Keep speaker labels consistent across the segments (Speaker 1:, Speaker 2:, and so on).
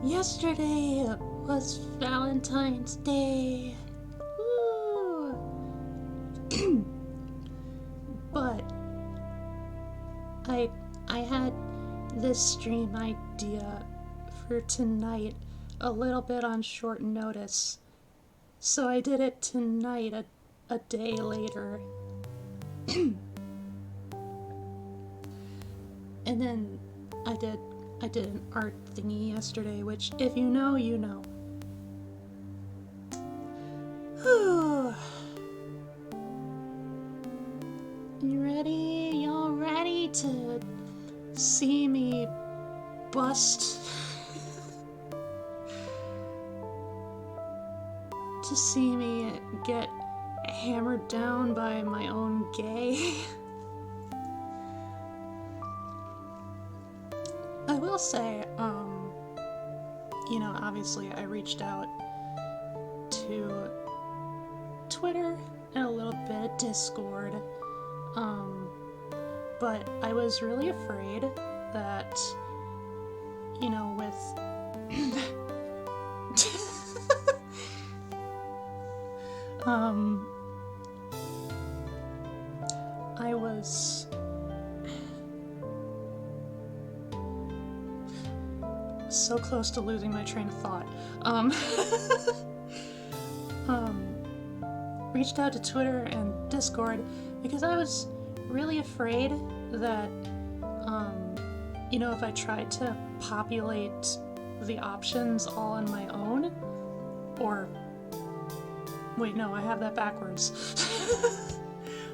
Speaker 1: Yesterday was Valentine's Day. Woo! But I had this stream idea for tonight a little bit on short notice. So I did it tonight, a day later. And then I did an art thingy yesterday, which if you know, you know. Whew. You ready? Y'all ready to see me bust? To see me get hammered down by my own gay? I will say, obviously I reached out to Twitter and a little bit of Discord, but I was really afraid that, with I was so close to losing my train of thought. Reached out to Twitter and Discord because I was really afraid that, if I tried to populate the options all on my own, or, wait, no, I have that backwards.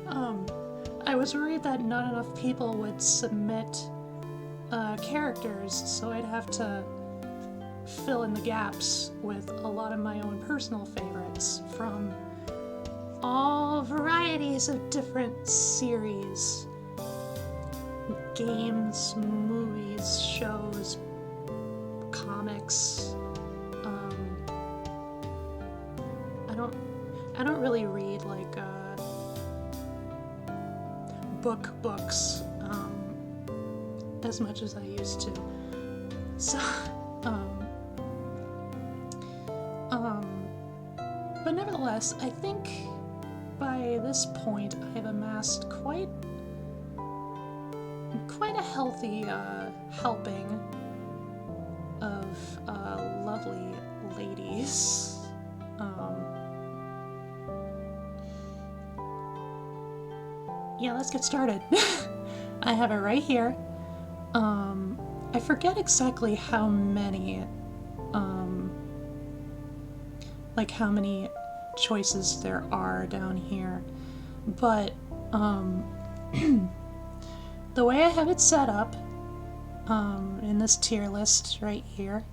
Speaker 1: I was worried that not enough people would submit characters, so I'd have to fill in the gaps with a lot of my own personal favorites from all varieties of different series, games, movies, shows, comics. I don't really read like books as much as I used to. So, but nevertheless, I think by this point I've amassed quite a healthy helping of lovely ladies. Yeah, let's get started. I have it right here. I forget exactly how many, how many choices there are down here, but, the way I have it set up, in this tier list right here,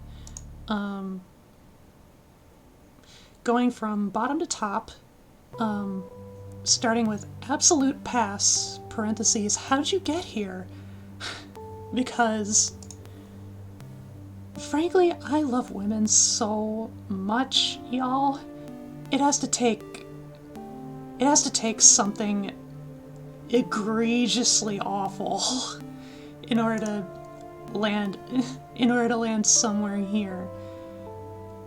Speaker 1: going from bottom to top, starting with absolute pass, parentheses, how'd you get here? Because, frankly, I love women so much, y'all. It has to take something egregiously awful in order to land somewhere here.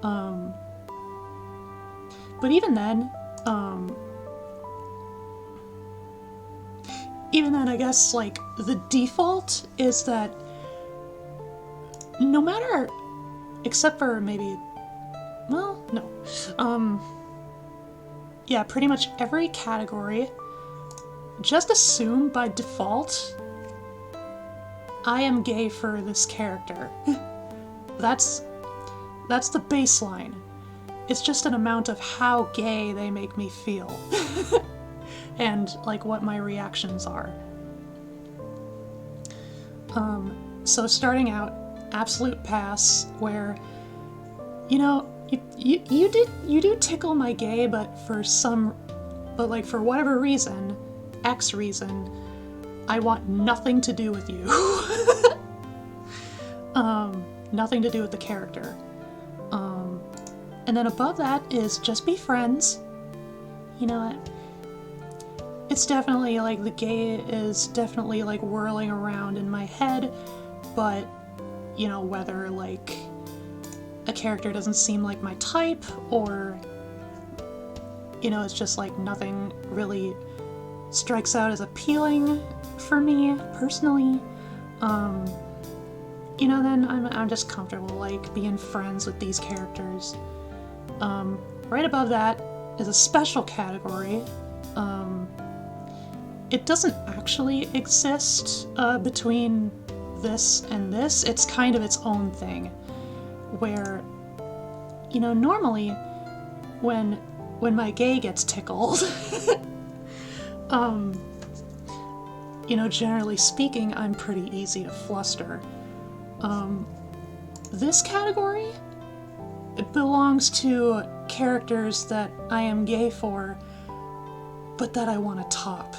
Speaker 1: But even then, I guess, the default is that no matter, except for maybe, well, no, yeah, pretty much every category, just assume by default I am gay for this character. That's the baseline. It's just an amount of how gay they make me feel. And, what my reactions are. So starting out, absolute pass, where, you do tickle my gay, but for whatever reason, X reason, I want nothing to do with you. Nothing to do with the character. And then above that is just be friends. It's definitely, the gay is definitely, whirling around in my head, but, whether, a character doesn't seem like my type, or, you know, it's just like nothing really strikes out as appealing for me personally, you know, then I'm just comfortable, like, being friends with these characters. Right above that is a special category. It doesn't actually exist between this and this. It's kind of its own thing, where, you know, normally when my gay gets tickled, you know, generally speaking, I'm pretty easy to fluster. This category, it belongs to characters that I am gay for, but that I want to top.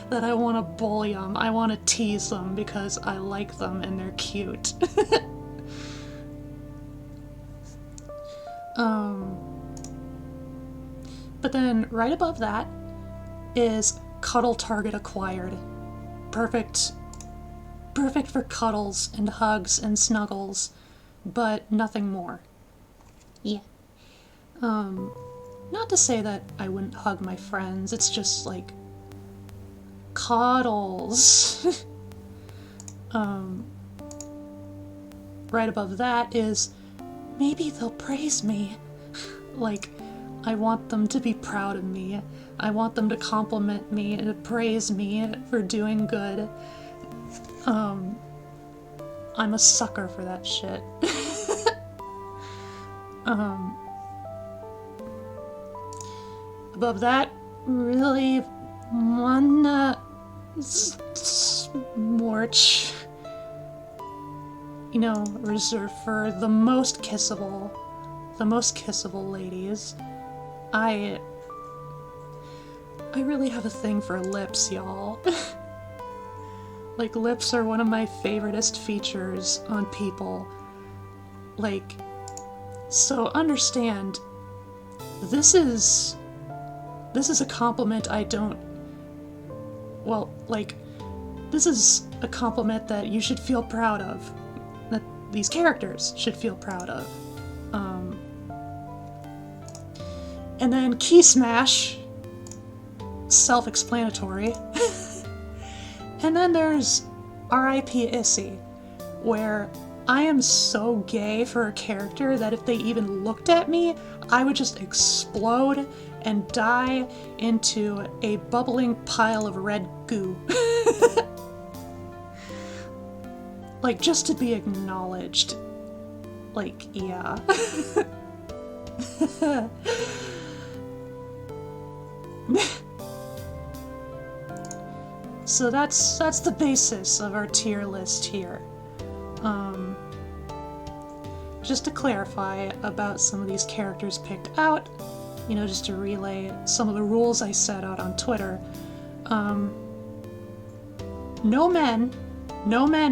Speaker 1: That I want to bully them, I want to tease them because I like them and they're cute. But then right above that is cuddle target acquired. Perfect for cuddles and hugs and snuggles, but nothing more. Yeah. Not to say that I wouldn't hug my friends, it's just like cuddles. Right above that is maybe they'll praise me. Like, I want them to be proud of me. I want them to compliment me and praise me for doing good. I'm a sucker for that shit. Above that, really wanna smorch. You know, reserved for the most kissable ladies. I really have a thing for lips, y'all. Like, lips are one of my favoriteest features on people. Like, so understand, this is a compliment I don't... Well, like, this is a compliment that you should feel proud of. That these characters should feel proud of. And then Key Smash. Self-explanatory. And then there's R.I.P. Issy, where I am so gay for a character that if they even looked at me, I would just explode and die into a bubbling pile of red goo. Like, just to be acknowledged. Like, yeah. So that's the basis of our tier list here. Just to clarify about some of these characters picked out, you know, just to relay some of the rules I set out on Twitter. No men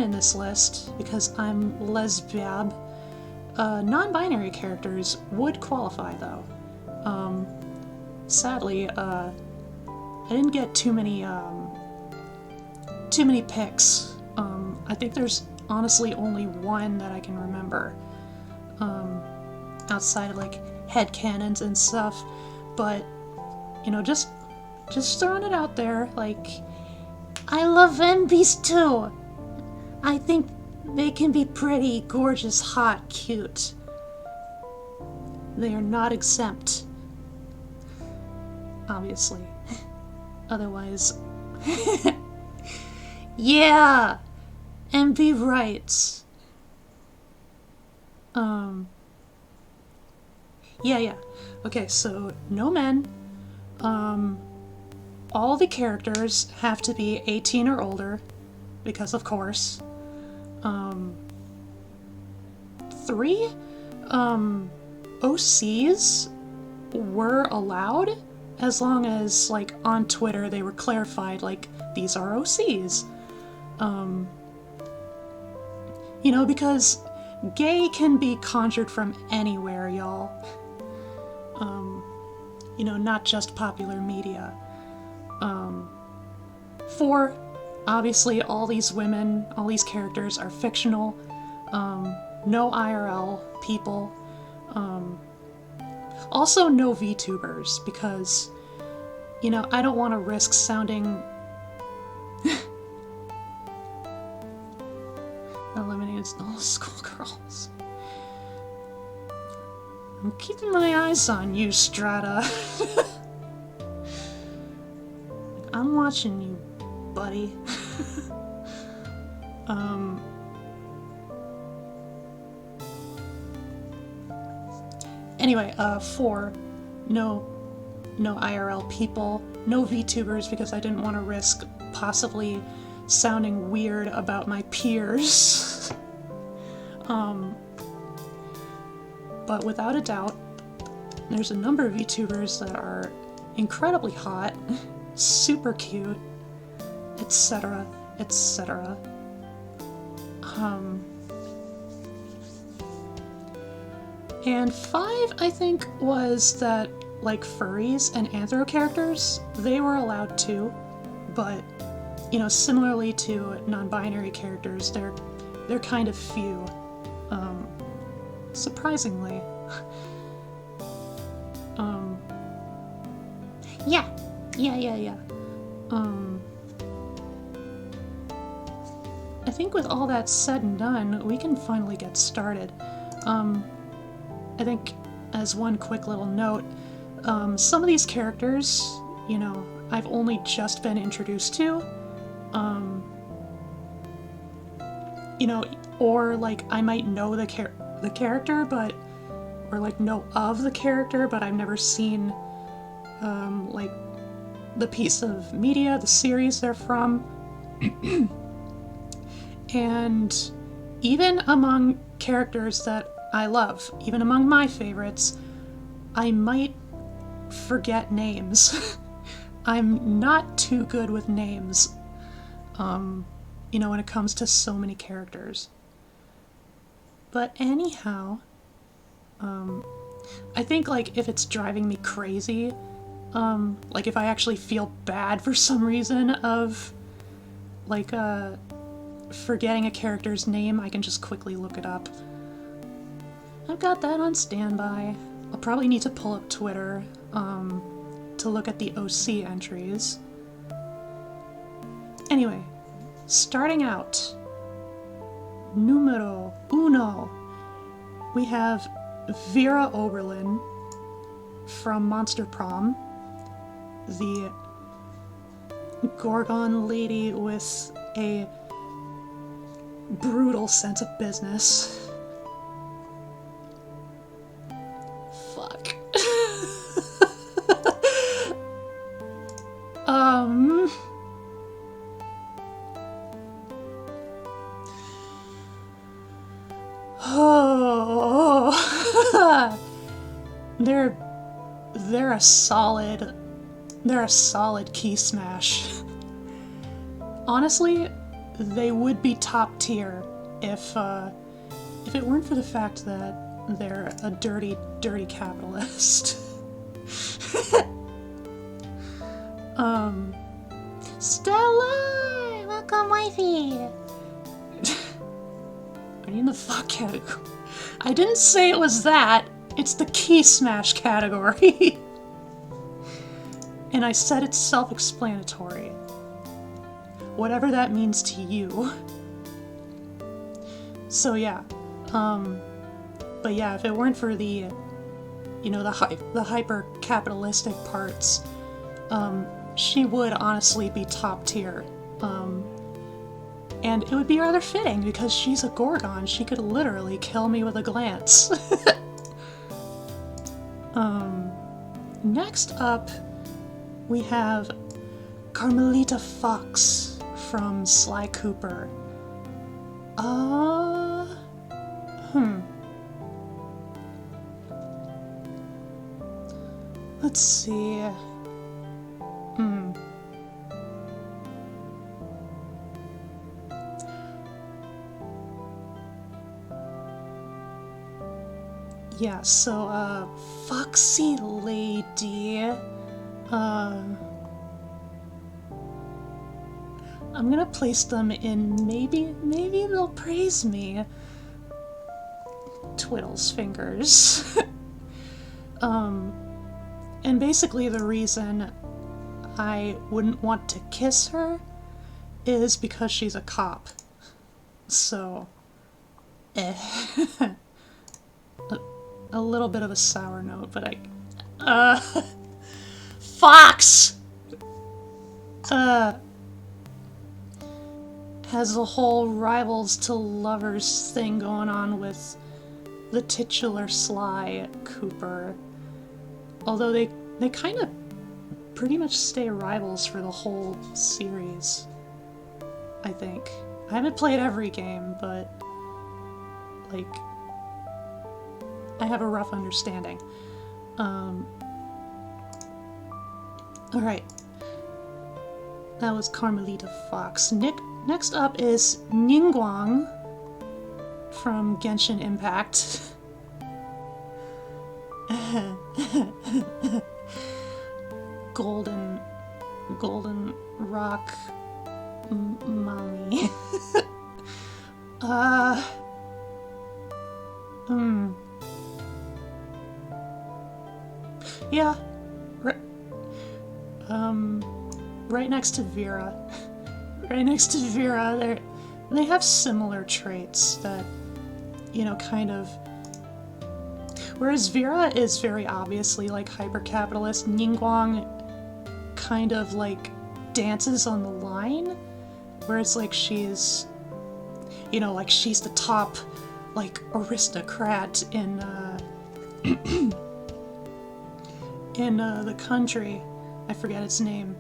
Speaker 1: in this list, because I'm lesbiab. Non-binary characters would qualify, though. Sadly, I didn't get too many picks. I think there's honestly only one that I can remember, outside of like headcanons and stuff, but, you know, just throwing it out there, like, I love NBs too! I think they can be pretty, gorgeous, hot, cute. They are not exempt. Obviously. Otherwise... Yeah! NB rights. Yeah. Okay, so no men. All the characters have to be 18 or older, because of course. 3 OCs were allowed, as long as, like, on Twitter they were clarified, like, these are OCs. You know, because gay can be conjured from anywhere, y'all. You know, not just popular media. 4, obviously all these women, all these characters are fictional. no IRL people. Also no VTubers, because, you know, I don't want to risk sounding... Eliminated all schoolgirls. I'm keeping my eyes on you, Strata. I'm watching you, buddy. Anyway, 4, no IRL people, no VTubers, because I didn't want to risk possibly sounding weird about my peers. But without a doubt, there's a number of VTubers that are incredibly hot, super cute, etc., etc. And 5, I think, was that, like, furries and anthro characters, they were allowed too, but, you know, similarly to non-binary characters, they're kind of few, surprisingly. Yeah. I think with all that said and done, we can finally get started. I think, as one quick little note, some of these characters, you know, I've only just been introduced to, you know, or, like, I might know the character, but, or, like, know of the character, but I've never seen, like, the piece of media, the series they're from. And even among characters that I love, even among my favorites, I might forget names. I'm not too good with names, you know, when it comes to so many characters. But anyhow, I think, like, if it's driving me crazy, like, if I actually feel bad for some reason of, like, forgetting a character's name, I can just quickly look it up. I've got that on standby. I'll probably need to pull up Twitter, to look at the OC entries. Anyway, starting out, numero uno, we have Vera Oberlin from Monster Prom, the Gorgon lady with a brutal sense of business. Fuck. Oh. They're a solid key smash. Honestly, they would be top tier if it weren't for the fact that they're a dirty, dirty capitalist. Stella! Welcome, wifey! I need the fuck category. I didn't say it was that. It's the key smash category. And I said it's self-explanatory. Whatever that means to you. So yeah. But yeah, if it weren't for the, you know, the hyper-capitalistic parts, she would honestly be top tier. And it would be rather fitting, because she's a Gorgon. She could literally kill me with a glance. Next up, we have Carmelita Fox from Sly Cooper. Let's see. Yeah, so, Foxy Lady, I'm gonna place them in maybe they'll praise me. twiddles fingers. And basically the reason I wouldn't want to kiss her is because she's a cop. So, a little bit of a sour note, but Fox! Has the whole rivals to lovers thing going on with the titular Sly Cooper. Although they kind of pretty much stay rivals for the whole series, I think. I haven't played every game, but, like, I have a rough understanding. Alright. That was Carmelita Fox. Next up is Ningguang from Genshin Impact. Golden rock mommy. Yeah. Right next to Vera. Right next to Vera, they have similar traits that, you know, kind of... Whereas Vera is very obviously, like, hyper-capitalist, Ningguang kind of, like, dances on the line, where it's like she's, you know, like, she's the top, like, aristocrat in, in, the country. I forget its name.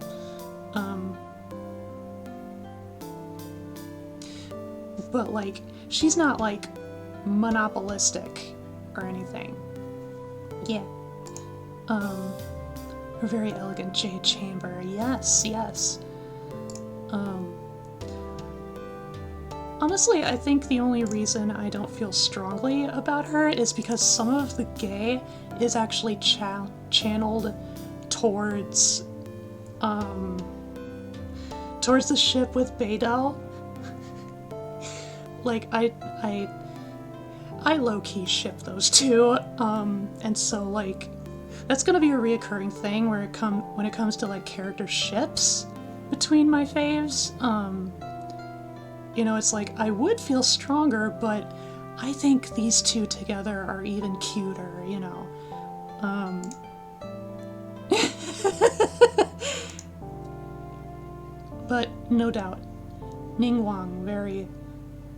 Speaker 1: But, like, she's not, like, monopolistic or anything. Yeah. Her very elegant jade chamber. Yes, yes. Honestly, I think the only reason I don't feel strongly about her is because some of the gay is actually channeled towards, towards the ship with Beidou. Like, I low-key ship those two, and so, like, that's gonna be a reoccurring thing when it comes to, like, character ships between my faves. You know, it's like, I would feel stronger, but I think these two together are even cuter, you know. But, no doubt, Ningguang, very,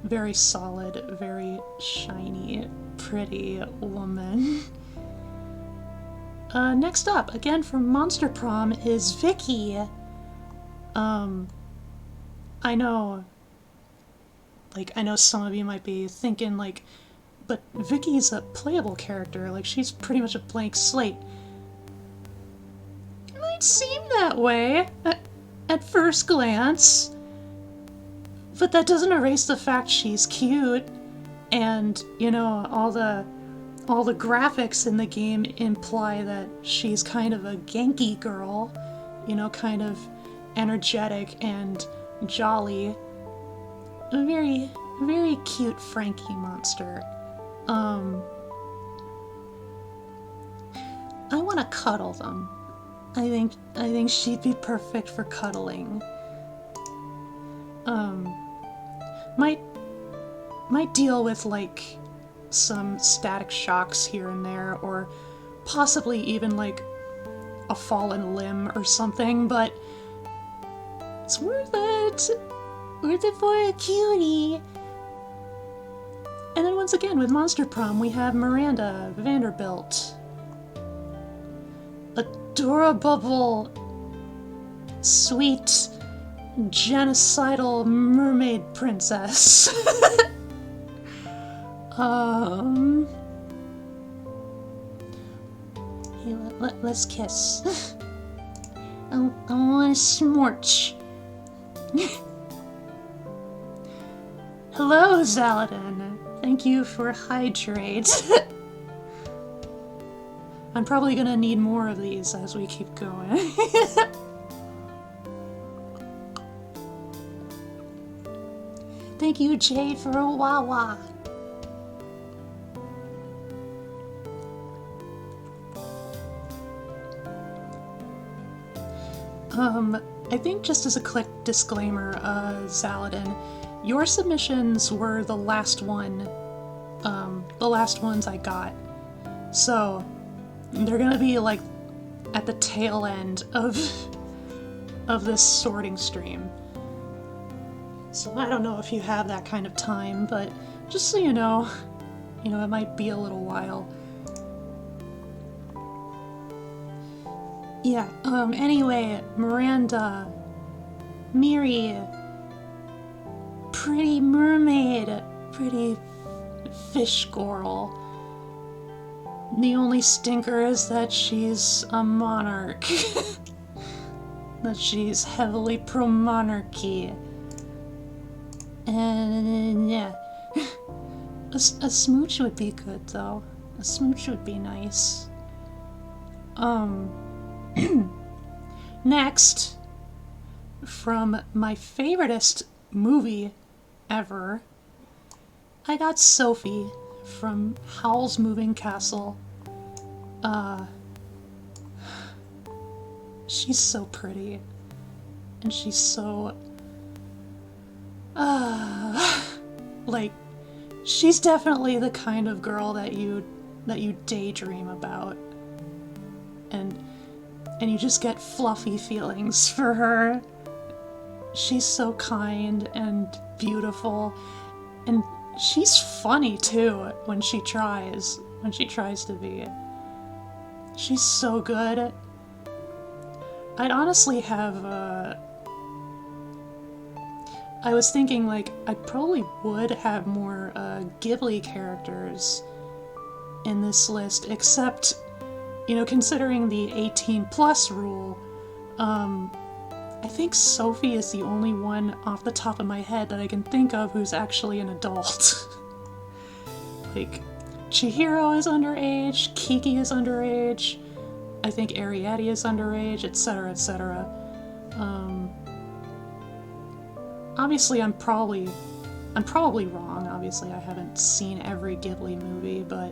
Speaker 1: very solid, very shiny, pretty woman. Next up, again from Monster Prom, is Vicky. I know some of you might be thinking, like, but Vicky's a playable character, like, she's pretty much a blank slate. It might seem that way at first glance, but that doesn't erase the fact she's cute, and, you know, all the graphics in the game imply that she's kind of a Genki girl, you know, kind of energetic and jolly. A very, very cute Frankie monster. I want to cuddle them. I think she'd be perfect for cuddling. Might deal with, like, some static shocks here and there, or possibly even, like, a fallen limb or something, but it's worth it! Worth it for a cutie! And then once again, with Monster Prom, we have Miranda Vanderbilt. Adorable, sweet, genocidal mermaid princess. Hey, let's kiss. I want to smorch. Hello, Zaladin. Thank you for hydrate. I'm probably gonna need more of these as we keep going. Thank you, Jade, for a wawa. I think just as a quick disclaimer, Zaladin, your submissions were the last ones I got. So, they're gonna be, like, at the tail end of this sorting stream. So I don't know if you have that kind of time, but just so you know, it might be a little while. Yeah, anyway, Miranda, Miri, pretty mermaid, pretty fish girl. The only stinker is that she's a monarch. That she's heavily pro-monarchy. And yeah. A smooch would be good, though. A smooch would be nice. Next, from my favoritist movie ever, I got Sophie from Howl's Moving Castle. She's so pretty, and she's so, like, she's definitely the kind of girl that you daydream about, and you just get fluffy feelings for her. She's so kind and beautiful, and she's funny too when she tries to be. She's so good. I'd honestly have, I was thinking, like, I probably would have more Ghibli characters in this list, except, considering the 18+ rule, I think Sophie is the only one off the top of my head that I can think of who's actually an adult. Like, Chihiro is underage, Kiki is underage, I think Ariadne is underage, etc., etc. Obviously I'm probably wrong. Obviously I haven't seen every Ghibli movie, but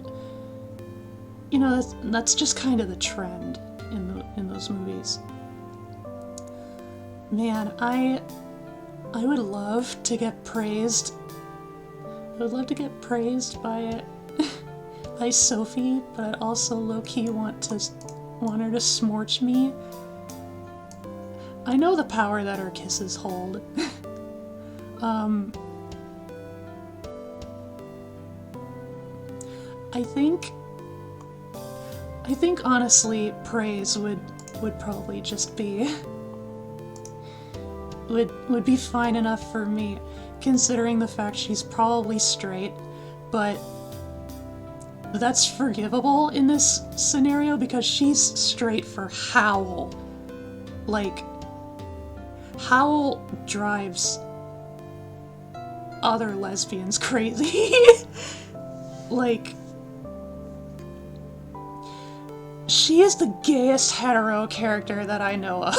Speaker 1: that's just kind of the trend in those movies. Man, I would love to get praised. I would love to get praised by Sophie, but I'd also low-key want her to smorch me. I know the power that her kisses hold. I think honestly praise would probably just be would be fine enough for me, considering the fact she's probably straight, but that's forgivable in this scenario because she's straight for Howl. Like, Howl drives other lesbians crazy. Like, she is the gayest hetero character that I know of.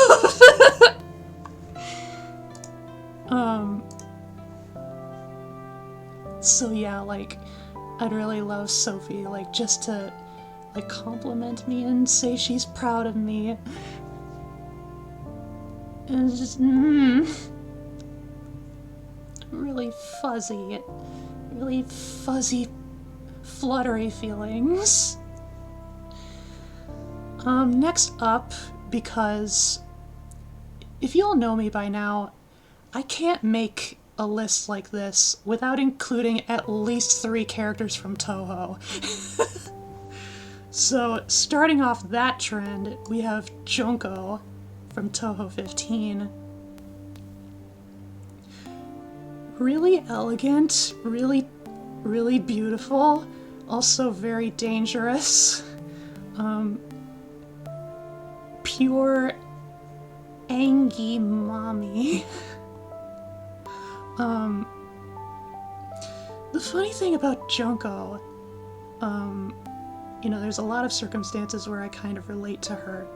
Speaker 1: So yeah, like, I'd really love Sophie, like, just to, like, compliment me and say she's proud of me. And it's just, really fuzzy, fluttery feelings. Next up, because if you all know me by now, I can't make a list like this without including at least 3 characters from Toho. So, starting off that trend, we have Junko from Toho 15. Really elegant, really beautiful, also very dangerous. Pure Angie mommy. The funny thing about Junko, there's a lot of circumstances where I kind of relate to her.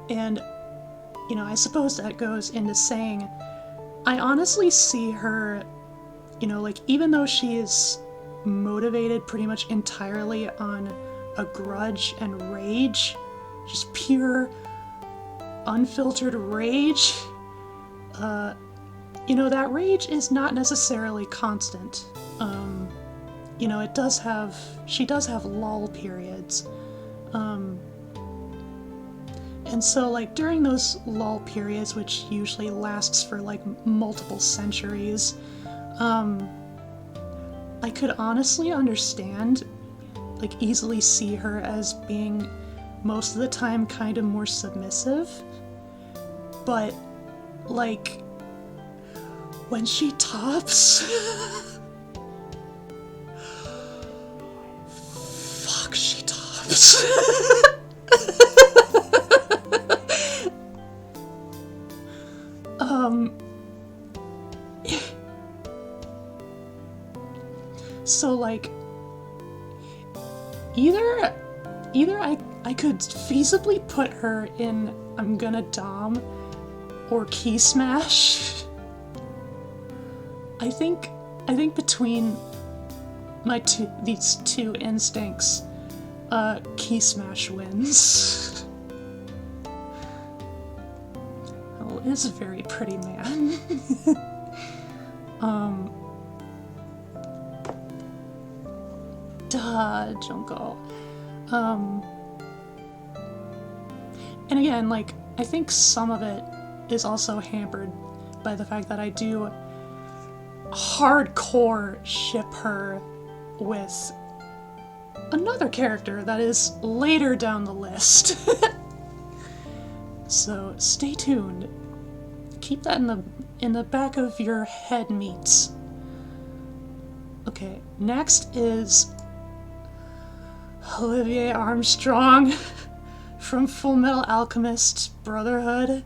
Speaker 1: And, I suppose that goes into saying, I honestly see her, like, even though she is motivated pretty much entirely on a grudge and rage, just pure unfiltered rage, you know, that rage is not necessarily constant. You know, she does have lull periods. And so, like, during those lull periods, which usually lasts for, like, multiple centuries, I could honestly understand, like, easily see her as being, most of the time, kind of more submissive. But, like, when she tops... Fuck, she tops. So, like, either I could feasibly put her in I'm gonna dom or key smash. I think between these two instincts, key smash wins. Oh, it's a very pretty man. Duh, Junko. And again, like, I think some of it is also hampered by the fact that I do hardcore ship her with another character that is later down the list. So stay tuned. Keep that in the back of your head, meats. Okay, next is Olivier Armstrong from Full Metal Alchemist Brotherhood.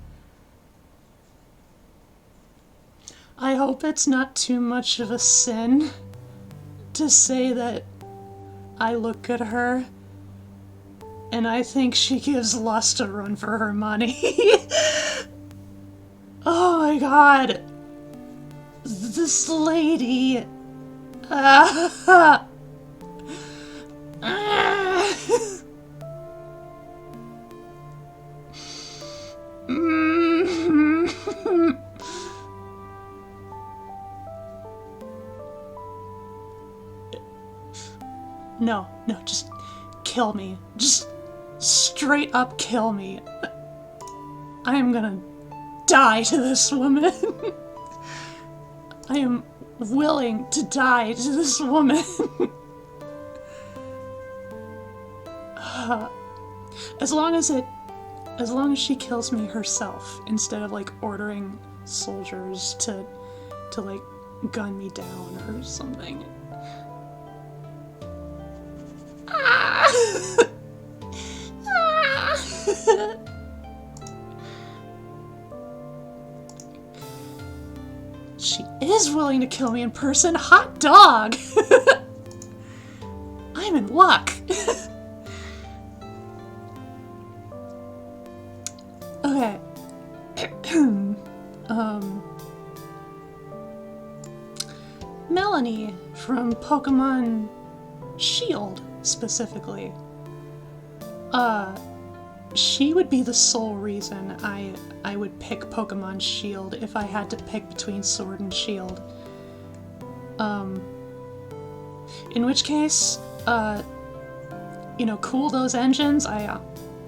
Speaker 1: I hope it's not too much of a sin to say that I look at her and I think she gives Lust a run for her money. Oh my god. This lady. No, just kill me. Just straight up kill me. I am gonna die to this woman. I am willing to die to this woman. As long as she kills me herself, instead of, like, ordering soldiers to like, gun me down or something. She is willing to kill me in person. Hot dog! I'm in luck. Okay. Melanie from Pokemon Shield, specifically. She would be the sole reason I would pick Pokemon Shield if I had to pick between Sword and Shield. In which case, you know, cool those engines.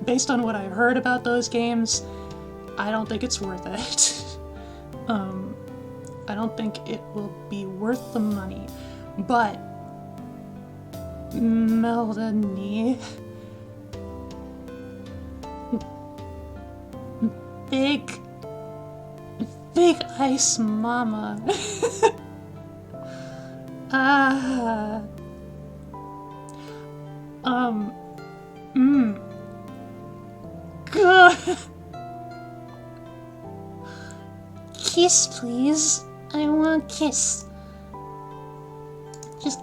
Speaker 1: Based on what I've heard about those games, I don't think it's worth it. I don't think it will be worth the money. But Melanie, big ice mama. Good. Kiss, please. I want kiss. Just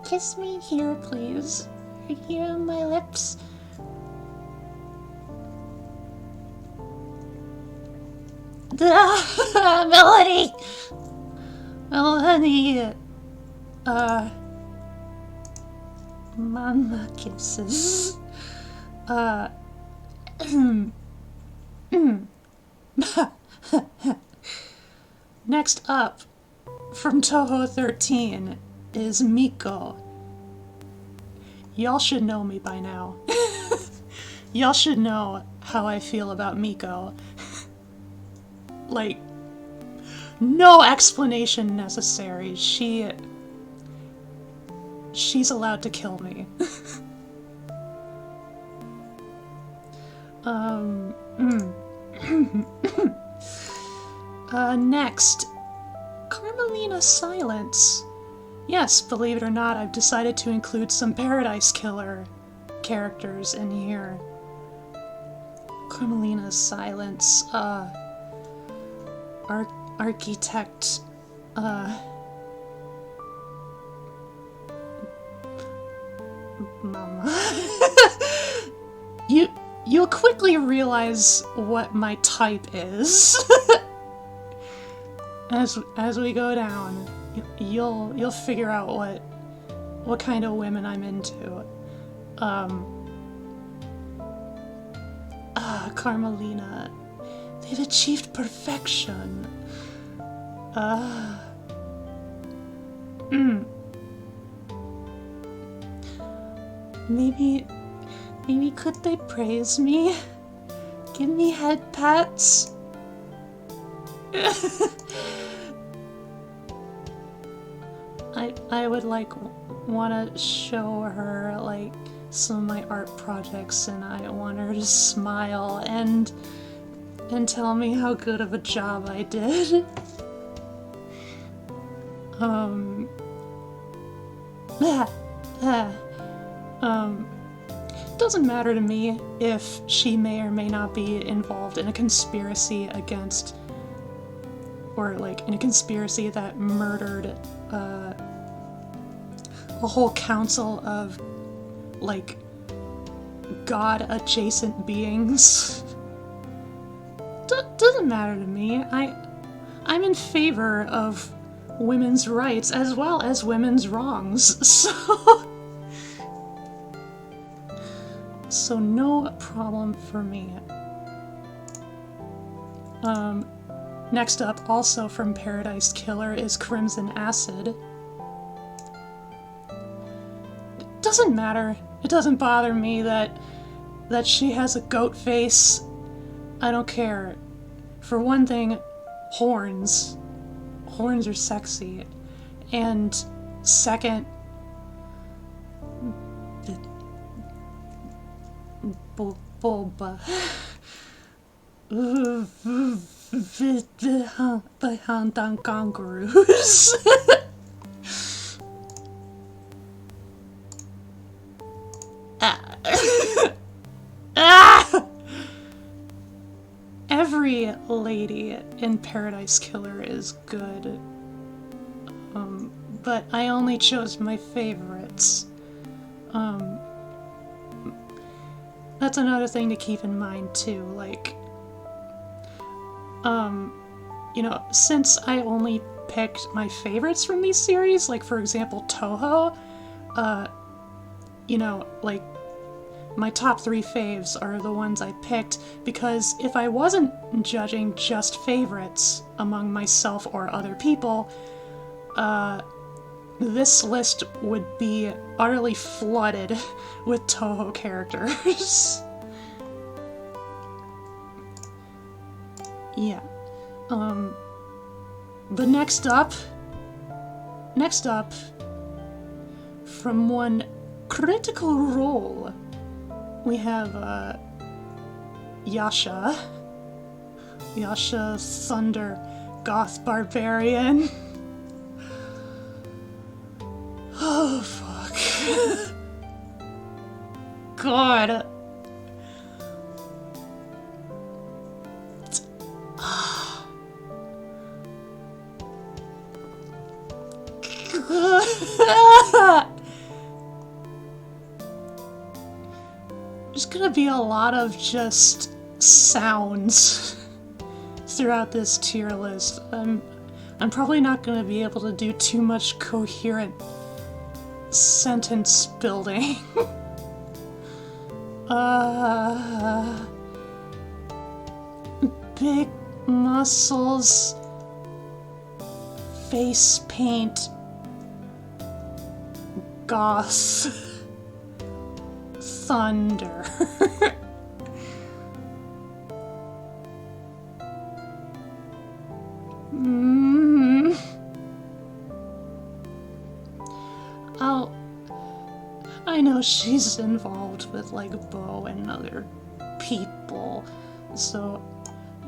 Speaker 1: kiss me here, please. Right here on my lips. Melanie! Mama kisses. Next up, from Toho 13, is Miko. Y'all should know me by now. Y'all should know how I feel about Miko. Like, no explanation necessary. She's allowed to kill me. Next, Carmelina Silence. Yes, believe it or not, I've decided to include some Paradise Killer characters in here. Carmelina Silence, Architect, Mama. You'll quickly realize what my type is. As we go down, you'll figure out what kind of women I'm into. Carmelina. They've achieved perfection. Maybe could they praise me? Give me head pats? I would want to show her some of my art projects, and I want her to smile and tell me how good of a job I did. Doesn't matter to me if she may or may not be involved in a conspiracy against, or in a conspiracy that murdered a whole council of god-adjacent beings. Doesn't matter to me. I'm in favor of women's rights as well as women's wrongs, so no problem for me. Next up, also from Paradise Killer, is Crimson Acid. Doesn't matter. It doesn't bother me that she has a goat face. I don't care. For one thing, horns. Horns are sexy. And second, Bulba. Behind kangaroos. Every lady in Paradise Killer is good. But I only chose my favorites. That's another thing to keep in mind too, since I only picked my favorites from these series, for example, Toho, my top 3 faves are the ones I picked, because if I wasn't judging just favorites among myself or other people, this list would be utterly flooded with Toho characters. Yeah. But next up, from one Critical Role, we have, Yasha Thunder Goth Barbarian. Oh, fuck. God. There's gonna be a lot of just sounds throughout this tier list. I'm probably not gonna be able to do too much coherent sentence building. muscles, face paint, goth, thunder. I know she's involved with like Bo and other people, so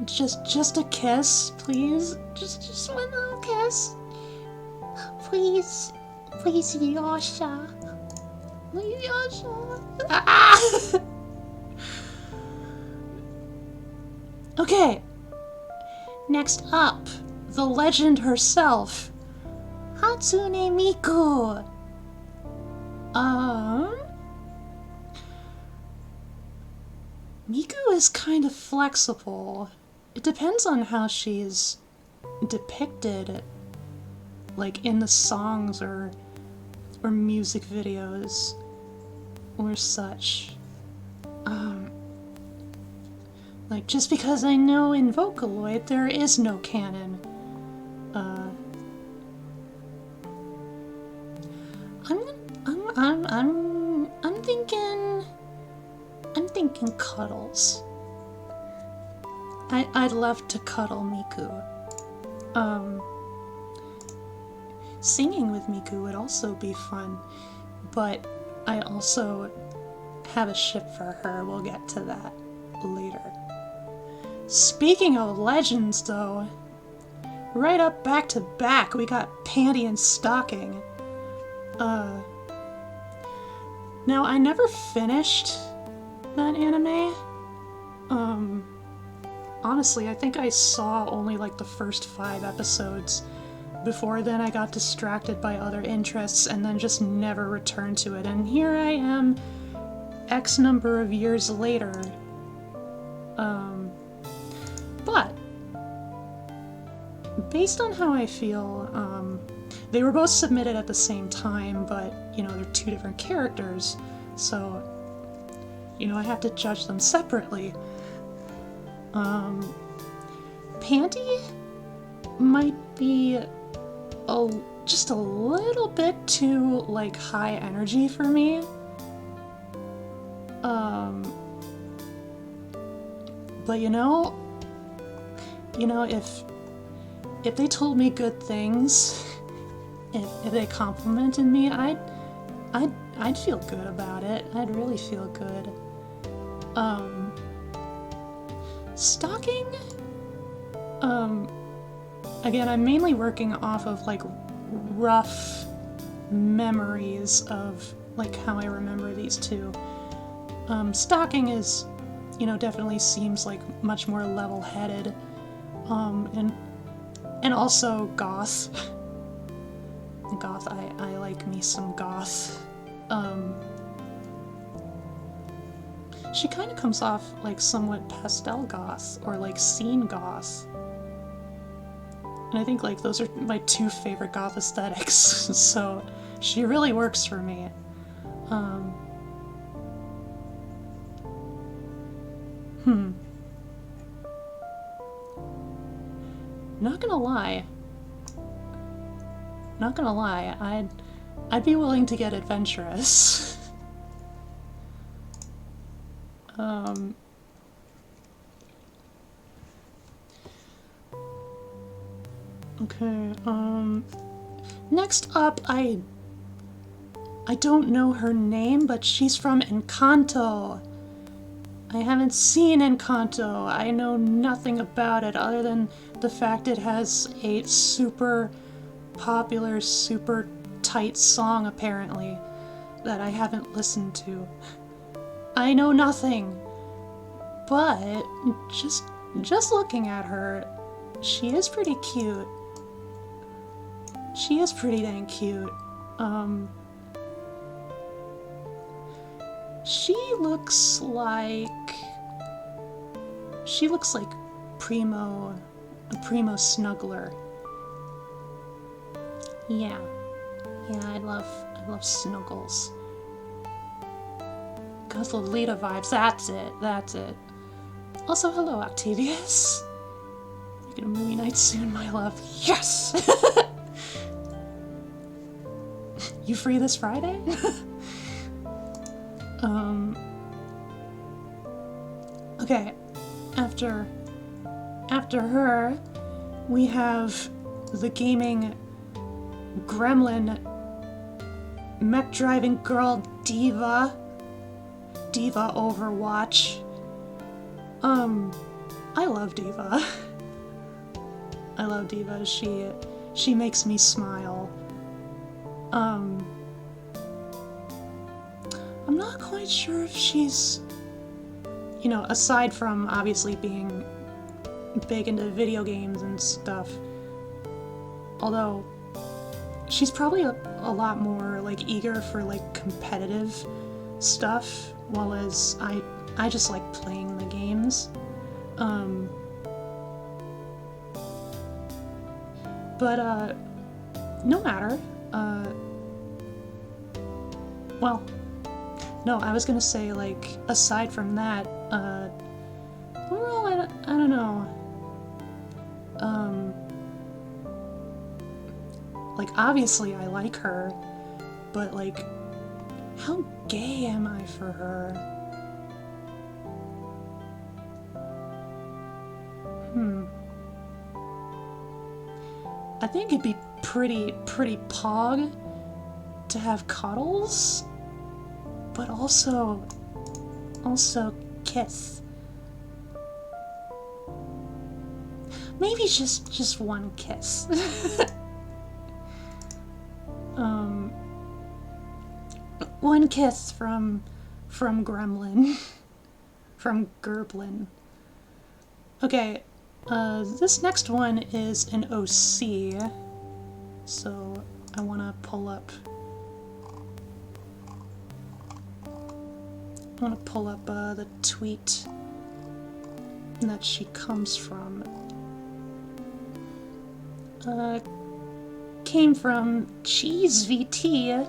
Speaker 1: just a kiss, please. Just one little kiss, please, Yasha. Please, Yasha. Ah! Okay. Next up, the legend herself, Hatsune Miku. Miku is kind of flexible. It depends on how she's depicted, like in the songs or music videos or such. Like, just because I know in Vocaloid there is no canon. I'm thinking cuddles. I'd love to cuddle Miku. Singing with Miku would also be fun, but I also have a ship for her. We'll get to that later. Speaking of legends, though, right up back to back, we got Panty and Stocking. Now, I never finished that anime. Honestly, I think I saw only like the first 5 episodes. Before then, I got distracted by other interests and then just never returned to it. And here I am, X number of years later. But based on how I feel, they were both submitted at the same time, but, you know, they're 2 different characters, so, you know, I have to judge them separately. Panty might be just a little bit too, like, high energy for me. But you know, if they told me good things, if they complimented me, I'd feel good about it. I'd really feel good. Stocking? Again, I'm mainly working off of, like, rough memories of, like, how I remember these 2. Stocking is, you know, definitely seems like much more level-headed, and also goth. Goth, I like me some goth. She kind of comes off like somewhat pastel goth, or like scene goth. And I think like those are my 2 favorite goth aesthetics, so she really works for me. Not gonna lie, I'd be willing to get adventurous. Okay, next up, I don't know her name, but she's from Encanto. I haven't seen Encanto. I know nothing about it other than the fact it has a super popular, super tight song, apparently, that I haven't listened to. I know nothing. But just looking at her, she is pretty cute. She is pretty dang cute. She looks like Primo, a Primo snuggler. Yeah, I love snuggles. Got Lolita vibes. That's it. Also, hello, Octavius. Making a movie night soon, my love. Yes! You free this Friday? Okay, after her, we have the gaming gremlin mech driving girl diva Overwatch. I love Diva. I love Diva. She makes me smile. I'm not quite sure if she's, you know, aside from obviously being big into video games and stuff, although she's probably a lot more like eager for like competitive stuff, while as I just like playing the games. But no matter. Well, no, I was gonna say, like, aside from that, well, I don't know. Like, obviously I like her, but, like, how gay am I for her? I think it'd be pretty pog to have cuddles, but also kiss. Maybe just one kiss. One kiss from Gremlin. From Gerblin. Okay, this next one is an OC, so I want to pull up the tweet that she comes from. Came from Cheese VT.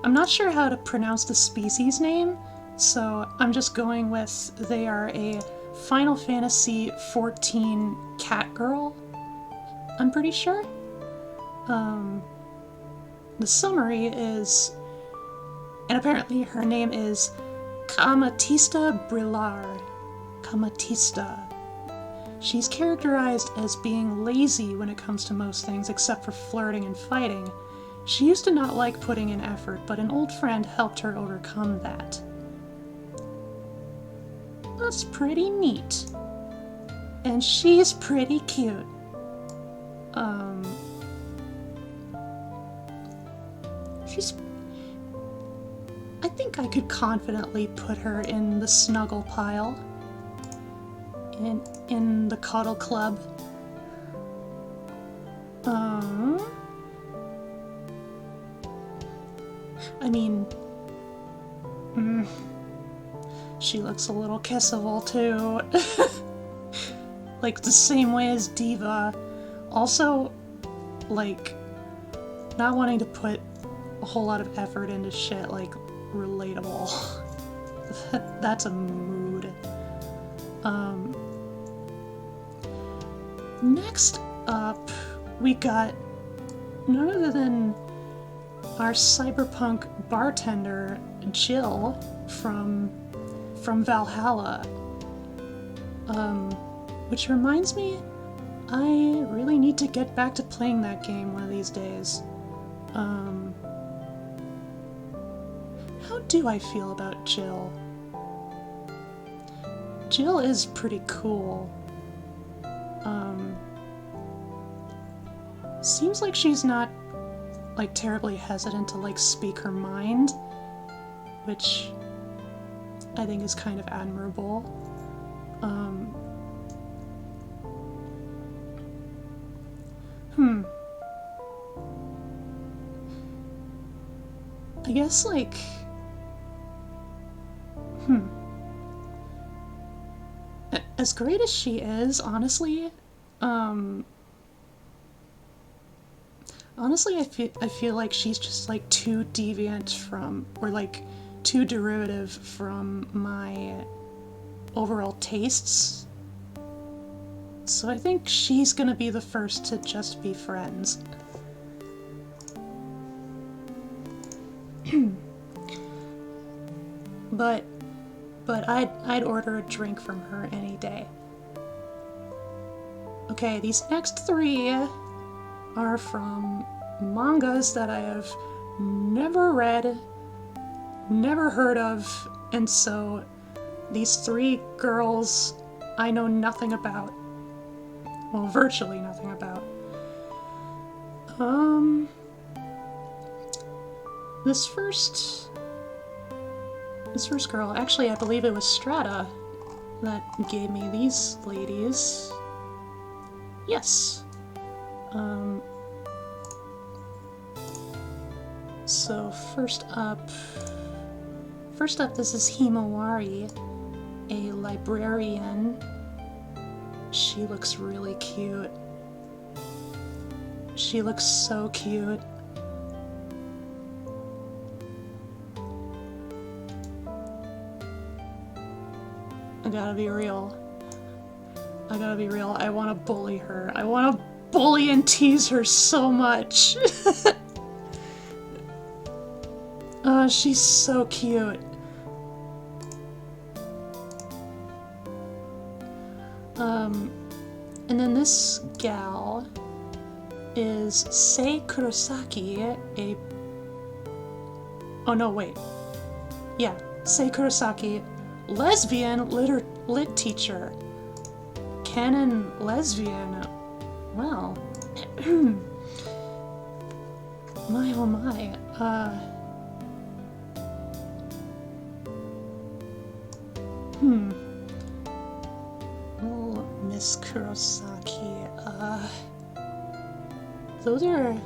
Speaker 1: I'm not sure how to pronounce the species name, so I'm just going with they are a Final Fantasy XIV cat girl, I'm pretty sure. The summary is, and apparently her name is Kamatista Brillar. Kamatista. She's characterized as being lazy when it comes to most things except for flirting and fighting. She used to not like putting in effort, but an old friend helped her overcome that. That's pretty neat. And she's pretty cute. I think I could confidently put her in the snuggle pile. In the cuddle club. I mean, she looks a little kissable too. Like the same way as Diva. Also, like, not wanting to put a whole lot of effort into shit, like, relatable. That's a mood. Next up, we got none other than our cyberpunk bartender, Jill, from Valhalla. Which reminds me, I really need to get back to playing that game one of these days. How do I feel about Jill? Jill is pretty cool. Seems like she's not, like, terribly hesitant to, like, speak her mind, which I think is kind of admirable. I guess, like, as great as she is, honestly, Honestly, I feel like she's just like too deviant from, or like too derivative from my overall tastes. So I think she's gonna be the first to just be friends. but I'd order a drink from her any day. Okay, these next three are from mangas that I have never read, never heard of, and so these three girls I know nothing about. Well, virtually nothing about. This first girl, actually I believe it was Strata that gave me these ladies. Yes. So first up, this is Himawari, a librarian. She looks really cute. She looks so cute. I gotta be real. I wanna bully her. I wanna bully and tease her so much. Oh, she's so cute. And then this gal is Sei Kurosaki, oh no, wait. Yeah, Sei Kurosaki, lesbian lit teacher. Canon lesbian. Well, my oh my. Oh, Miss Kurosaki. Those are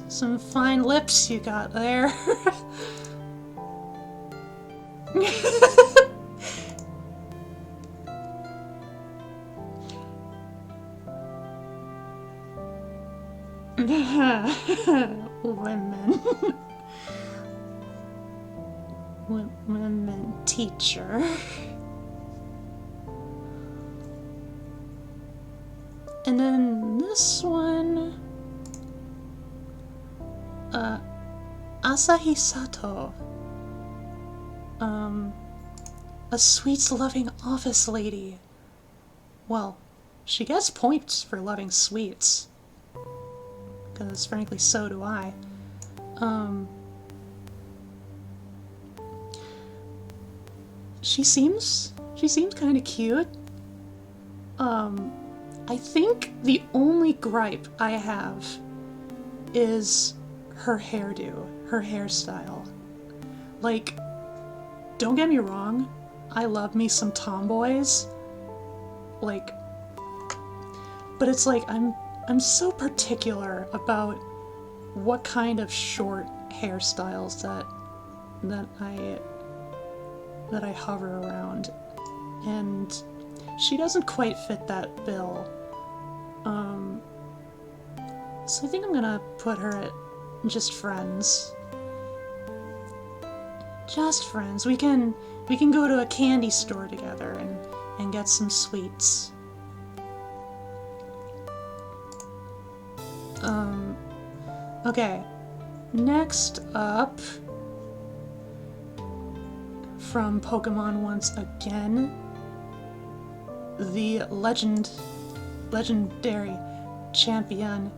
Speaker 1: some fine lips you got there. Women teacher. And then this one, Asahi Sato, a sweets-loving office lady. Well, she gets points for loving sweets, because frankly, so do I. She seems kind of cute. I think the only gripe I have is her hairdo, her hairstyle. Like, don't get me wrong, I love me some tomboys. Like, but it's like I'm so particular about what kind of short hairstyles that I hover around, and she doesn't quite fit that bill. So I think I'm gonna put her at just friends. Just friends. We can go to a candy store together and get some sweets. Okay. Next up, from Pokemon once again, the legendary champion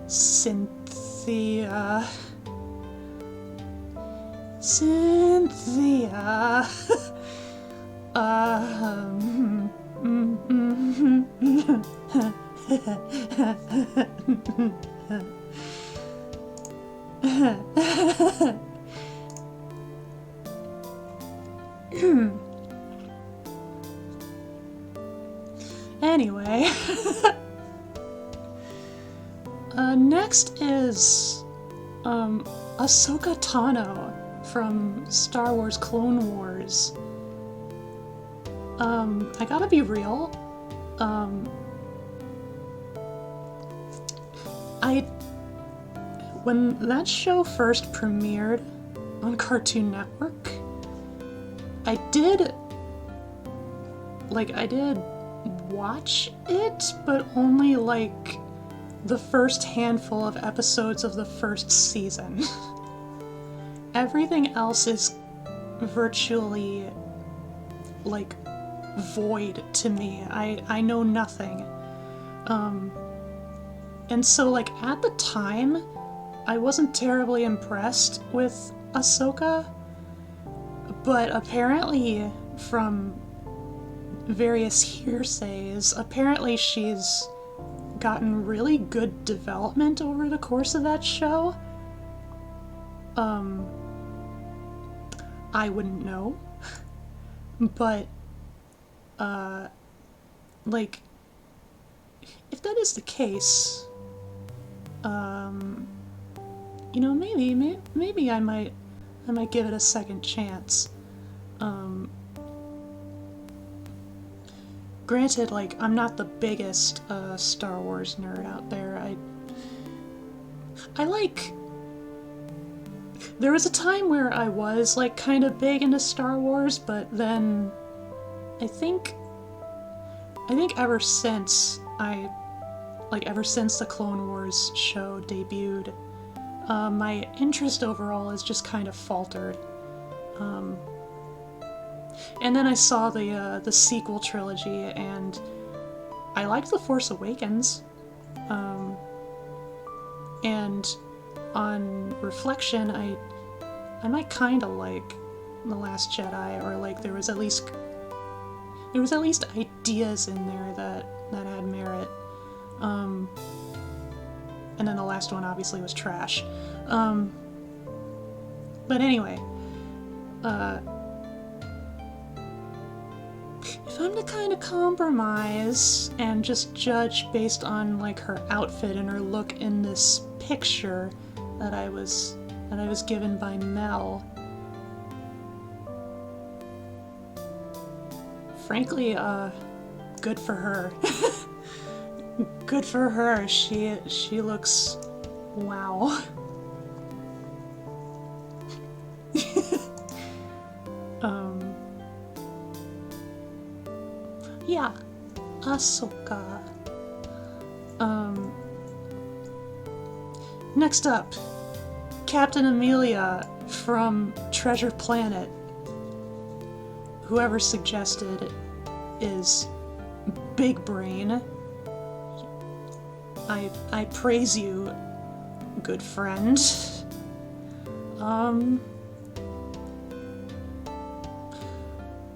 Speaker 1: Cynthia. Anyway, next is Ahsoka Tano from Star Wars Clone Wars. I gotta be real. I when that show first premiered on Cartoon Network, I did watch it, but only like the first handful of episodes of the first season. Everything else is virtually like void to me. I know nothing. And so like at the time, I wasn't terribly impressed with Ahsoka, but apparently from various hearsays, apparently she's gotten really good development over the course of that show. I wouldn't know, but like, if that is the case, you know, maybe I might give it a second chance. Granted, like, I'm not the biggest Star Wars nerd out there. I like... There was a time where I was, like, kind of big into Star Wars, but then I think ever since the Clone Wars show debuted, my interest overall has just kind of faltered. And then I saw the sequel trilogy, and I liked The Force Awakens. And on reflection, I might kind of like The Last Jedi, or like there was at least ideas in there that had merit. And then the last one obviously was trash. But anyway, if I'm to kind of compromise and just judge based on like her outfit and her look in this picture that I was given by Mel, frankly, good for her. Good for her. She looks wow. Yeah, Ahsoka. Next up, Captain Amelia from Treasure Planet. Whoever suggested is big brain. I praise you, good friend.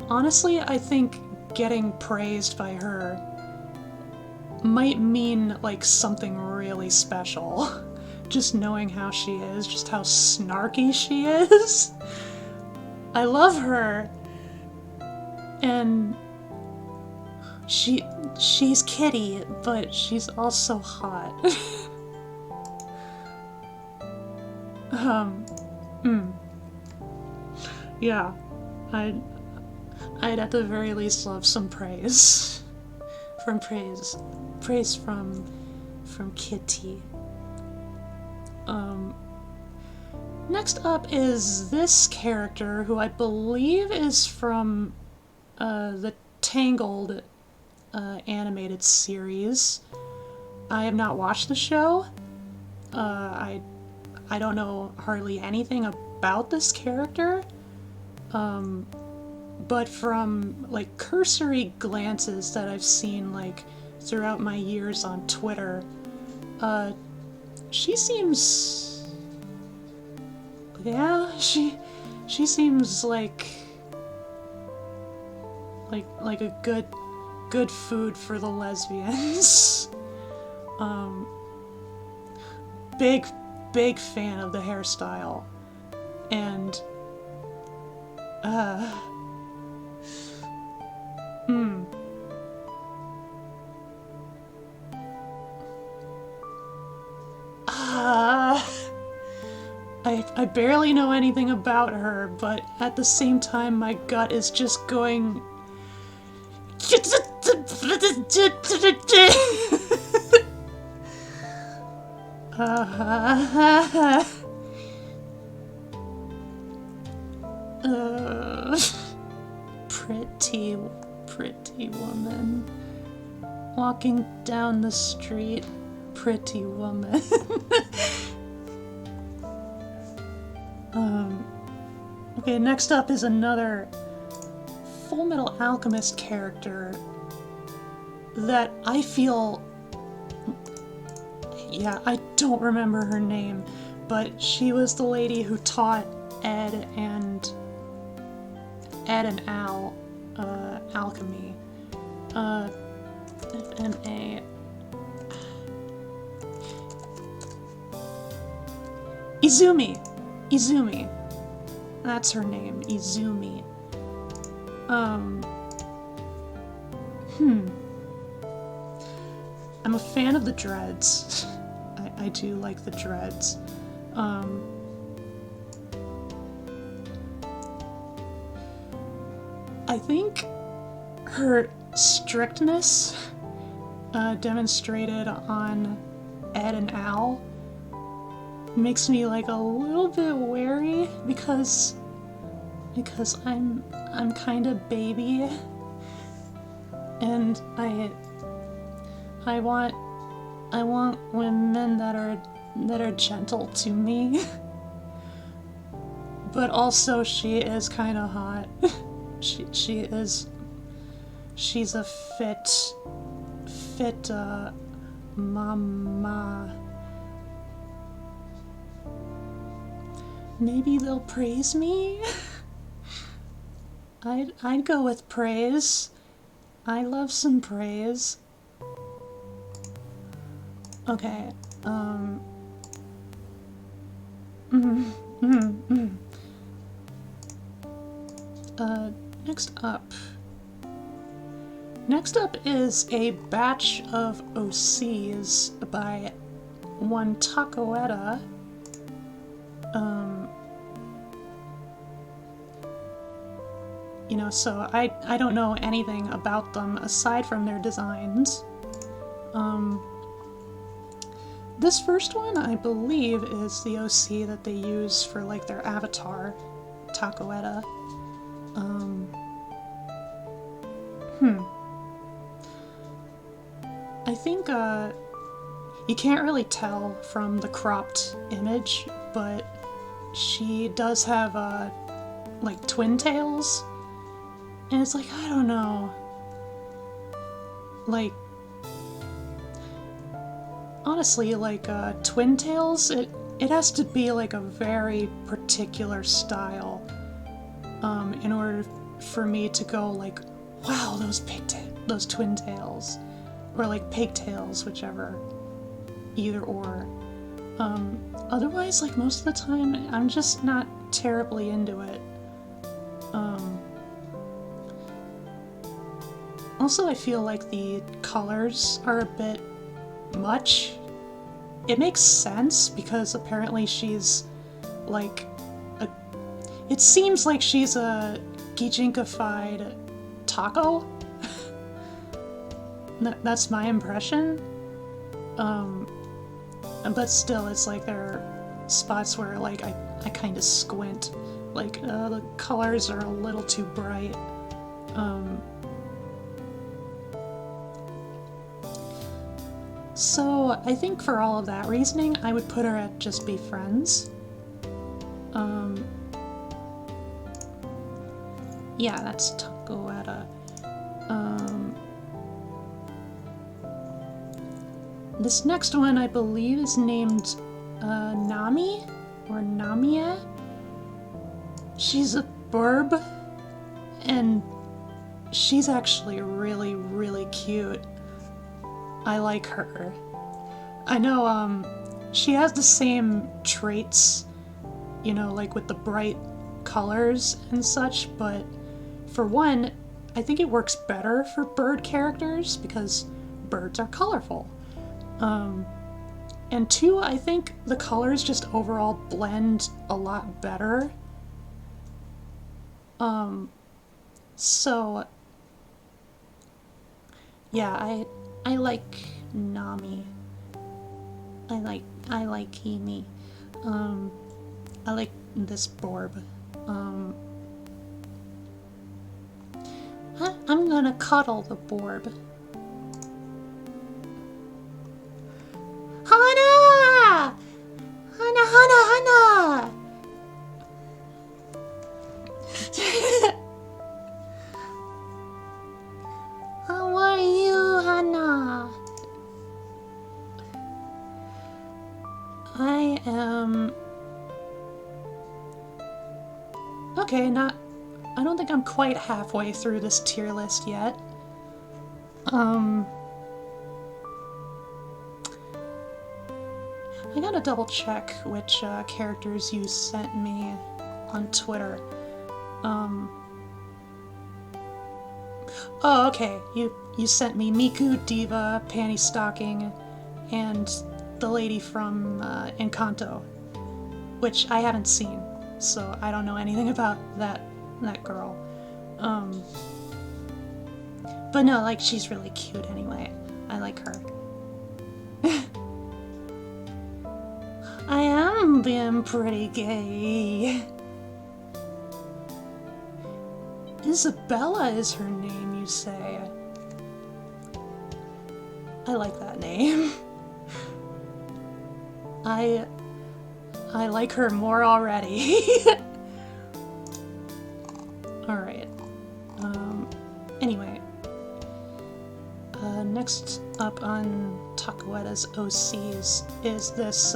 Speaker 1: Honestly, I think getting praised by her might mean like something really special. Just knowing how she is, just how snarky she is. I love her. And she's kitty, but she's also hot. Yeah, I'd at the very least love some praise. Praise from Kitty. Next up is this character, who I believe is from the Tangled animated series. I have not watched the show. I don't know hardly anything about this character. But from like cursory glances that I've seen like throughout my years on Twitter, she seems, yeah, she seems like a good food for the lesbians. Big fan of the hairstyle, and I barely know anything about her, but at the same time my gut is just going Pretty woman. Walking down the street, pretty woman. Okay, next up is another Full Metal Alchemist character that I feel... Yeah, I don't remember her name, but she was the lady who taught Ed and Al alchemy. FMA. Izumi. That's her name, Izumi. I'm a fan of the dreads. I do like the dreads. I think her strictness demonstrated on Ed and Al makes me like a little bit wary because I'm kind of baby, and I want women that are gentle to me. But also she is kind of hot. She's a fit mama. Maybe they'll praise me? I'd go with praise. I love some praise. Okay, Next up is a batch of OCs by one Takoeta. So I don't know anything about them aside from their designs. This first one, I believe, is the OC that they use for, like, their avatar, Takoeta. I think, you can't really tell from the cropped image, but she does have, like, twin tails, and it's like, I don't know, like, honestly, like, twin tails, it has to be, like, a very particular style, in order for me to go, like, wow, those twin tails, or, like, pigtails, whichever, either or. Otherwise, like, most of the time, I'm just not terribly into it. Also, I feel like the colors are a bit much. It makes sense because apparently she's like it seems like she's a Gijinkified taco. That's my impression. But still, it's like there are spots where like I kind of squint, like the colors are a little too bright. So I think for all of that reasoning, I would put her at just be friends. Yeah, that's Takoeta. This next one, I believe, is named Nami or Namie. She's a burb, and she's actually really, really cute. I like her. I know, she has the same traits, like with the bright colors and such, but for one, I think it works better for bird characters because birds are colorful. And two, I think the colors just overall blend a lot better. So, yeah, I like Nami. I like Kimi. I like this Borb. I'm gonna cuddle the Borb. Hana! Hana, Hana, Hana! How are you, Hana? I am... Okay, I don't think I'm quite halfway through this tier list yet. I gotta double check which characters you sent me on Twitter. Oh, okay. You sent me Miku, Diva, Panty Stocking, and the lady from Encanto, which I haven't seen, so I don't know anything about that girl. But no, like, she's really cute anyway. I like her. I am being pretty gay. Isabella is her name, you say? I like that name. I like her more already. Alright. Anyway. Next up on Takueta's OCs is this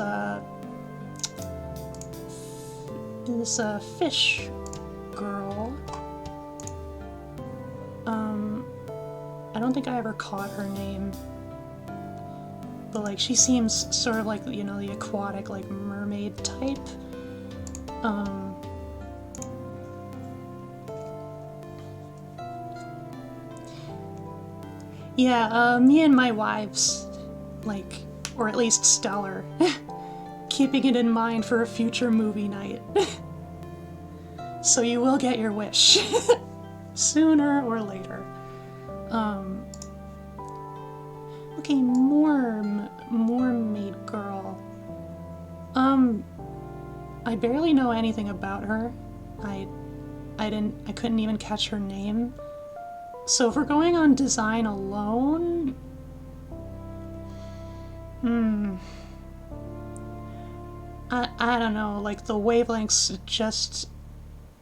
Speaker 1: fish girl. I don't think I ever caught her name, but like she seems sort of like, you know, the aquatic, like, mermaid type. Yeah, me and my wives, like, or at least Stellar, keeping it in mind for a future movie night. So you will get your wish. Sooner or later. Okay, Mermaid Girl. I barely know anything about her. I couldn't even catch her name. So if we're going on design alone... I don't know, like, the wavelengths just...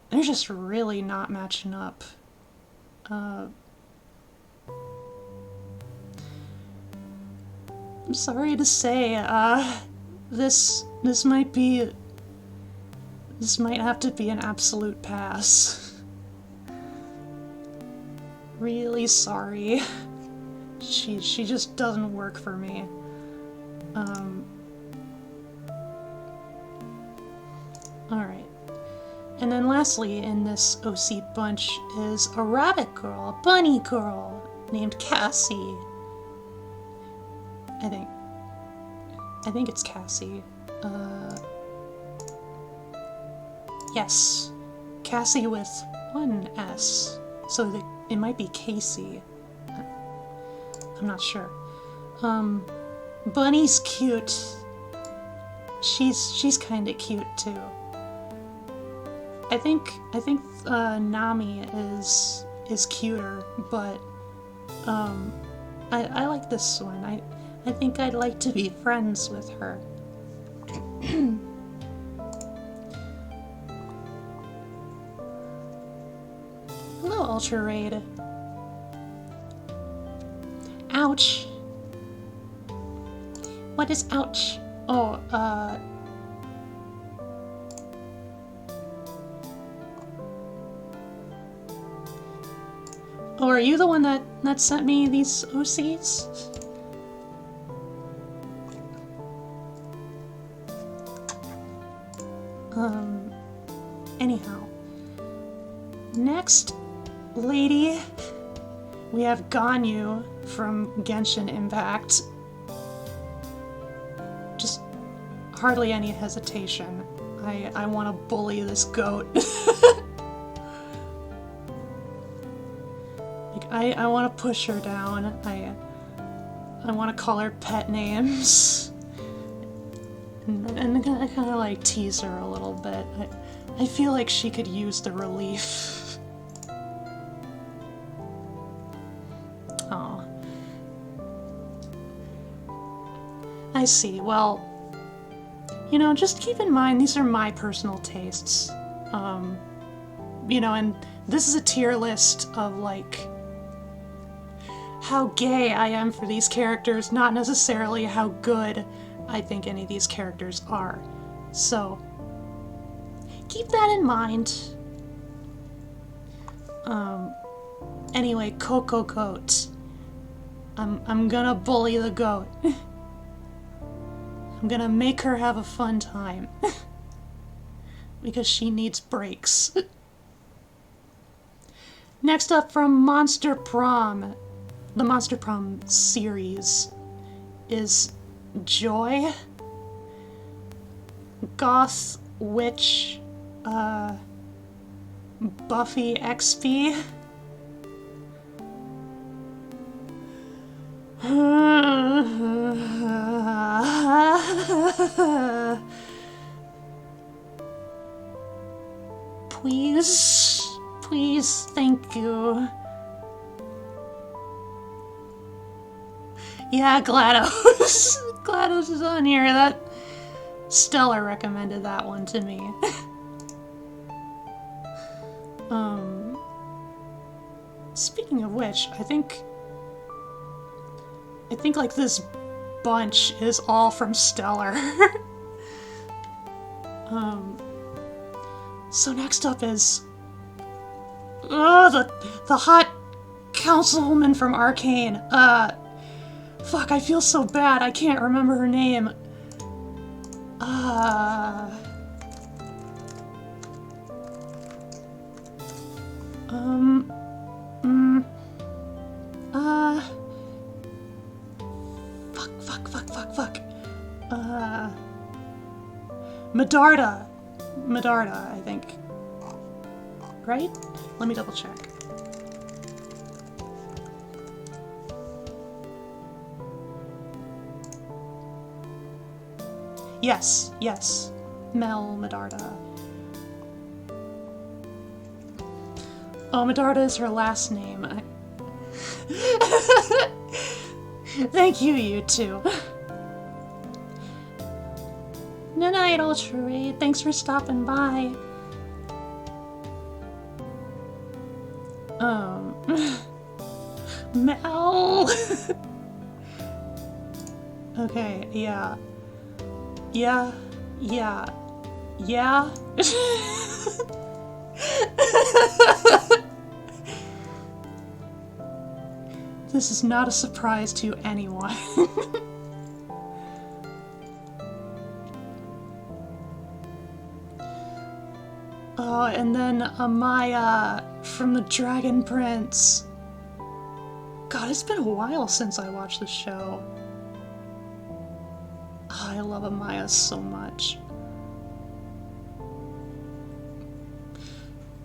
Speaker 1: they're just really not matching up. I'm sorry to say, this might have to be an absolute pass. Really sorry. She just doesn't work for me. Alright. And then lastly in this OC bunch is a rabbit girl, a bunny girl, named Cassie. I think it's Cassie. Yes. Cassie with one S. So it might be Casey. I'm not sure. Bunny's cute. She's kinda cute too. I think Nami is cuter, but I like this one. I think I'd like to be friends with her. Hello, Ultra Raid. Ouch. What is ouch? Oh, oh, are you the one that sent me these OCs? Anyhow. Next lady, we have Ganyu from Genshin Impact. Just hardly any hesitation. I want to bully this goat. Like, I want to push her down. I want to call her pet names. and kind of like tease her a little bit. I feel like she could use the relief. Aw. I see. Well, you know, just keep in mind these are my personal tastes. You know, and this is a tier list of like how gay I am for these characters, not necessarily how good I think any of these characters are. So keep that in mind. Anyway, Coco Goat. I'm gonna bully the goat. I'm gonna make her have a fun time. Because she needs breaks. Next up from Monster Prom. The Monster Prom series is Joy, Goth Witch, Buffy XP. Please, thank you. Yeah, GLaDOS. GLaDOS is on here. That Stella recommended that one to me. Speaking of which, I think like this bunch is all from Stellar. So next up is the hot councilwoman from Arcane. Fuck, I feel so bad. I can't remember her name. Fuck. Medarda, I think. Right? Let me double check. Yes. Medarda. Oh, Medarda is her last name. Thank you, you two. Untitled Chapter, thanks for stopping by. Mel. Okay, yeah. This is not a surprise to anyone. Oh, and then Amaya from the Dragon Prince. God, it's been a while since I watched the show. Oh, I love Amaya so much.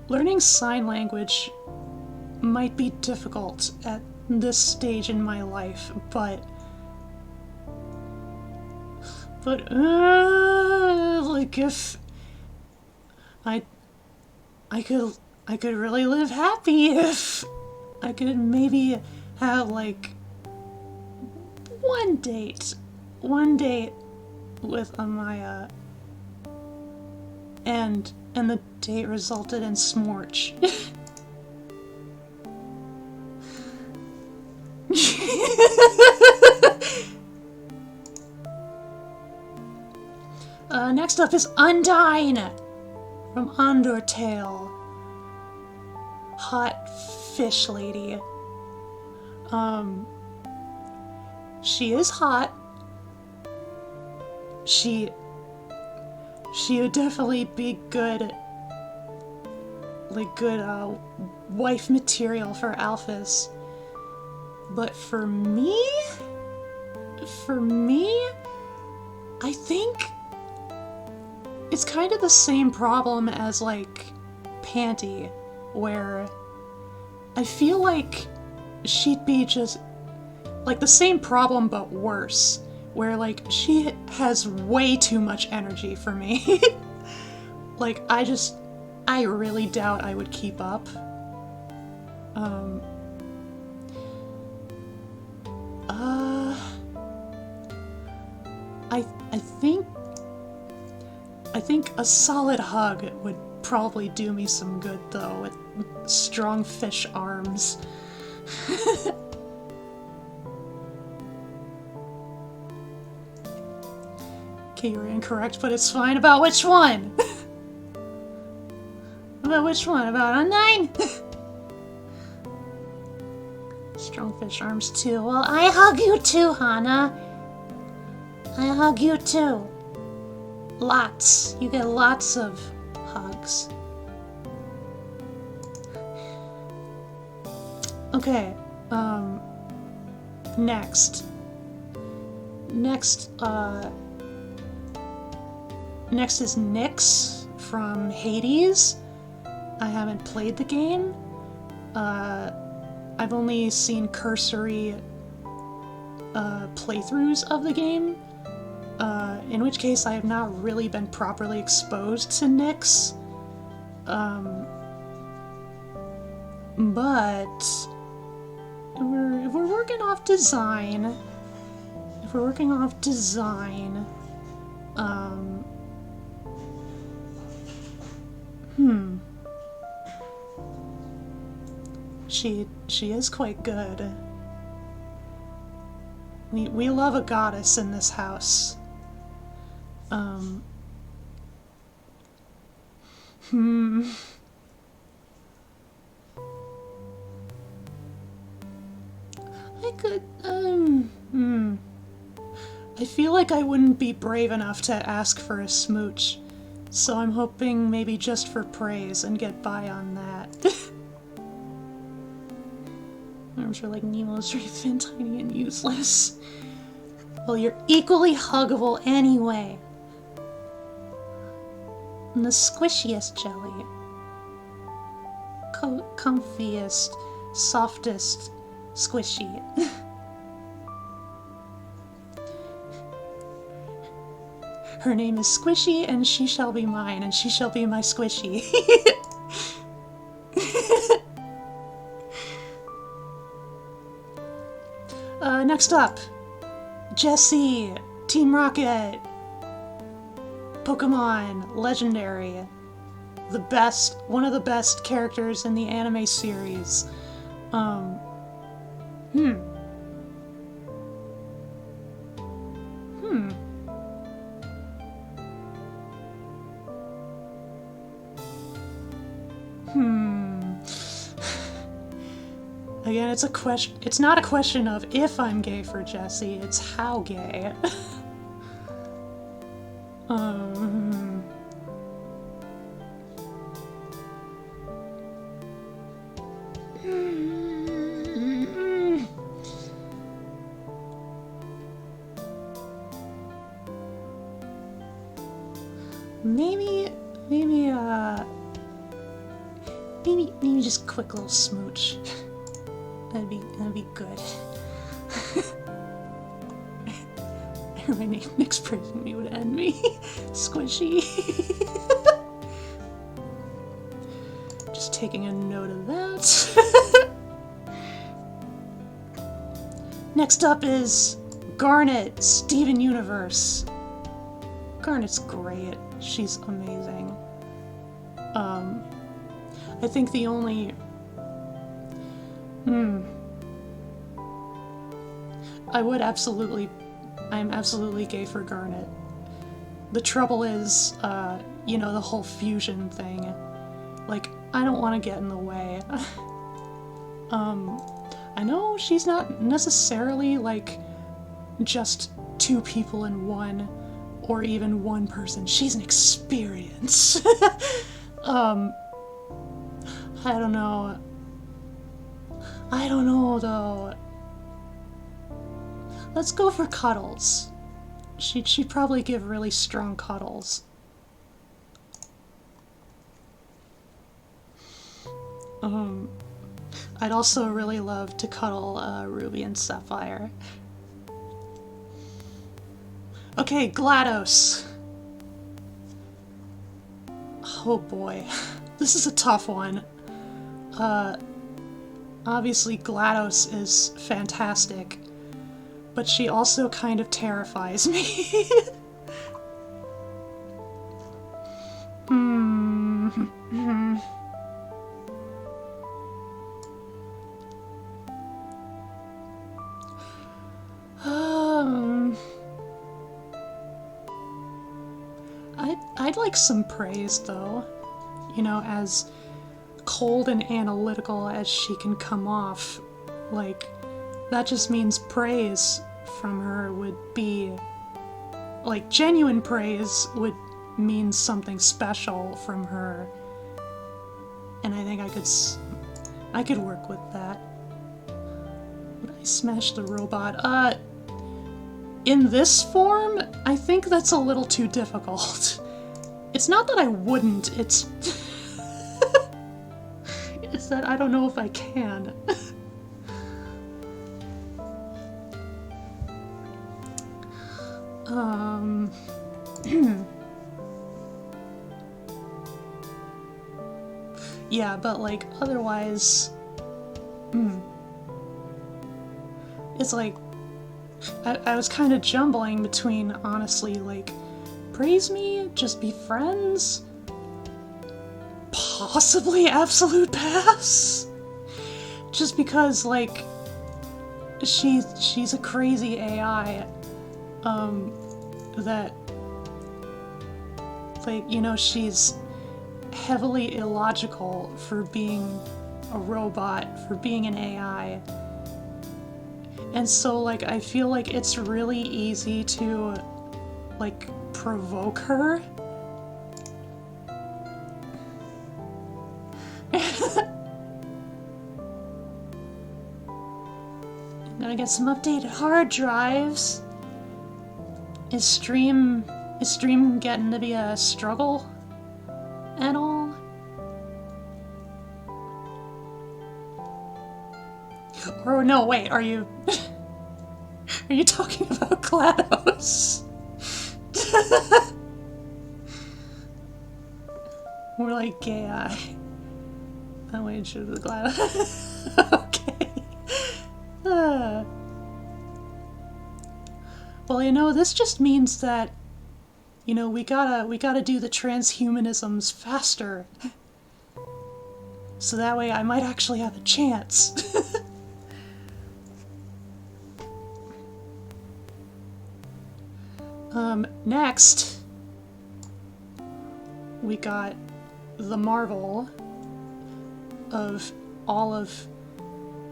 Speaker 1: Learning sign language might be difficult at this stage in my life, but like if I could really live happy if I could maybe have like one date with Amaya and the date resulted in Smorch. Next up is Undyne from Undertale. Hot fish lady. She is hot. She would definitely be good wife material for Alphys. But for me, I think it's kind of the same problem as like Panty, where I feel like she'd be just like the same problem but worse, where, like, she has way too much energy for me. Like, I really doubt I would keep up. I think a solid hug would probably do me some good, though, with strong fish arms. Okay, you were incorrect, but it's fine. About which one? About which one? About Undyne? Strong fish arms too. Well, I hug you too, Hana. I hug you too. Lots. You get lots of hugs. Okay, next. Next is Nyx from Hades. I haven't played the game. I've only seen cursory playthroughs of the game, in which case I have not really been properly exposed to Nyx. But if we're working off design, She is quite good. We love a goddess in this house. I could, I feel like I wouldn't be brave enough to ask for a smooch, so I'm hoping maybe just for praise and get by on that. Arms are like Nemo's, very thin, tiny, and useless. Well, you're equally huggable anyway. And the squishiest jelly. Comfiest, softest, squishy. Her name is Squishy, and she shall be mine, and she shall be my squishy. Next up, Jessie, Team Rocket, Pokemon, Legendary. One of the best characters in the anime series. Again, it's not a question of if I'm gay for Jessie, it's how gay. Maybe just a quick little smooch. That'd be good. My next praising me would end me. Squishy. Just taking a note of that. Next up is Garnet, Steven Universe. Garnet's great. She's amazing. I think the only... I'm absolutely gay for Garnet. The trouble is, the whole fusion thing. Like, I don't want to get in the way. I know she's not necessarily, like, just two people in one, or even one person. She's an experience. I don't know. Though. Let's go for cuddles. She'd probably give really strong cuddles. I'd also really love to cuddle Ruby and Sapphire. Okay, GLaDOS. Oh boy. This is a tough one. Obviously GLaDOS is fantastic, but she also kind of terrifies me. I'd like some praise, though. You know, as cold and analytical as she can come off, like, that just means praise from her would be, like, genuine praise would mean something special from her. And I think I could work with that. Would I smash the robot? In this form, I think that's a little too difficult. It's not that I wouldn't, it's... it's that I don't know if I can. Yeah, but like, otherwise... It's like... I was kind of jumbling between, honestly, like, praise me, just be friends, possibly absolute pass, just because, like, she's a crazy AI, that, like, you know, she's heavily illogical for being a robot, for being an AI. And so, like, I feel like it's really easy to, like, provoke her. I'm gonna get some updated hard drives. Is stream getting to be a struggle at all? Or no, wait, are you are you talking about GLaDOS? More like gay eye. That way it should be GLaDOS. Okay. Well, you know, this just means that, you know, we gotta do the transhumanisms faster. So that way I might actually have a chance. Next, we got the marvel of all of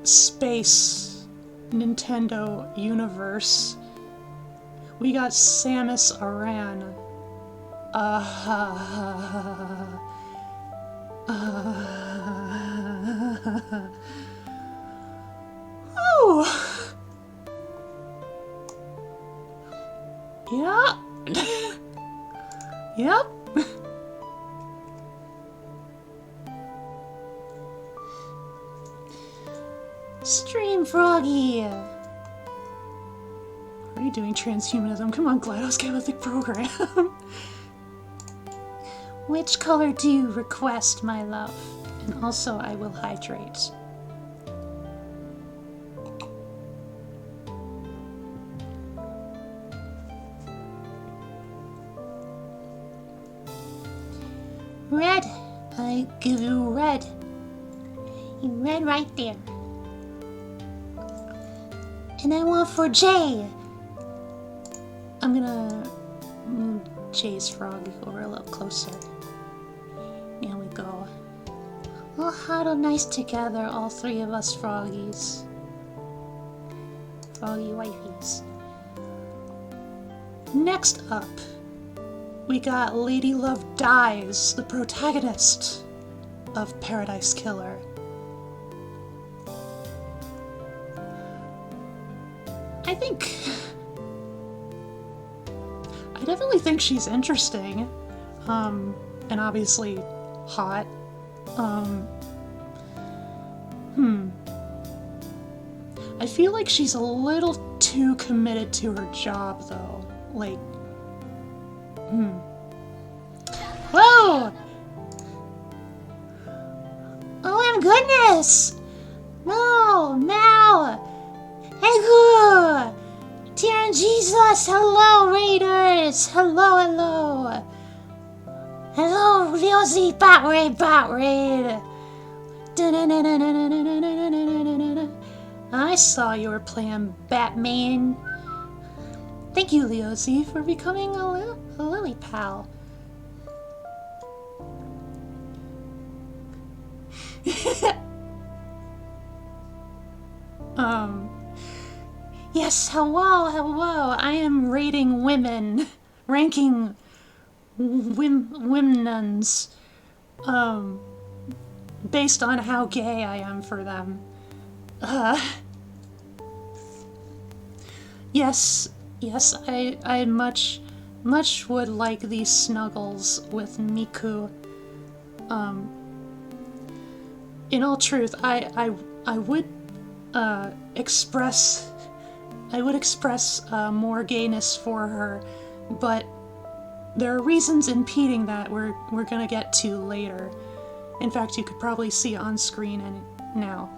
Speaker 1: space Nintendo universe. We got Samus Aran. Oh! Yeah. Yep. Stream Froggy. Are you doing transhumanism? Come on, GLaDOS, get with the program. Which color do you request, my love? And also, I will hydrate. Red. I give you red. Red right there. And I want for Jay. I'm gonna move Jay's frog over a little closer. There we go. All hot and nice together, all three of us froggies. Froggy wifeys. Next up, we got Lady Love Dies, the protagonist of Paradise Killer. I definitely think she's interesting, and obviously hot. I feel like she's a little too committed to her job, though. Like, Whoa! Oh my goodness! No! Egu! Dear Jesus! Hello, Raiders! Hello! Hello, Ryozi Bat Raid! I saw you were playing Batman. Thank you, Leozi, for becoming a Lily Pal. Yes, hello. I am rating women, ranking women's, based on how gay I am for them. Yes, I much would like these snuggles with Miku. In all truth, I would express more gayness for her, but there are reasons impeding that we're gonna get to later. In fact, you could probably see on screen now.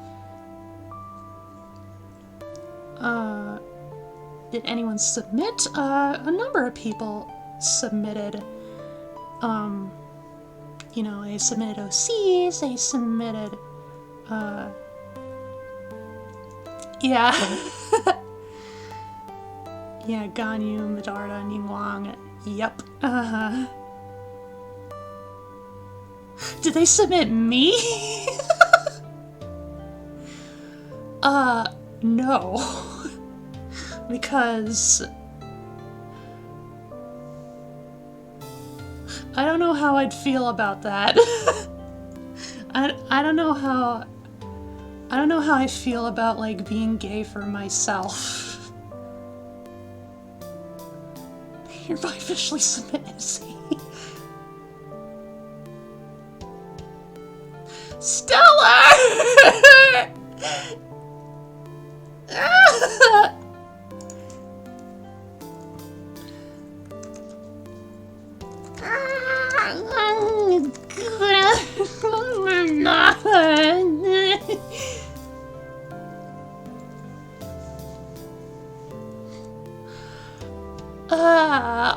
Speaker 1: Did anyone submit? A number of people submitted. You know, they submitted OCs, they submitted, yeah. Yeah, Ganyu, Medarda, Ningguang, yep, Did they submit me? No. Because I don't know how I'd feel about that. I don't know how I feel about, like, being gay for myself. Hereby officially submitted. Stellar!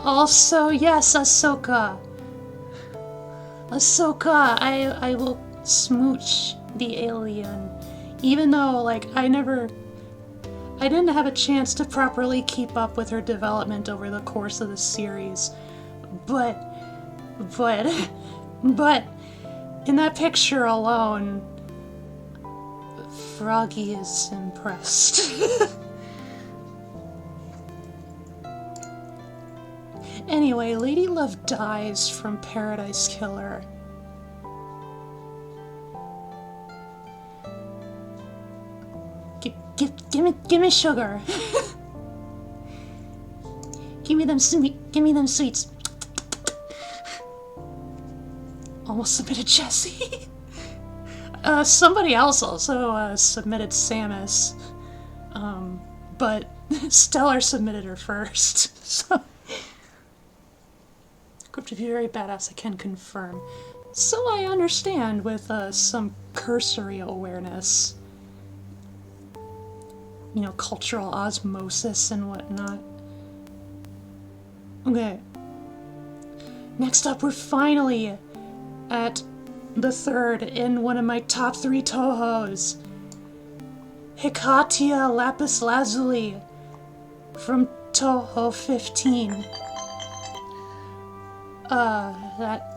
Speaker 1: Also, yes, Ahsoka, I will smooch the alien, even though, like, I didn't have a chance to properly keep up with her development over the course of the series, but in that picture alone, Froggy is impressed. Anyway, Lady Love dies from Paradise Killer. Give me sugar. Give me them sweets. Almost submitted Jessie. Somebody else also submitted Samus, but Stellar submitted her first. So, equipped to be very badass, I can confirm. So I understand with some cursory awareness. You know, cultural osmosis and whatnot. Okay. Next up, we're finally at the third in one of my top 3 Tohos. Hikatia Lapis Lazuli from Toho 15.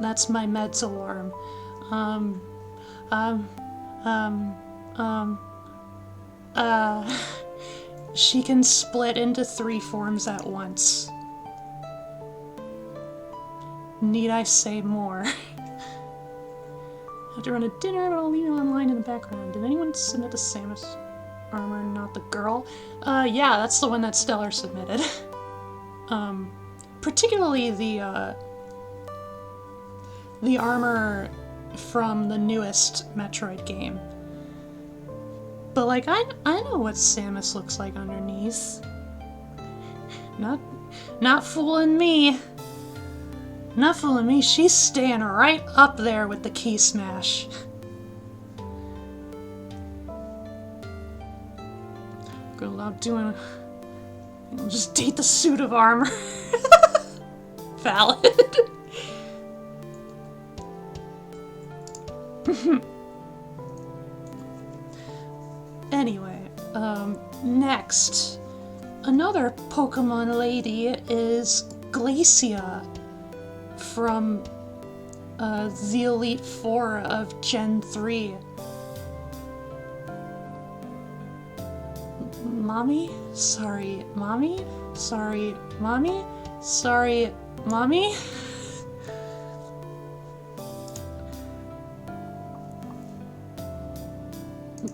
Speaker 1: That's my meds alarm. She can split into 3 forms at once. Need I say more? I have to run a dinner, but I'll leave it online in the background. Did anyone submit the Samus armor, not the girl? Yeah, that's the one that Stellar submitted. Particularly the armor from the newest Metroid game. But, like, I know what Samus looks like underneath. Not fooling me. Not fooling me, she's staying right up there with the key smash. Girl, I'm doing... I'll just date the suit of armor. Valid. Anyway, next. Another Pokemon lady is Glacia from the Elite Four of Gen 3. Mommy? Sorry, Mommy? Sorry, Mommy? Sorry, Mommy?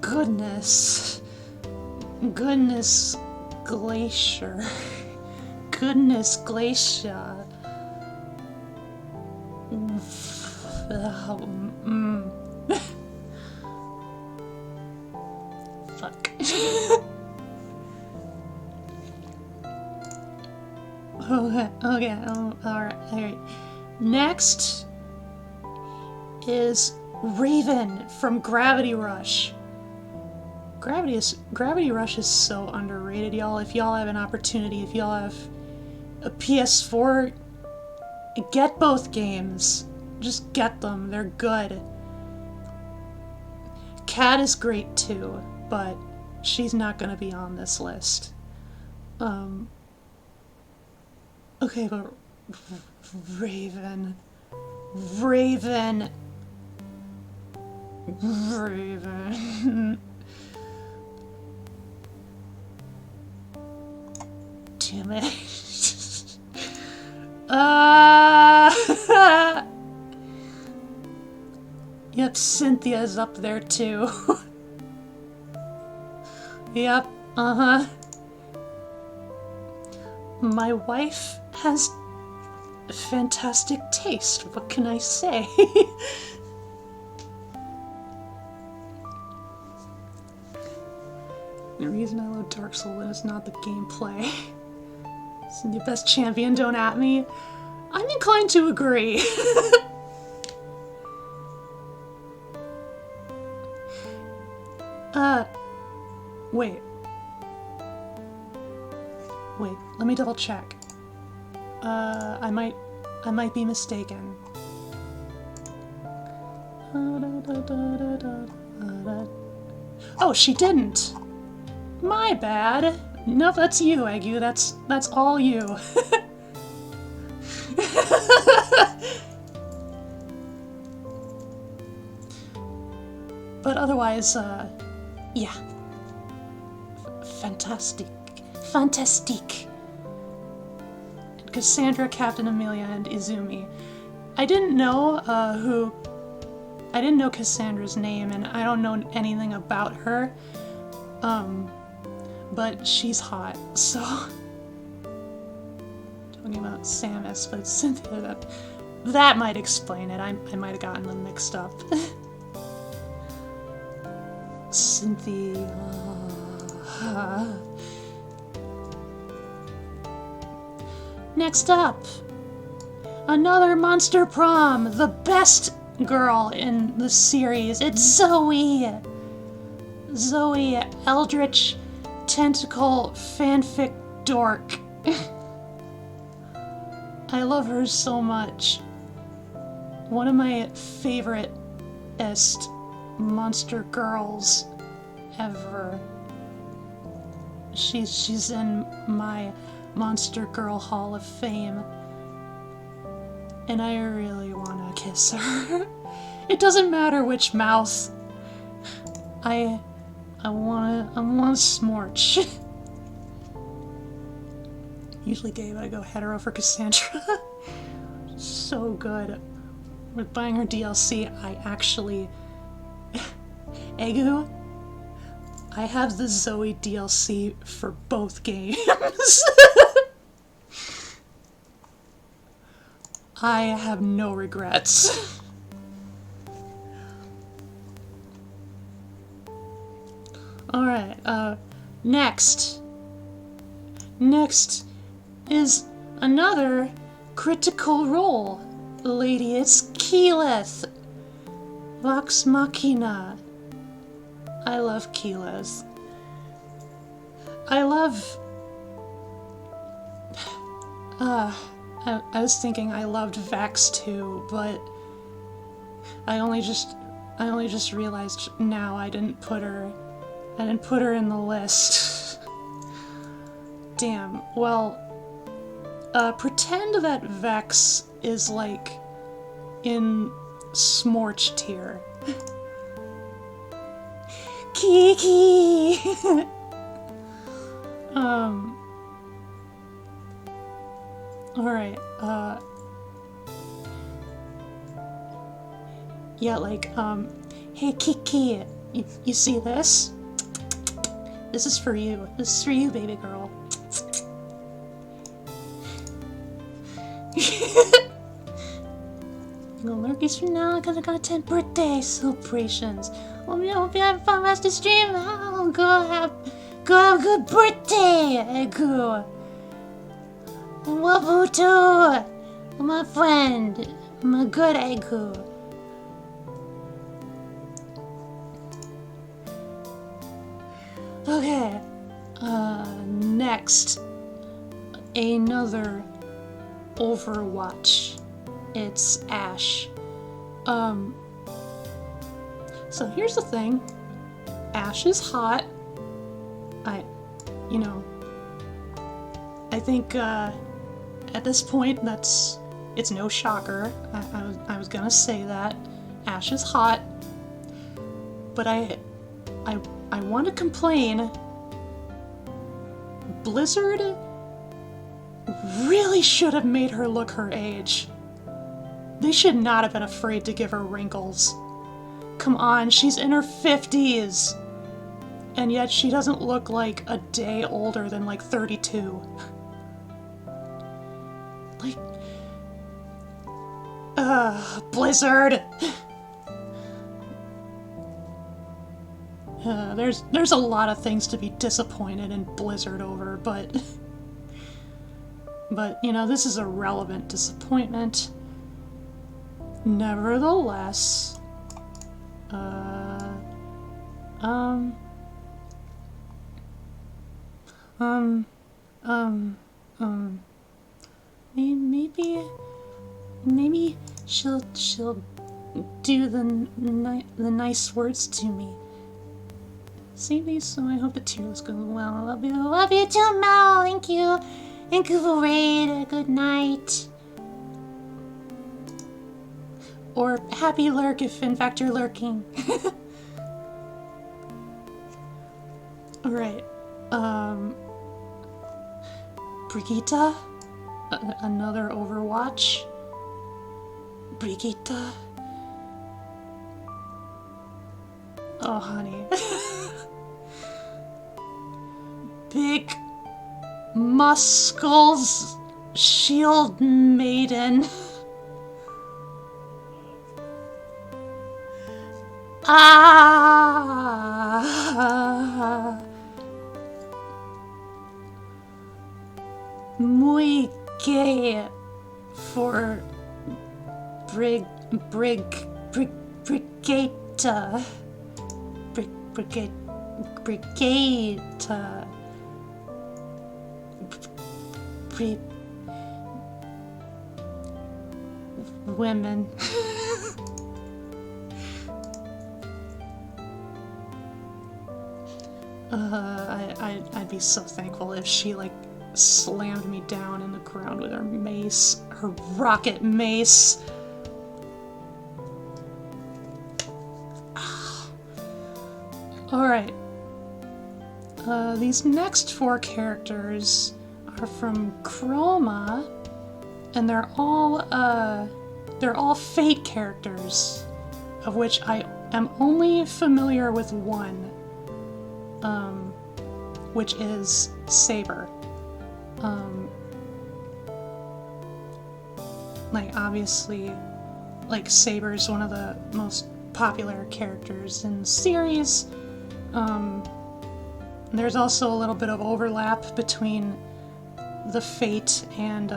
Speaker 1: Goodness. Goodness Glacier. Goodness Glacia. Fuck. Okay, alright. Next is Raven from Gravity Rush. Gravity Rush is so underrated, y'all. If y'all have an opportunity, if y'all have a PS4, get both games. Just get them. They're good. Cat is great too, but she's not gonna be on this list. Okay, but Raven. Damn it. Yep, Cynthia's up there too. Yep, My wife has fantastic taste, what can I say? The reason I love Dark Souls is not the gameplay. It's the best champion, don't at me. I'm inclined to agree. Wait, let me double check. I might be mistaken. Oh, she didn't! My bad! No, that's you, Agu. That's all you. But otherwise, yeah. Fantastique. Cassandra, Captain Amelia, and Izumi. I didn't know Cassandra's name, and I don't know anything about her. But she's hot, so... Talking about Samus, but Cynthia, that might explain it. I might have gotten them mixed up. Cynthia... Next up, another Monster Prom, the best girl in the series. It's Zoe! Zoe, Eldritch Tentacle Fanfic Dork. I love her so much. One of my favorite-est monster girls ever. She's in my Monster Girl Hall of Fame. And I really wanna kiss her. It doesn't matter which mouth. I wanna smorch. Usually gay, but I go hetero for Cassandra. So good. With buying her DLC, I actually... Egu, I have the Zoe DLC for both games. I have no regrets. Alright, next. Next is another Critical Role lady, it's Keyleth! Vox Machina. I love Keyleth. I love... I was thinking I loved Vex too, but I only just realized now I didn't put her in the list. Damn. Well, pretend that Vex is like in Smorch tier. Kiki. Alright, yeah, like, hey Kiki, you see this? This is for you. This is for you, baby girl. No lurkies for now, because I got 10 birthday celebrations. Hope you have fun rest of the stream. Oh, go have a good birthday, Egu. Wabuto, my friend, my good Egu. Okay, next, another Overwatch. It's Ash. So here's the thing. Ash is hot. I think, at this point, it's no shocker. I was gonna say that. Ash is hot. But I want to complain. Blizzard really should have made her look her age. They should not have been afraid to give her wrinkles. Come on, she's in her 50s. And yet she doesn't look like a day older than like 32. Like, Blizzard. There's a lot of things to be disappointed in Blizzard over, but this is a relevant disappointment. Nevertheless, maybe she'll do the nice words to me. Say these, so I hope the tears go well. I love you too, Mel. Thank you for raid. Good night. Or happy lurk if in fact you're lurking. Alright. Brigitte? Another Overwatch? Brigitte? Oh, honey. Big muscles, shield maiden. Muy gay for Brigitte. Women. I'd be so thankful if she, like, slammed me down in the ground with her mace. Her rocket mace. Alright. These next 4 characters are from Chroma, and they're all Fate characters, of which I am only familiar with one, which is Saber. Like, obviously, like, Saber's one of the most popular characters in the series. There's also a little bit of overlap between the Fate and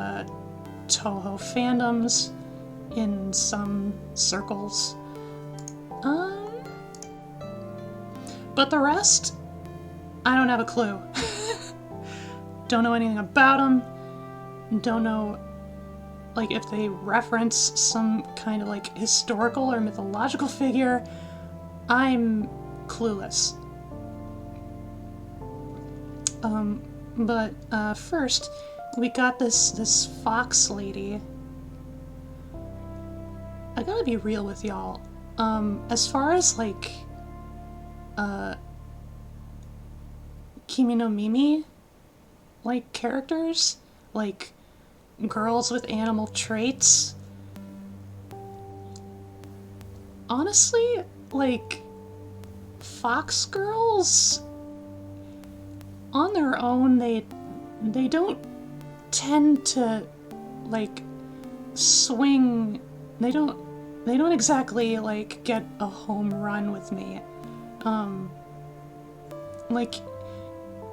Speaker 1: Toho fandoms in some circles. But the rest, I don't have a clue. Don't know anything about them. Don't know, like, if they reference some kind of, like, historical or mythological figure. I'm clueless. But first, we got this fox lady. I gotta be real with y'all. As far as, like, Kimi no Mimi, like, characters, like, girls with animal traits, honestly, like, fox girls, on their own, they don't tend to, like, swing, they don't exactly, like, get a home run with me. Like,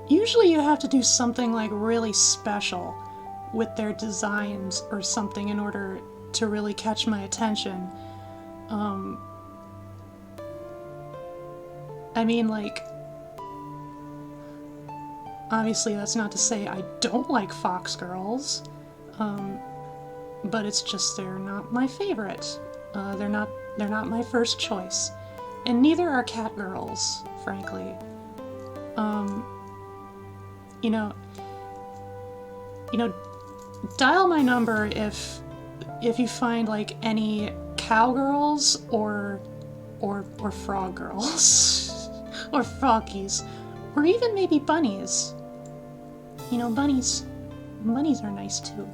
Speaker 1: usually you have to do something, like, really special with their designs or something in order to really catch my attention. I mean, like, obviously that's not to say I don't like fox girls, but it's just they're not my favorite. They're not my first choice, and neither are cat girls, frankly. You know, dial my number if you find, like, any cowgirls or frog girls or froggies, or even maybe bunnies. You know, bunnies are nice too.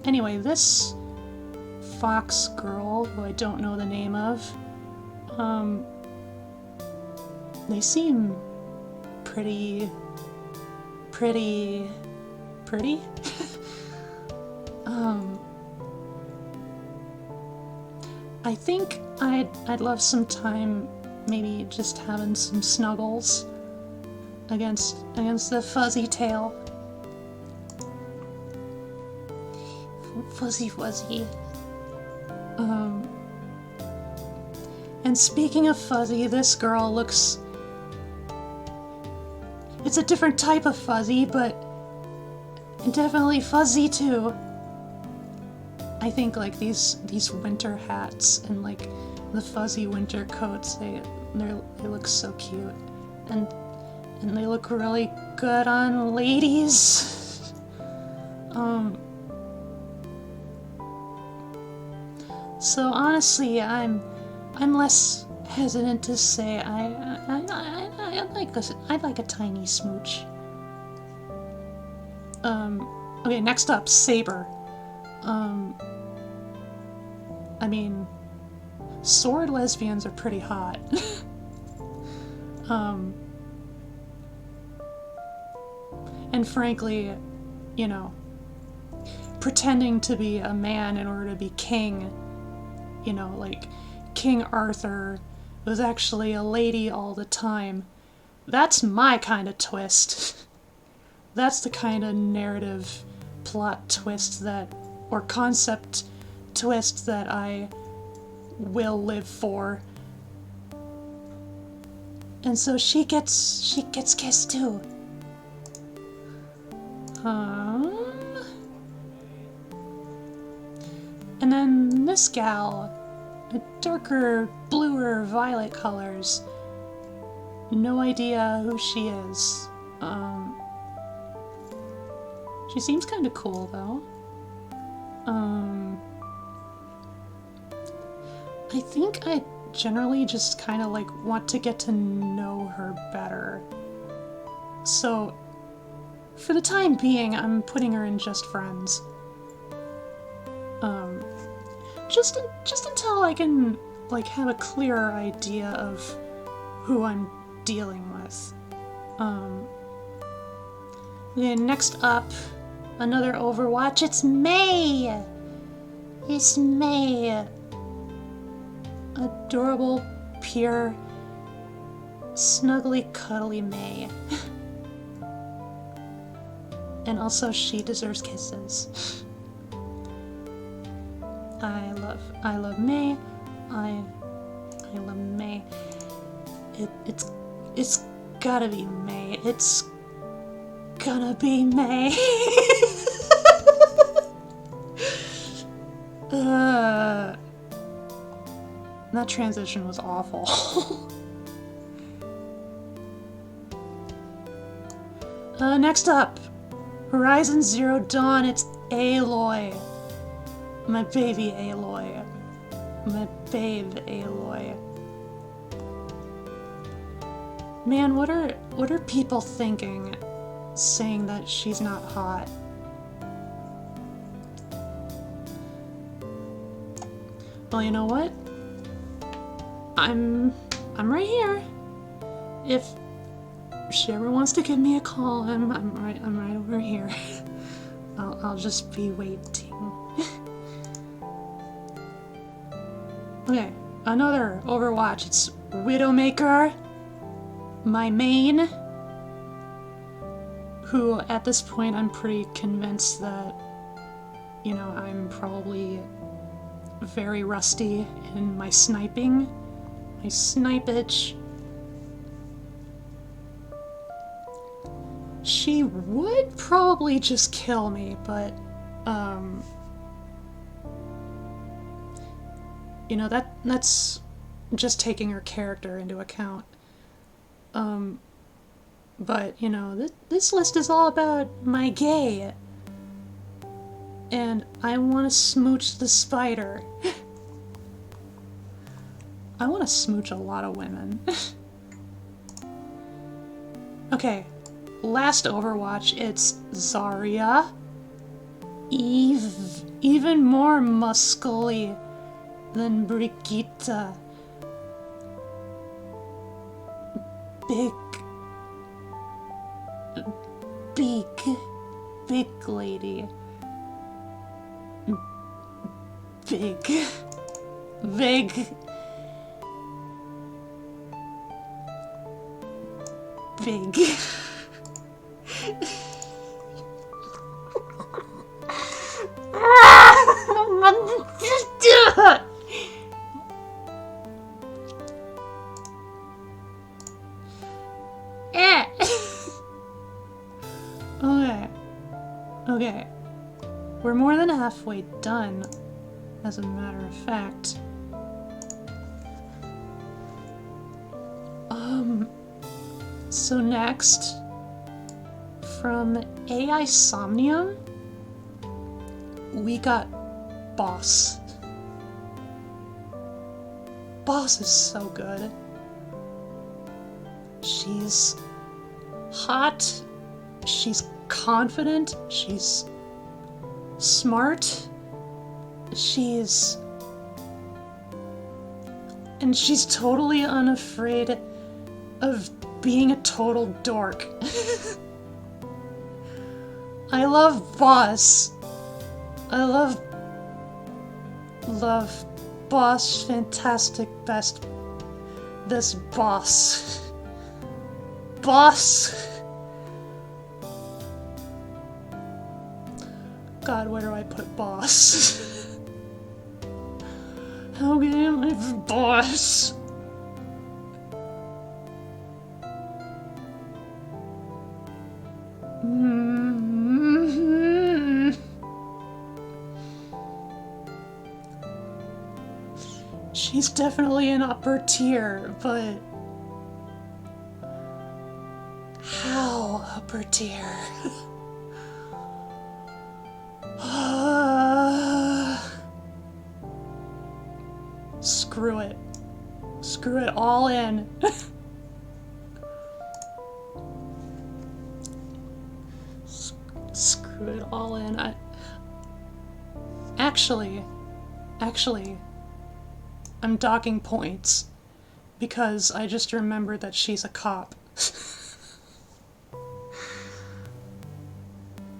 Speaker 1: Anyway, this fox girl, who I don't know the name of, they seem pretty. I think I'd love some time, maybe just having some snuggles against the fuzzy tail. Fuzzy. And speaking of fuzzy, this girl looks... It's a different type of fuzzy, but definitely fuzzy too. I think, like, these winter hats and, like, the fuzzy winter coats, they look so cute, and they look really good on ladies. So honestly, I'm less hesitant to say I'd like a tiny smooch. Okay, next up, Saber. I mean, sword lesbians are pretty hot. And frankly, you know, pretending to be a man in order to be king, you know, like King Arthur was actually a lady all the time. That's my kind of twist. That's the kind of narrative plot twist or concept twist that I will live for. And so she gets kissed too. And then this gal, a darker, bluer, violet colors. No idea who she is. She seems kind of cool though. I think I generally just kind of, like, want to get to know her better. So, for the time being, I'm putting her in just friends. Just until I can, like, have a clearer idea of who I'm dealing with. Then next up, another Overwatch. It's May! It's May. Adorable, pure, snuggly, cuddly May. And also, she deserves kisses. I love May. I love May. It's gotta be May. It's gonna be May. That transition was awful. Next up, Horizon Zero Dawn. It's Aloy. My baby Aloy. My babe Aloy. Man, what are people thinking, saying that she's not hot? Well, you know what? I'm right here. If she ever wants to give me a call, I'm right over here. I'll just be waiting. Okay, another Overwatch. It's Widowmaker, my main, who at this point I'm pretty convinced that, you know, I'm probably very rusty in my sniping, my snipage. She would probably just kill me, but, you know, that's just taking her character into account. But, you know, this list is all about my gay. And I want to smooch the spider. I want to smooch a lot of women. Okay, last Overwatch, it's Zarya. Even more muscly than Brigitte. Big lady. Big. Okay. We're more than halfway done, as a matter of fact. So next, from AI Somnium, we got Boss. Boss is so good. She's hot, she's confident, she's smart, she's totally unafraid of being a total dork. I love Boss. I love Boss. Fantastic. Best. This Boss. Boss. God, where do I put Boss? How can I have Boss? She's definitely an upper tier, but how upper tier? Screw it. Screw it all in. Screw it all in. Actually, I'm docking points because I just remembered that she's a cop.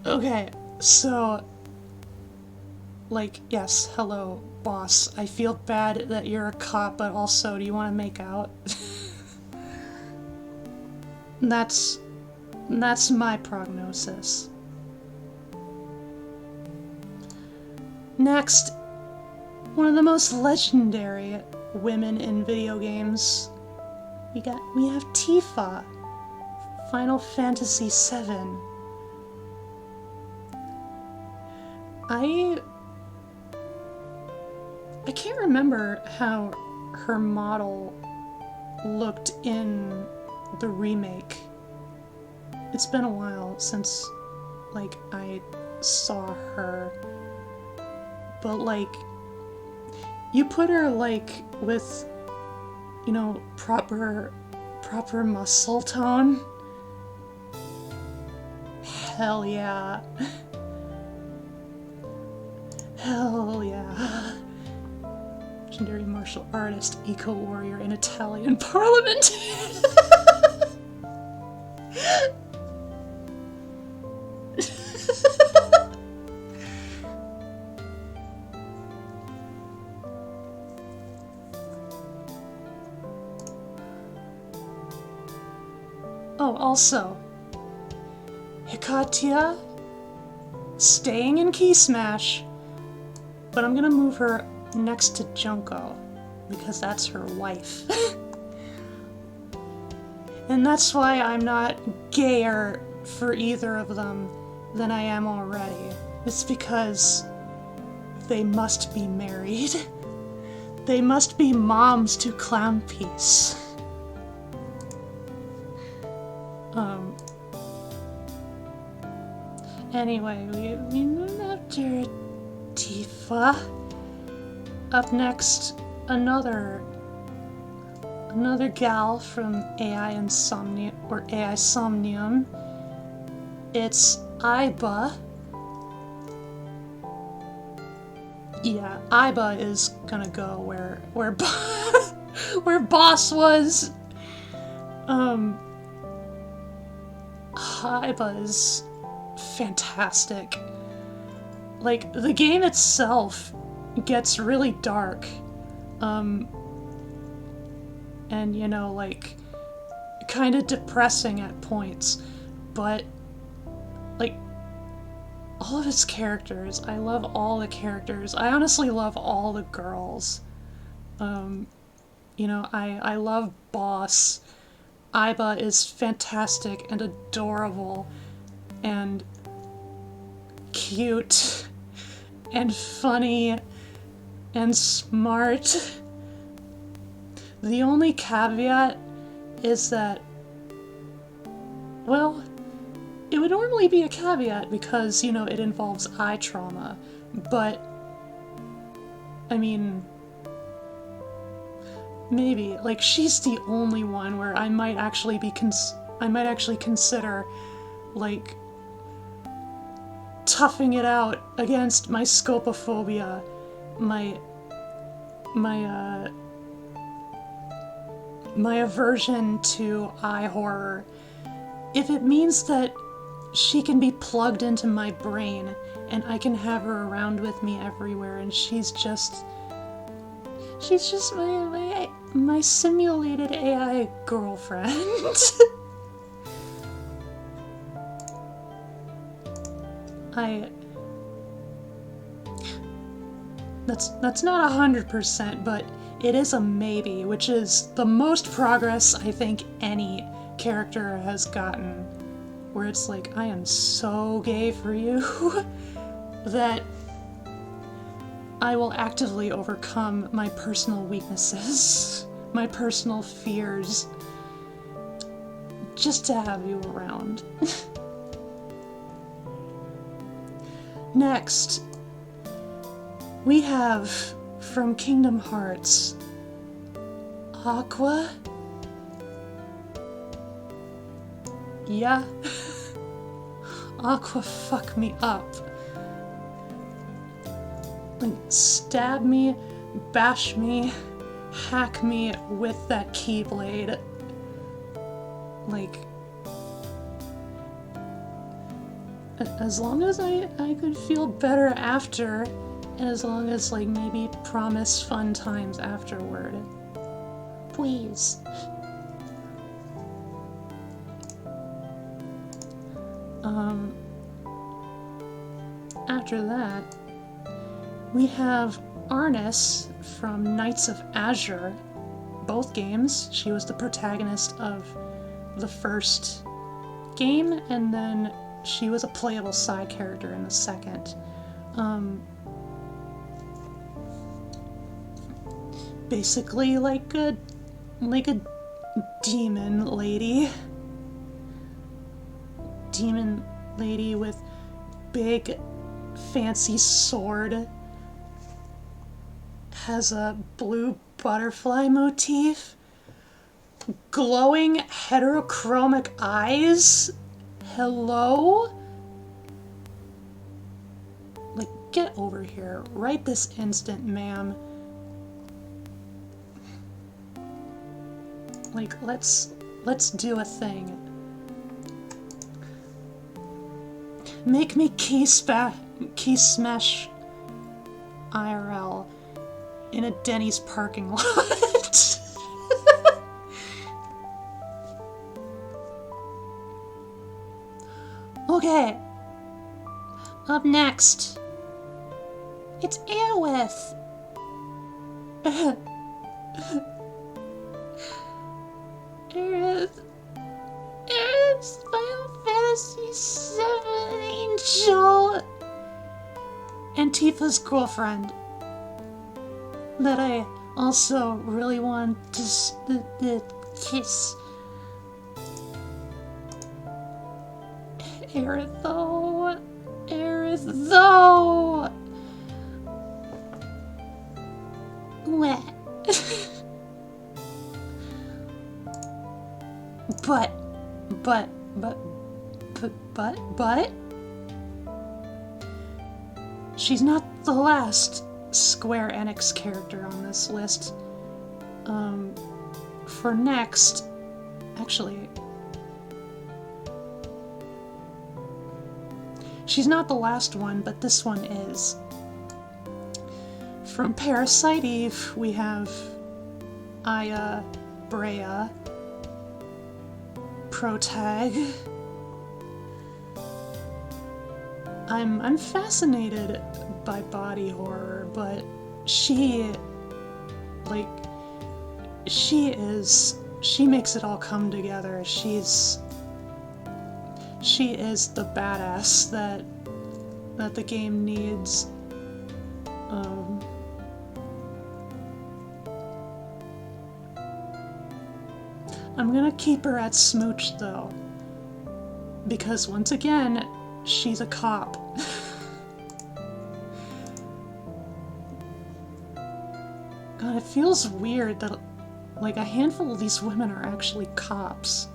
Speaker 1: Okay, so, like, yes, hello, Boss. I feel bad that you're a cop, but also, do you want to make out? That's my prognosis. Next one of the most legendary women in video games. We have Tifa, Final Fantasy VII. I can't remember how her model looked in the remake. It's been a while since, like, I saw her. But, like, you put her, like, with, you know, proper muscle tone. Hell yeah. Hell yeah. Legendary martial artist, eco-warrior, and Italian parliament. Oh, also, Hikatia staying in Key Smash, but I'm gonna move her next to Junko because that's her wife. And that's why I'm not gayer for either of them than I am already. It's because they must be married. They must be moms to Clown Piece. Anyway, we move after Tifa. Up next, another gal from AI Insomnia, or AI Somnium. It's Aiba. Yeah, Aiba is gonna go where where Boss was. Aiba is fantastic. Like, the game itself gets really dark. And, you know, like, kind of depressing at points. But, like, all of its characters, I love all the characters. I honestly love all the girls. You know, I love Boss. Aiba is fantastic and adorable and cute and funny and smart. The only caveat is that, well, it would normally be a caveat because, you know, it involves eye trauma, but, I mean, maybe, like, she's the only one where I might actually consider, like, toughing it out against my scopophobia, my aversion to eye horror, if it means that she can be plugged into my brain and I can have her around with me everywhere, and she's just my simulated AI girlfriend. That's not 100%, but it is a maybe, which is the most progress I think any character has gotten, where it's like, I am so gay for you that I will actively overcome my personal weaknesses, my personal fears, just to have you around. Next, we have, from Kingdom Hearts, Aqua? Yeah. Aqua fuck me up. Like, stab me, bash me, hack me with that keyblade. Like, as long as I could feel better after, and as long as, like, maybe promise fun times afterward. Please. After that, we have Ernest from Knights of Azure. Both games. She was the protagonist of the first game, and then she was a playable side character in the second. Basically like a demon lady. Demon lady with big fancy sword. Has a blue butterfly motif. Glowing heterochromic eyes. Hello? Like, get over here. Right this instant, ma'am. Like, let's do a thing. Make me key smash IRL in a Denny's parking lot. Okay. Up next. It's Aerith. Aerith's Final Fantasy VII Angel. And Tifa's girlfriend. That I also really want to kiss. Aerith though. What? But she's not the last Square Enix character on this list. For next, actually, she's not the last one, but this one is. From Parasite Eve, we have Aya, Brea, Protag. I'm fascinated by body horror, but she makes it all come together. She is the badass that the game needs. I'm gonna keep her at Smooch though, because once again, she's a cop. God, it feels weird that like a handful of these women are actually cops.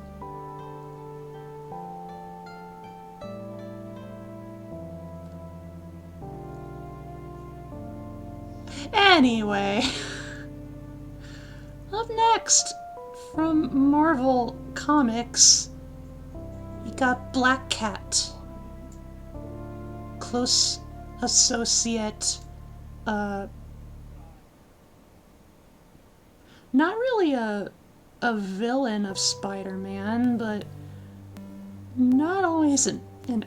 Speaker 1: Anyway, up next, from Marvel Comics, we got Black Cat. Close associate, not really a villain of Spider-Man, but not always an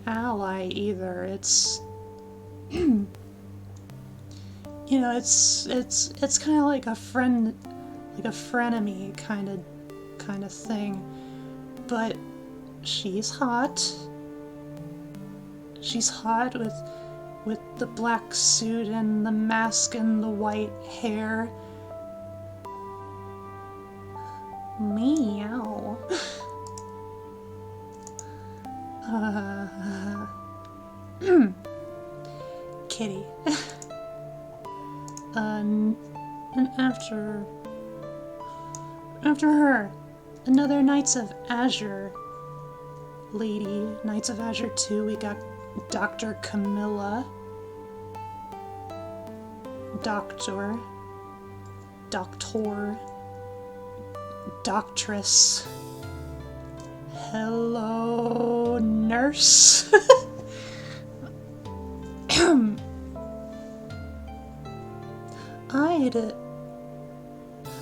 Speaker 1: ally either. It's you know, it's kind of like a friend, like a frenemy kind of thing. But she's hot. She's hot with the black suit and the mask and the white hair. Meow. Kitty. And after her, another Knights of Azure lady. Knights of Azure 2, we got Dr. Camilla. Doctress. Hello, nurse.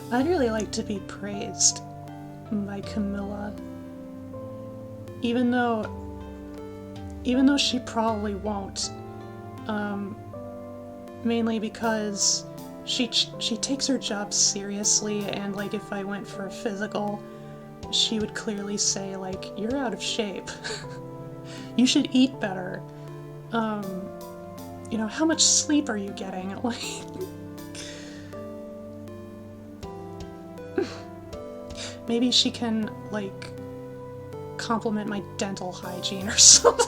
Speaker 1: I'd really like to be praised by Camilla, even though she probably won't, mainly because she takes her job seriously, and like if I went for a physical, she would clearly say like, "You're out of shape. You should eat better. You know, how much sleep are you getting?" Like, maybe she can like compliment my dental hygiene or something.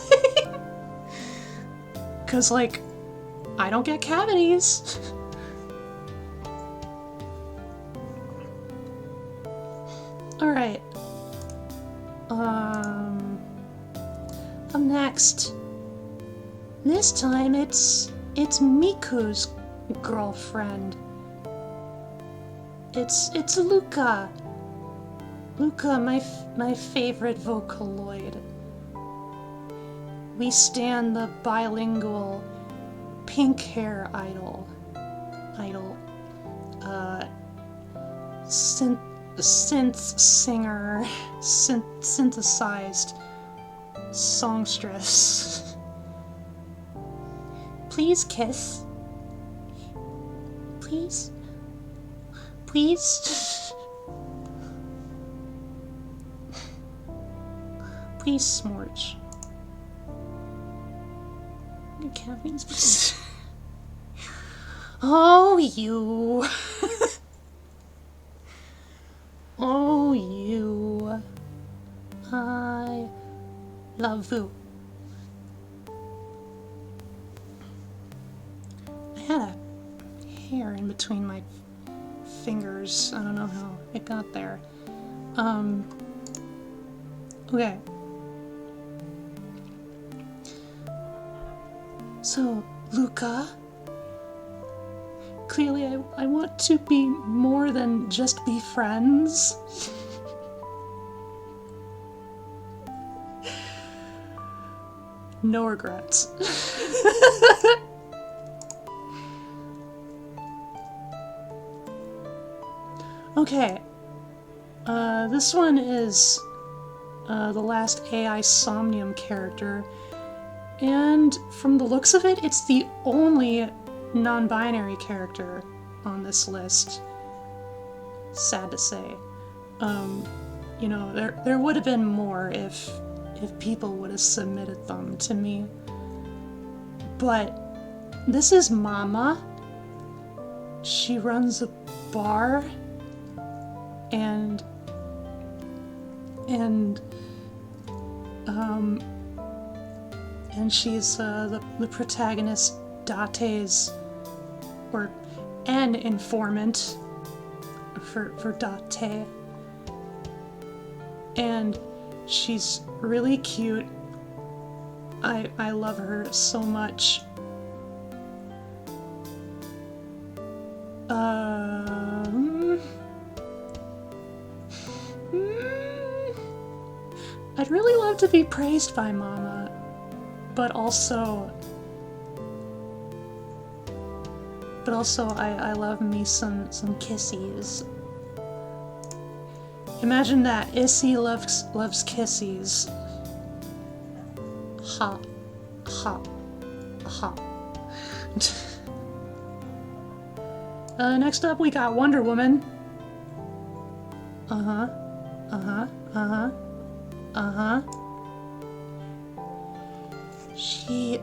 Speaker 1: 'Cause like, I don't get cavities. Alright. Up next. This time it's Miku's girlfriend. It's Luca. Luca, my favorite Vocaloid. We stand the bilingual pink hair idol. Synth singer, synthesized songstress. Please kiss. Please. Please. Please smorch. Caffeine's please. Oh, you. Oh, you. I love you. I had a hair in between my fingers. I don't know how it got there. Okay. So, Luca, clearly I want to be more than just be friends. No regrets. Okay. This one is the last AI Somnium character. And from the looks of it, it's the only non-binary character on this list. Sad to say. You know, there would have been more if people would have submitted them to me. But this is Mama. She runs a bar, and she's the protagonist Date's, or an informant for Date. And she's really cute. I love her so much. I'd really love to be praised by Mama, but also I love me some kissies. Imagine that, Issy loves kissies. Ha, ha, ha. Next up we got Wonder Woman. She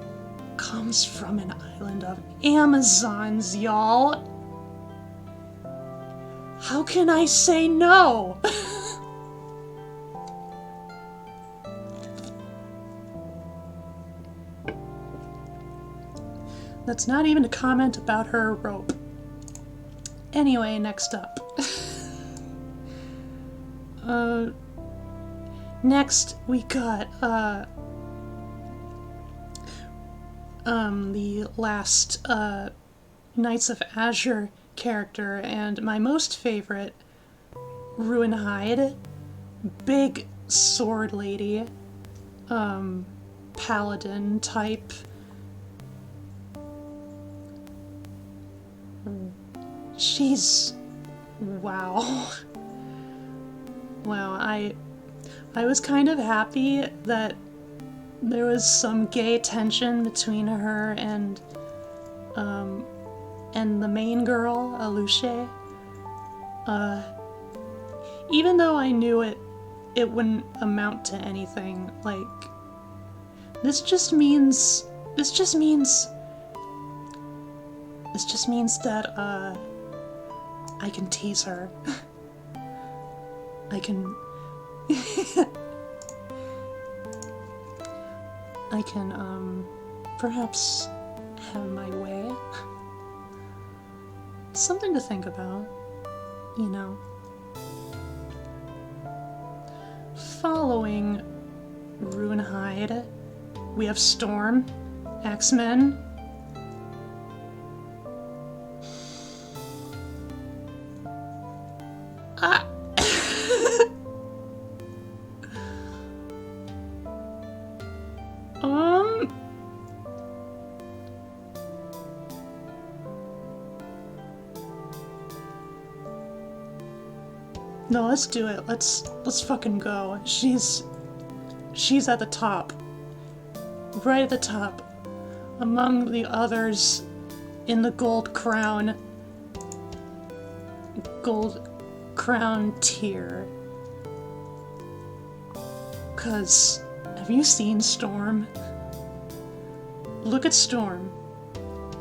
Speaker 1: comes from an island of Amazons, y'all. How can I say no? That's not even a comment about her rope. Anyway, next up. Next we got the last Knights of Azure character, and my most favorite, Ruinhide, big sword lady, paladin type. She's... wow. Wow, I was kind of happy that there was some gay tension between her and and the main girl, Aluche. Even though I knew it wouldn't amount to anything, like, this just means that, I can tease her. I can... I can, perhaps have my way. Something to think about, you know. Following Ruinhide, we have Storm, X-Men. No, let's do it. Let's fucking go. She's at the top. Right at the top. Among the others in the Gold Crown tier. 'Cause, have you seen Storm? Look at Storm.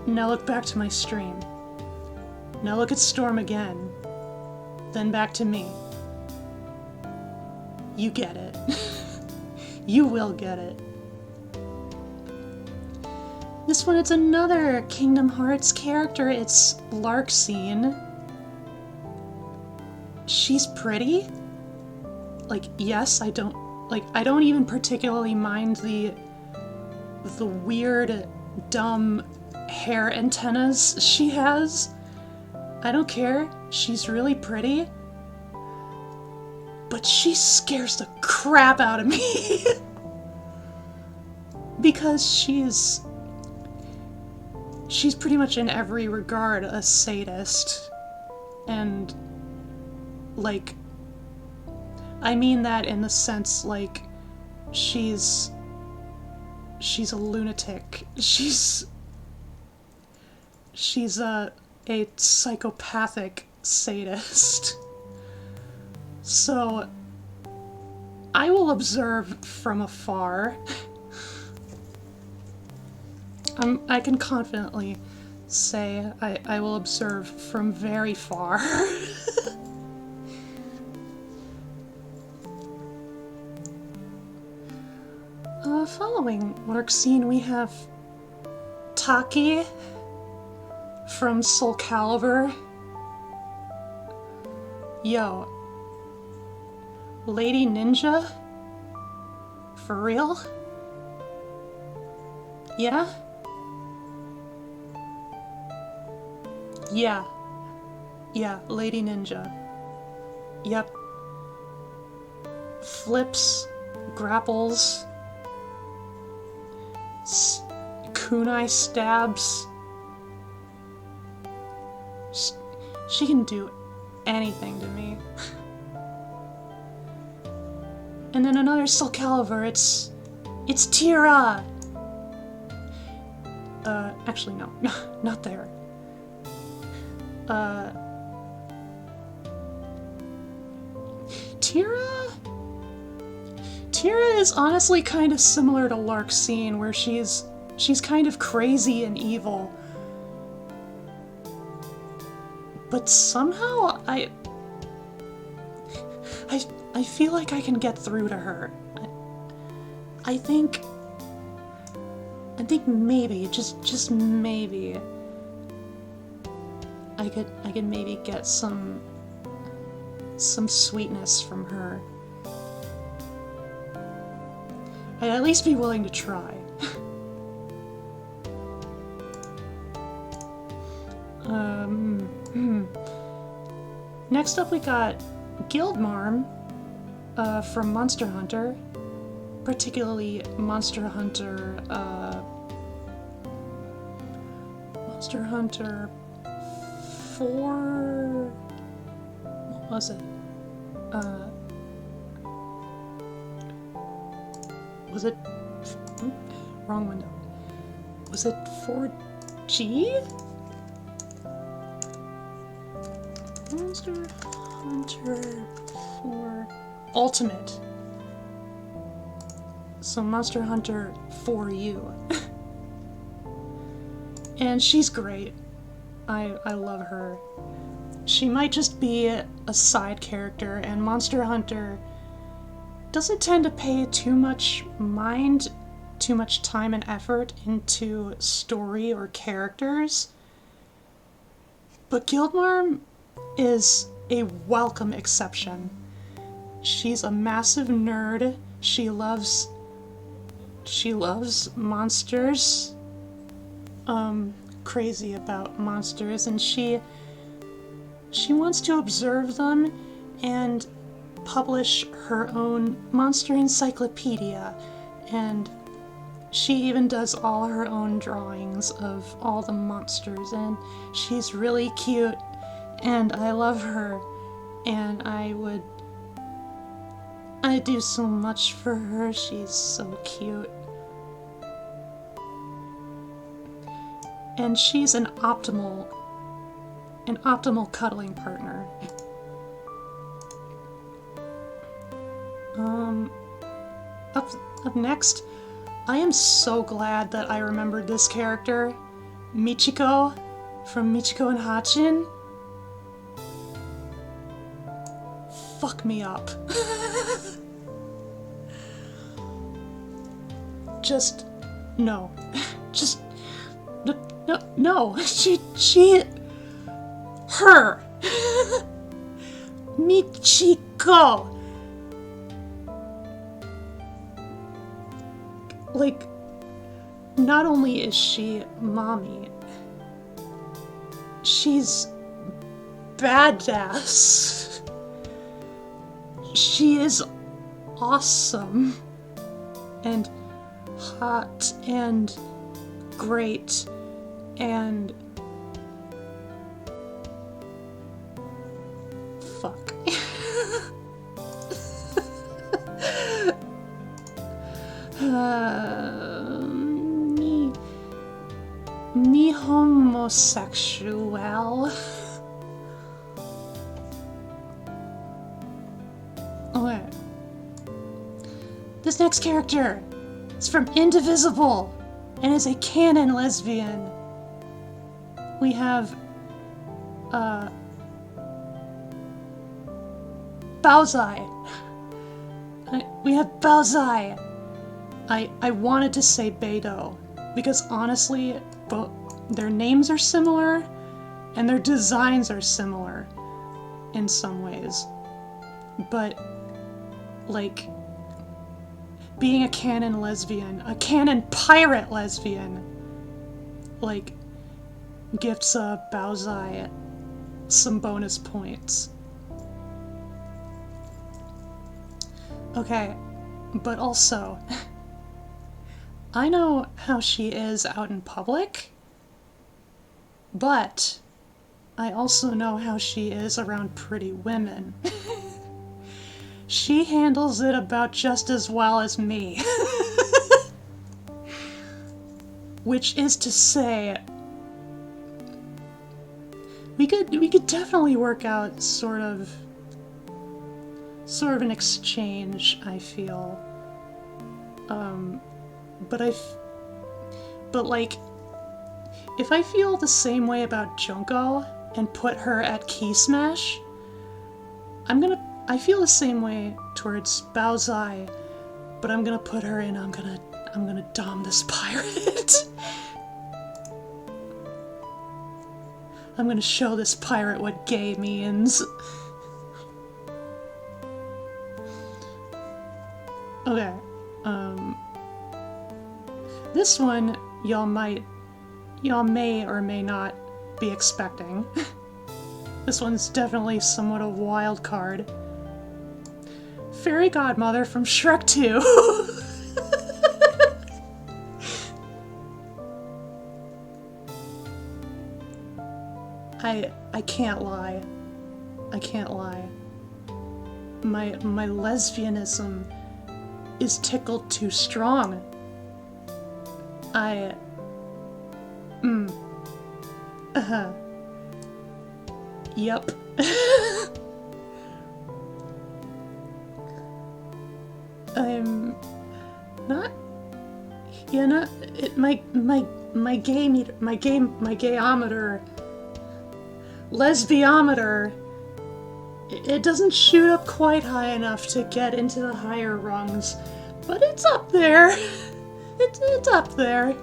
Speaker 1: Now look back to my stream. Now look at Storm again. Then back to me. You get it. You will get it. This one, it's another Kingdom Hearts character. It's Larxene. She's pretty. Like, yes, I don't even particularly mind the weird, dumb hair antennas she has. I don't care. She's really pretty. But she scares the crap out of me. Because she's pretty much in every regard a sadist. And, like, I mean that in the sense, like, she's a lunatic. She's a psychopathic sadist. So, I will observe from afar. I can confidently say I will observe from very far. Following Larxene, we have Taki from Soul Calibur. Yo. Lady Ninja? For real? Yeah? Yeah. Yeah, Lady Ninja. Yep. Flips, grapples, kunai stabs. She can do anything to me. And then another Soul Calibur, it's Tira! Actually no, not there. Tira is honestly kind of similar to Larxene, where she's kind of crazy and evil. But somehow I feel like I can get through to her. I think maybe, just maybe, I could maybe get some sweetness from her. I'd at least be willing to try. Next up we got Guildmarm from Monster Hunter, particularly Monster Hunter 4... what was it? Was it... wrong window. Was it 4G? Monster Hunter for Ultimate. So Monster Hunter for you. And she's great. I love her. She might just be a side character, and Monster Hunter doesn't tend to pay too much time and effort into story or characters. But Guildmarm is a welcome exception. She's a massive nerd. She loves monsters. Crazy about monsters, and she wants to observe them and publish her own monster encyclopedia, and she even does all her own drawings of all the monsters, and she's really cute, and I love her, and I'd do so much for her. She's so cute. And she's an optimal cuddling partner. Up next, I am so glad that I remembered this character, Michiko, from Michiko and Hatchin. Fuck me up. Just, no. Just, no. Her. Michiko. Like, not only is she mommy, she's badass. She is awesome and hot and great and fuck. Me homosexual. Okay. This next character is from Indivisible and is a canon lesbian. We have Baozai. We have Baozai. I wanted to say Beidou because honestly, both their names are similar and their designs are similar in some ways. But like being a canon lesbian, a canon pirate lesbian, like gives Baozai some bonus points. Okay, but also, I know how she is out in public, but I also know how she is around pretty women. She handles it about just as well as me. Which is to say, we could definitely work out sort of an exchange, I feel. But like, if I feel the same way about Junko and put her at Key Smash, I feel the same way towards Baozai, but I'm gonna put her in, I'm gonna dom this pirate. I'm gonna show this pirate what gay means. Okay, this one y'all may or may not be expecting. This one's definitely somewhat a wild card. Fairy Godmother from Shrek 2. I can't lie. I can't lie. My lesbianism is tickled too strong. Yup. I'm not, you know, my gayometer, lesbiometer, it doesn't shoot up quite high enough to get into the higher rungs, but it's up there. It's up there.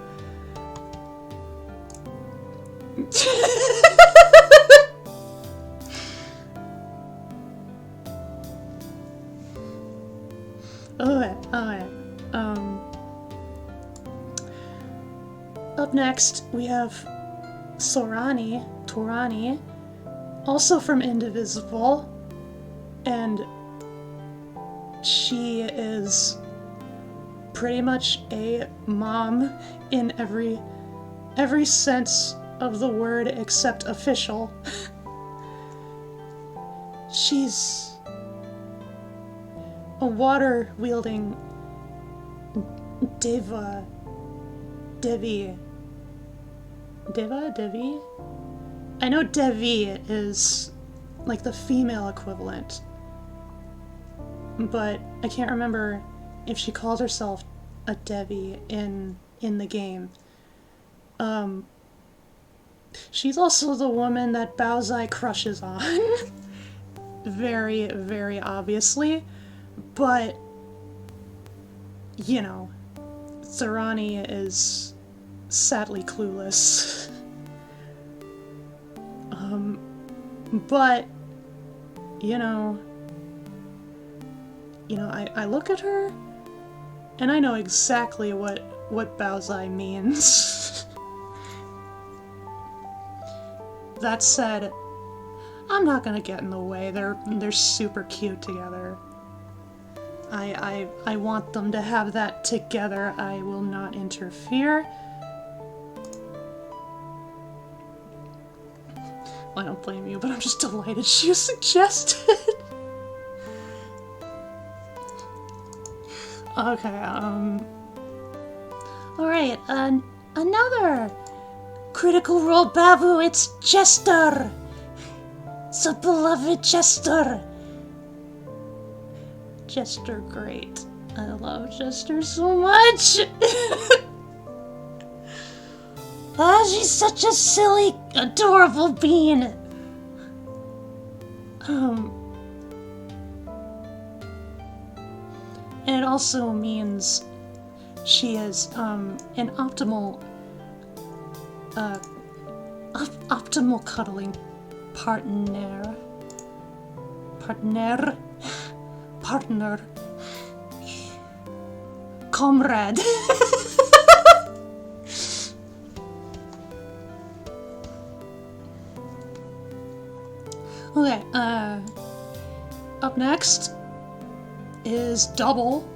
Speaker 1: Alright. Up next, we have Torani, also from Indivisible, and she is pretty much a mom in every sense of the word except official. She's a water-wielding Devi? I know Devi is like the female equivalent, but I can't remember if she called herself a Devi in the game. She's also the woman that Baozai crushes on. Very, very obviously. But, you know, Torani is sadly clueless. But, you know, I look at her, and I know exactly what Baozai means. That said, I'm not gonna get in the way. They're super cute together. I want them to have that together. I will not interfere. I don't blame you, but I'm just delighted she was suggested. Okay, alright, another Critical Role Babu, it's Jester! It's a beloved Jester! Jester, great. I love Jester so much! Ah, she's such a silly, adorable bean! And it also means she is, an optimal cuddling partner. Comrade. Okay, up next is Double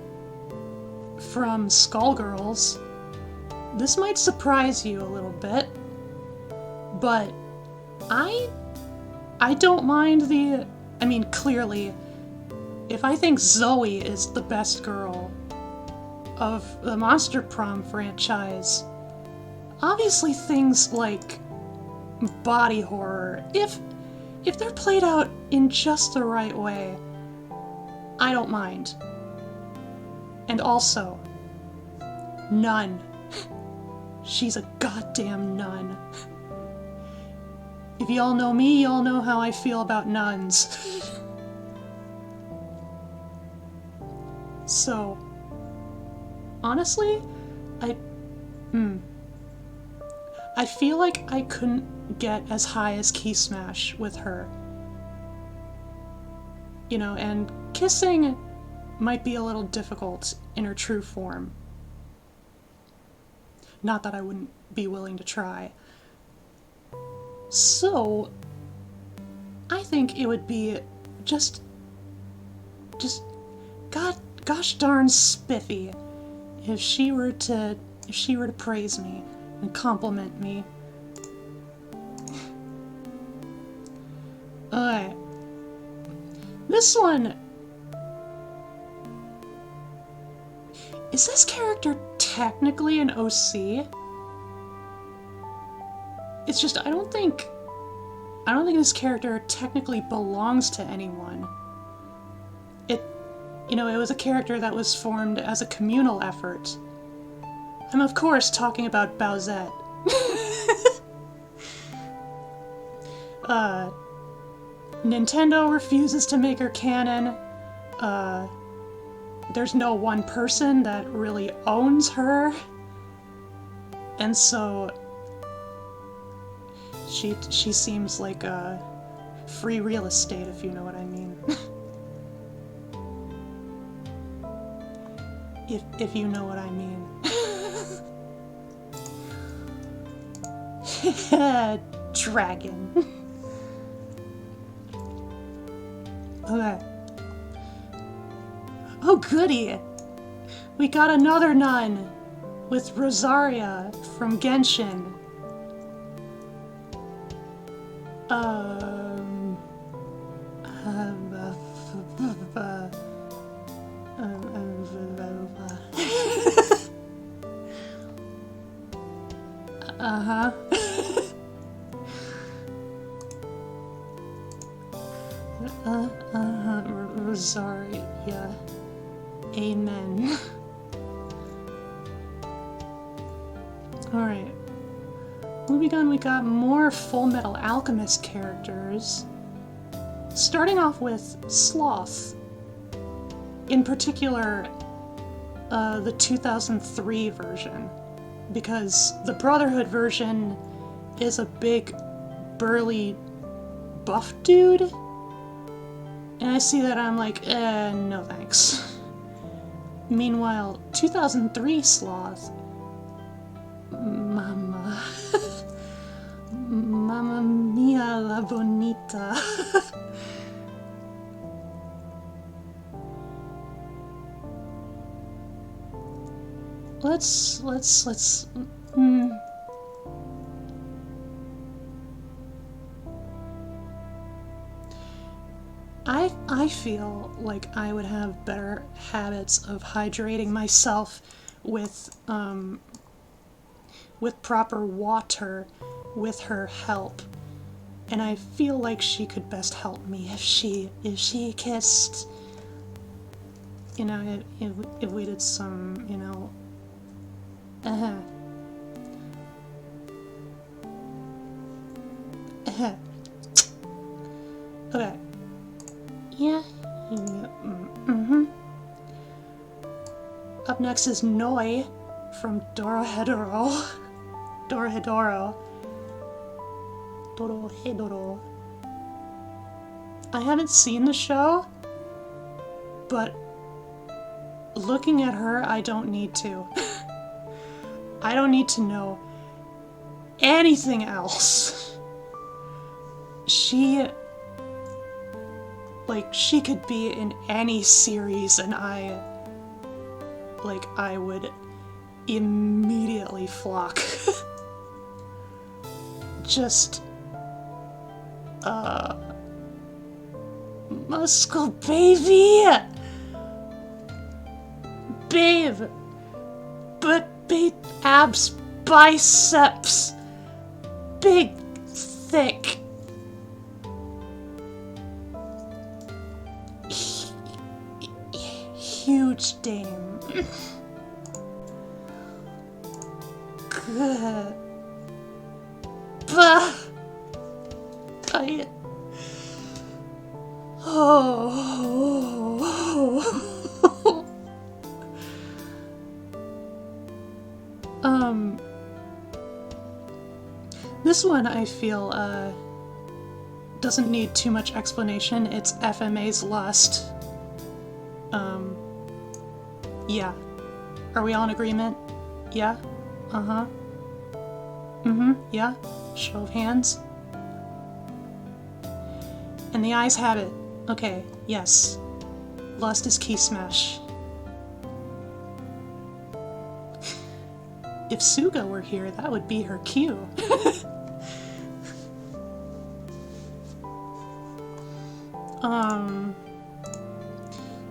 Speaker 1: from Skullgirls. This might surprise you a little bit, but I don't mind clearly, if I think Zoe is the best girl of the Monster Prom franchise, obviously things like body horror, if they're played out in just the right way, I don't mind. And also, nun. She's a goddamn nun. If y'all know me, y'all know how I feel about nuns. So, honestly, I feel like I couldn't get as high as Key Smash with her. You know, and kissing might be a little difficult in her true form. Not that I wouldn't be willing to try. So, I think it would be just gosh darn spiffy if she were to praise me and compliment me. Alright. This one... Is this character technically an OC? It's just, I don't think I don't think this character technically belongs to anyone. It was a character that was formed as a communal effort. I'm of course talking about Bowsette. Nintendo refuses to make her canon. There's no one person that really owns her. And so she seems like free real estate, if you know what I mean. if you know what I mean. Dragon. Okay. Oh goody! We got another nun with Rosaria from Genshin. Uh-huh. Rosaria. Amen. Alright. Moving on, we got more Full Metal Alchemist characters. Starting off with Sloth. In particular, the 2003 version. Because the Brotherhood version is a big, burly, buff dude. And I see that, I'm like, no thanks. Meanwhile, 2003 Sloth. Mama. Mamma mia la bonita. Let's I feel like I would have better habits of hydrating myself with proper water with her help. And I feel like she could best help me if she kissed, if we did some, Okay. Yeah. Up next is Noi from Dorohedoro. Dorohedoro. Dorohedoro. I haven't seen the show, but looking at her, I don't need to. I don't need to know anything else. She could be in any series and I would immediately flock. Just, muscle baby! Babe! But big abs, biceps, big, thick. Huge dame. Good. Bah. This one I feel doesn't need too much explanation. It's FMA's lust. Yeah. Are we all in agreement? Yeah? Uh-huh. Mm-hmm. Yeah? Show of hands. And the eyes have it. Okay, yes. Lust is key smash. If Suga were here, that would be her cue.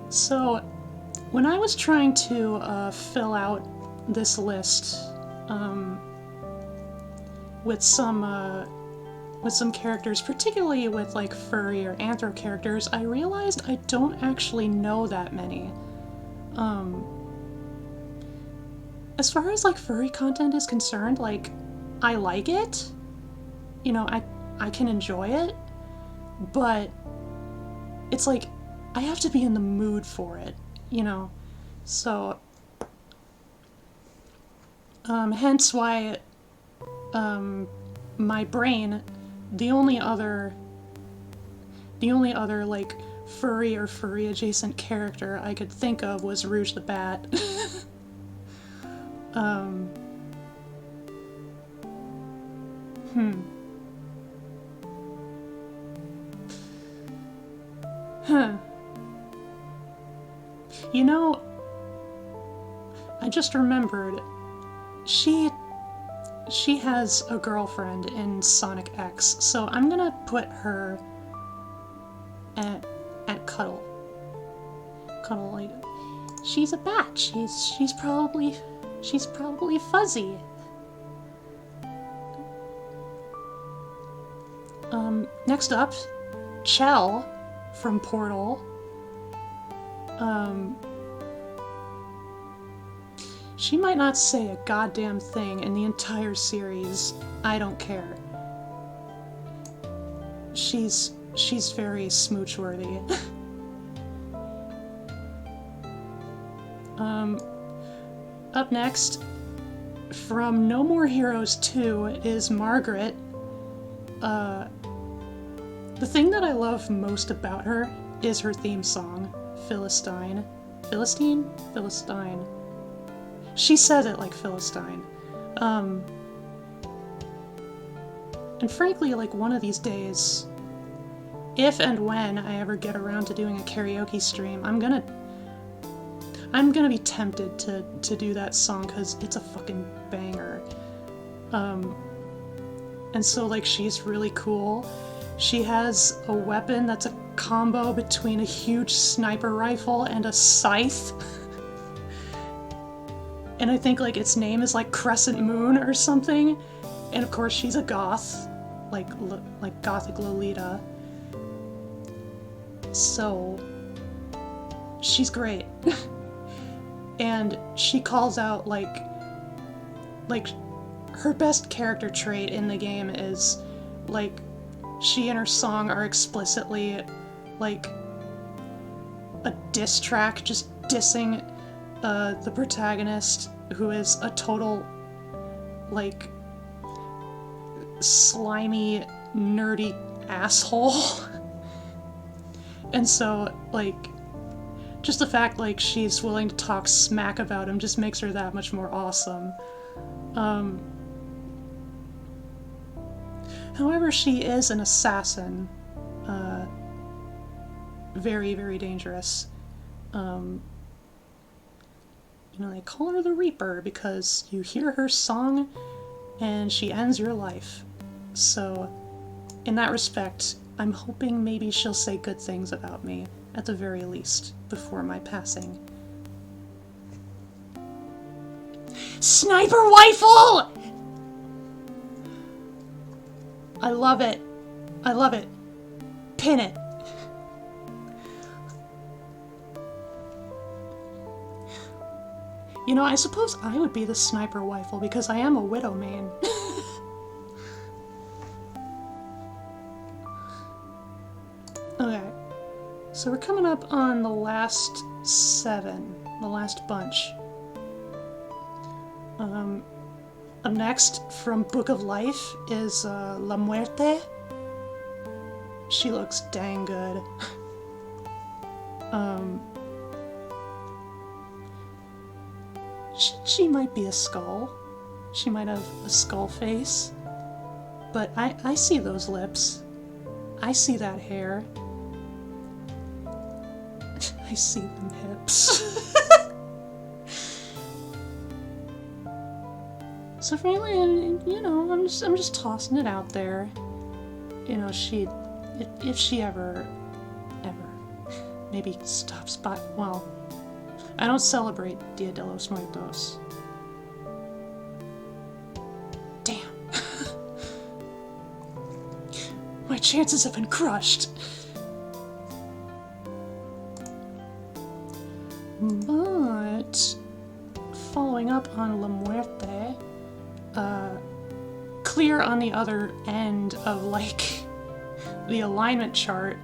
Speaker 1: So, when I was trying to fill out this list with some with some characters, particularly with like furry or anthro characters, I realized I don't actually know that many. As far as like furry content is concerned, like I like it. You know, I can enjoy it, but it's like I have to be in the mood for it, you know. So hence why my brain, the only other like furry or furry adjacent character I could think of was Rouge the Bat. You know, I just remembered, she has a girlfriend in Sonic X, so I'm gonna put her at Cuddle. Cuddle, like, she's a bat. She's probably fuzzy. Next up, Chell from Portal. She might not say a goddamn thing in the entire series. I don't care. She's very smooch-worthy. Up next, from No More Heroes 2 is Margaret. The thing that I love most about her is her theme song, Philistine. Philistine? Philistine. She says it like Philistine. And frankly, like, one of these days, if and when I ever get around to doing a karaoke stream, I'm gonna be tempted to do that song, because it's a fucking banger. And so, like, she's really cool. She has a weapon that's a combo between a huge sniper rifle and a scythe. And I think, like, its name is, like, Crescent Moon or something. And of course she's a goth, like gothic Lolita. So, she's great. And she calls out, like, her best character trait in the game is, like, she and her song are explicitly, like, a diss track, just dissing the protagonist, who is a total, like, slimy, nerdy asshole. And so, like, just the fact, like, she's willing to talk smack about him just makes her that much more awesome. However, she is an assassin. Very, very dangerous. You know, they call her the Reaper because you hear her song and she ends your life. So, in that respect, I'm hoping maybe she'll say good things about me, at the very least, before my passing. Sniper rifle! I love it. I love it. Pin it. You know, I suppose I would be the sniper rifle because I am a widow main. Okay, so we're coming up on the last 7, the last bunch. Up next, from Book of Life, is La Muerte. She looks dang good. She might be a skull. She might have a skull face. But I see those lips. I see that hair. I see them hips. So frankly, you know, I'm just tossing it out there. You know, if she ever maybe stops by, well, I don't celebrate Dia de los Muertos. Damn. chances have been crushed. But following up on La Muerte, clear on the other end of, like, the alignment chart,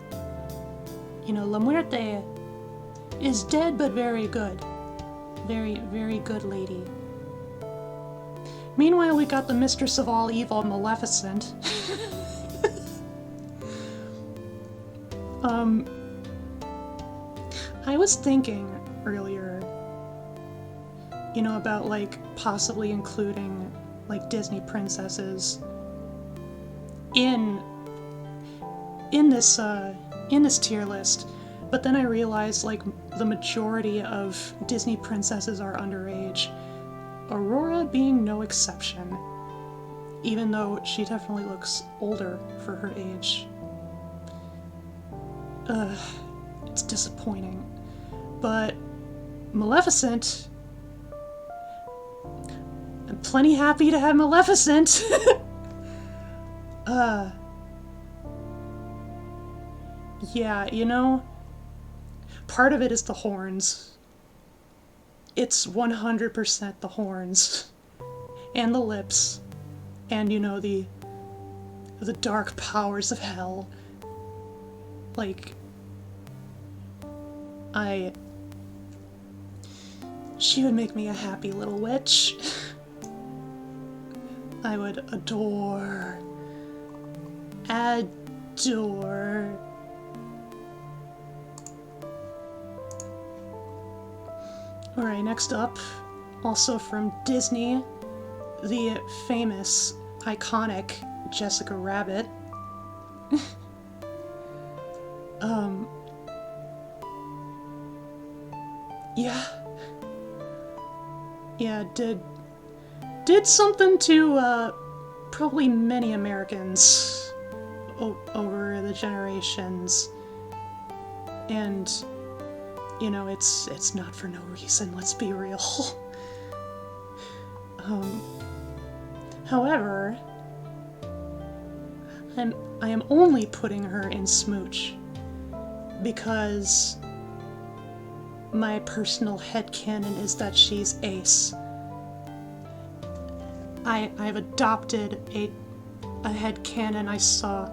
Speaker 1: you know, La Muerte is dead but very good. Very, very good lady. Meanwhile, we got the mistress of all evil, Maleficent. I was thinking earlier, you know, about, like, possibly including, like, Disney princesses in this tier list, but then I realized, like, the majority of Disney princesses are underage, Aurora being no exception, even though she definitely looks older for her age. It's disappointing. But Maleficent, I'm plenty happy to have Maleficent. Yeah, you know, part of it is the horns. It's 100% the horns. And the lips. And, you know, the dark powers of hell. Like, she would make me a happy little witch. I would adore. Alright, next up, also from Disney, the famous, iconic Jessica Rabbit. Yeah, did something to, probably many Americans over the generations. And, you know, it's not for no reason, let's be real. However, I am only putting her in Smooch because my personal headcanon is that she's ace. I've adopted a headcanon I saw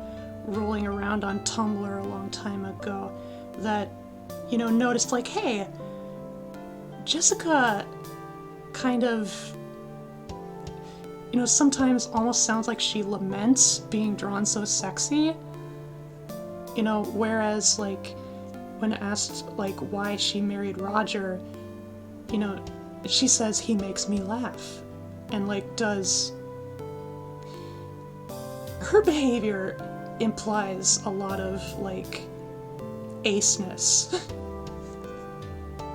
Speaker 1: rolling around on Tumblr a long time ago that, you know, noticed, like, hey, Jessica kind of, you know, sometimes almost sounds like she laments being drawn so sexy. You know, whereas, like, when asked, like, why she married Roger, you know, she says he makes me laugh. And, like, does... Her behavior implies a lot of, like, aceness.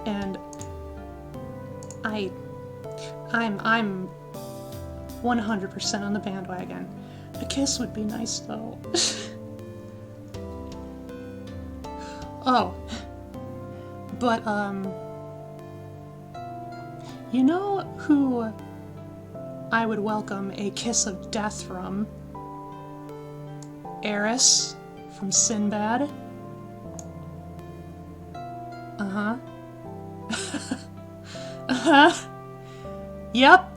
Speaker 1: And I'm 100% on the bandwagon. A kiss would be nice, though. Oh. But, you know who I would welcome a kiss of death from? Ernest from Sinbad. Uh-huh. Uh-huh. Yep.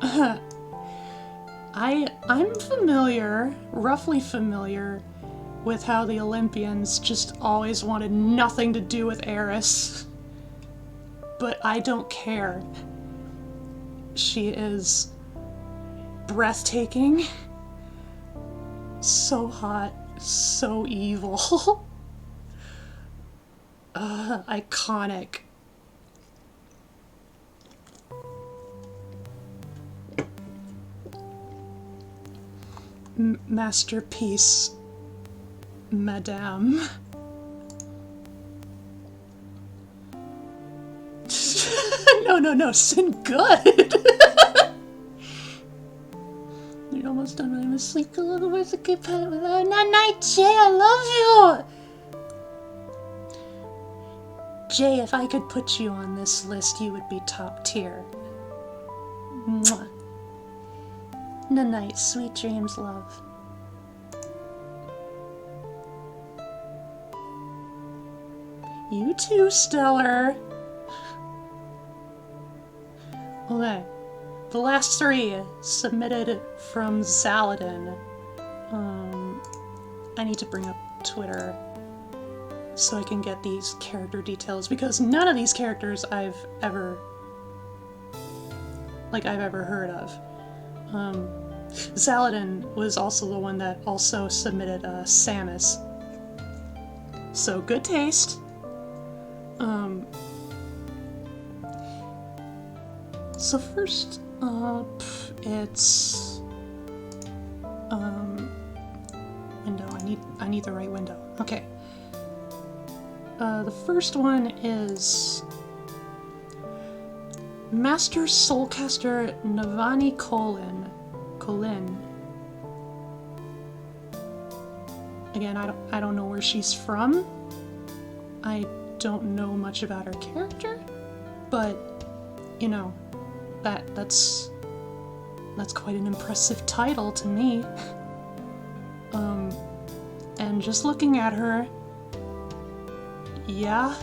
Speaker 1: Uh-huh. I'm familiar, roughly familiar, with how the Olympians just always wanted nothing to do with Eris. But I don't care. She is breathtaking, so hot, so evil. Iconic. Masterpiece, Madame. No, Sin good. You're almost done when I'm asleep. A little bit of good pet with night night, Jay. I love you. Jay, if I could put you on this list, you would be top tier. Mwah. Night night, sweet dreams, love. You too, Stellar. Okay. The last three submitted from Zaladin. I need to bring up Twitter so I can get these character details, because none of these characters I've ever heard of. Zaladin was also the one that also submitted Samus. So good taste. So first up, it's window. I need the right window. Okay. The first one is Master Soulcaster Navani Colin. Again, I don't know where she's from. I don't know much about her character, but you know, that's quite an impressive title to me. And just looking at her, yeah,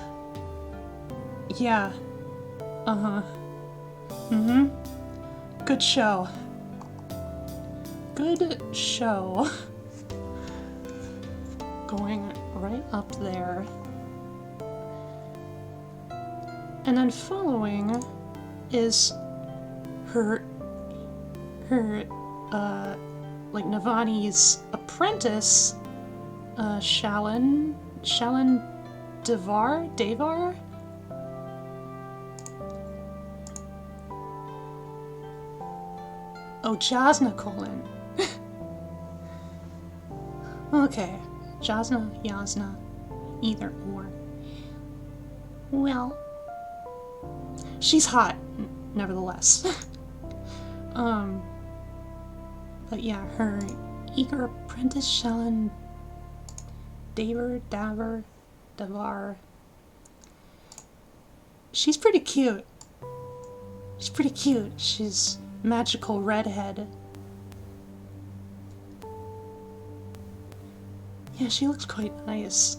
Speaker 1: good show. Good show. Going right up there. And then following is her like Navani's apprentice, Shallan Devar? Oh, Jasna Colin. Okay, Jasna, Yasna, either or. Well, she's hot, nevertheless. But yeah, her eager apprentice Shallan Devar. She's pretty cute. She's magical redhead. Yeah, she looks quite nice.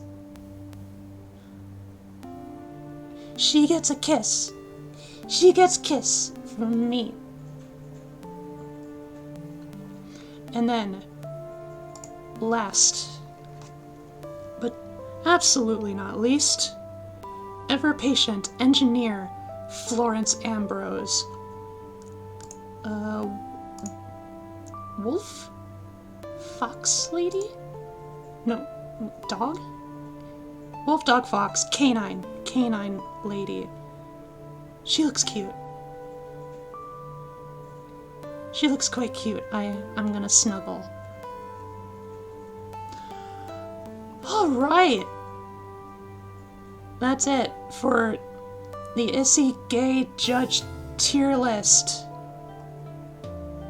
Speaker 1: She gets a kiss. She gets kiss from me. And then, last, but absolutely not least, ever-patient engineer Florence Ambrose. Wolf? Fox lady? No, dog? Wolf, dog, fox, canine lady. She looks cute. She looks quite cute. I'm gonna snuggle. Alright! That's it for the Issy Gay Judge tier list.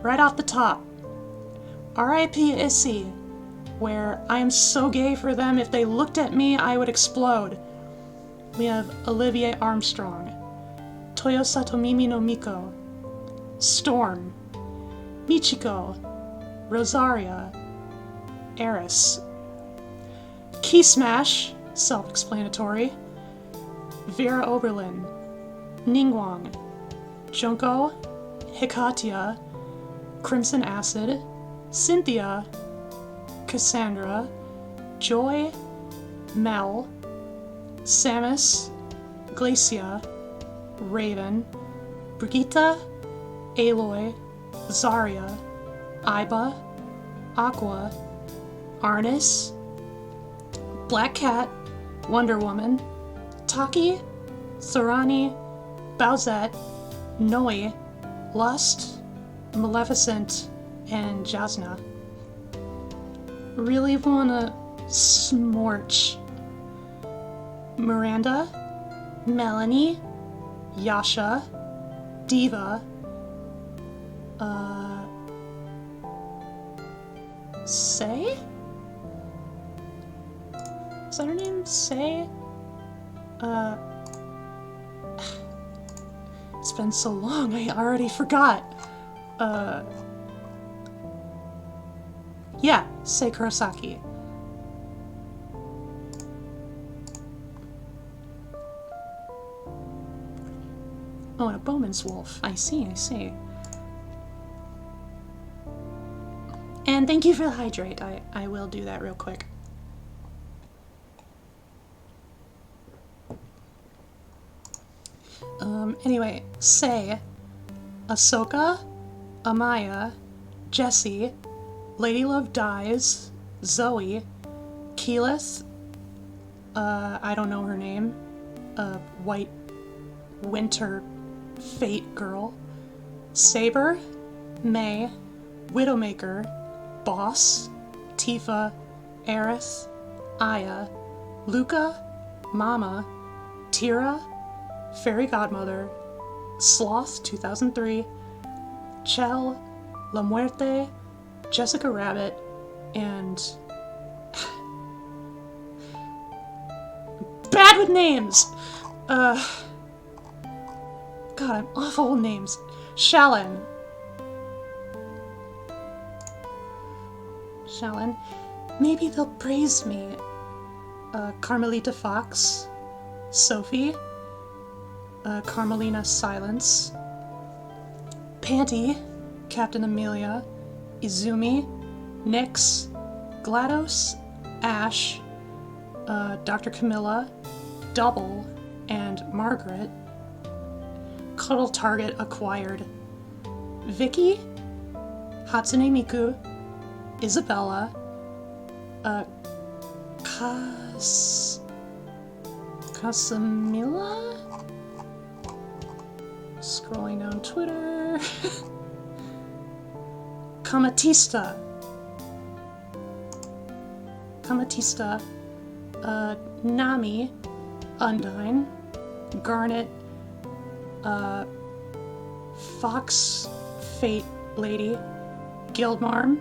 Speaker 1: Right off the top. R.I.P. Issy, where I am so gay for them, if they looked at me, I would explode. We have Olivier Armstrong, Toyo Satomimi no Miko, Storm, Michiko, Rosaria, Eris, Key Smash, self-explanatory, Vera Oberlin, Ningguang, Junko, Hikatia, Crimson Acid, Cynthia, Cassandra, Joy, Mel, Samus, Glacia, Raven, Brigitte, Aloy, Zarya, Iba, Aqua, Ernest, Black Cat, Wonder Woman, Taki, Sarani, Bowsette, Noi, Lust, Maleficent, and Jasna. Really wanna smorch Miranda, Melanie, Yasha, Diva, Say? Is that her name? Say? It's been so long, I already forgot. Yeah, Sei Kurosaki. Oh, and a Bowman's Wolf. I see, I see. And thank you for the hydrate. I will do that real quick. Anyway, say Ahsoka, Amaya, Jessie, Lady Love Dies, Zoe, Keyleth, I don't know her name, White Winter Fate Girl, Saber, May, Widowmaker, Boss, Tifa, Aerith, Aya, Luca, Mama, Tira, Fairy Godmother, Sloth 2003, Chell, La Muerte, Jessica Rabbit, and bad with names! God, I'm awful with names. Shalyn. Maybe they'll praise me. Carmelita Fox, Sophie, Carmelina Silence, Panty, Captain Amelia, Izumi, Nyx, GLaDOS, Ash, Dr. Camilla, Double, and Margaret. Cuddle target acquired. Vicky, Hatsune Miku, Isabella, Casamilla? Scrolling down Twitter. Kamatista, Nami, Undyne, Garnet, Fox, Fate Lady, Guildmarm,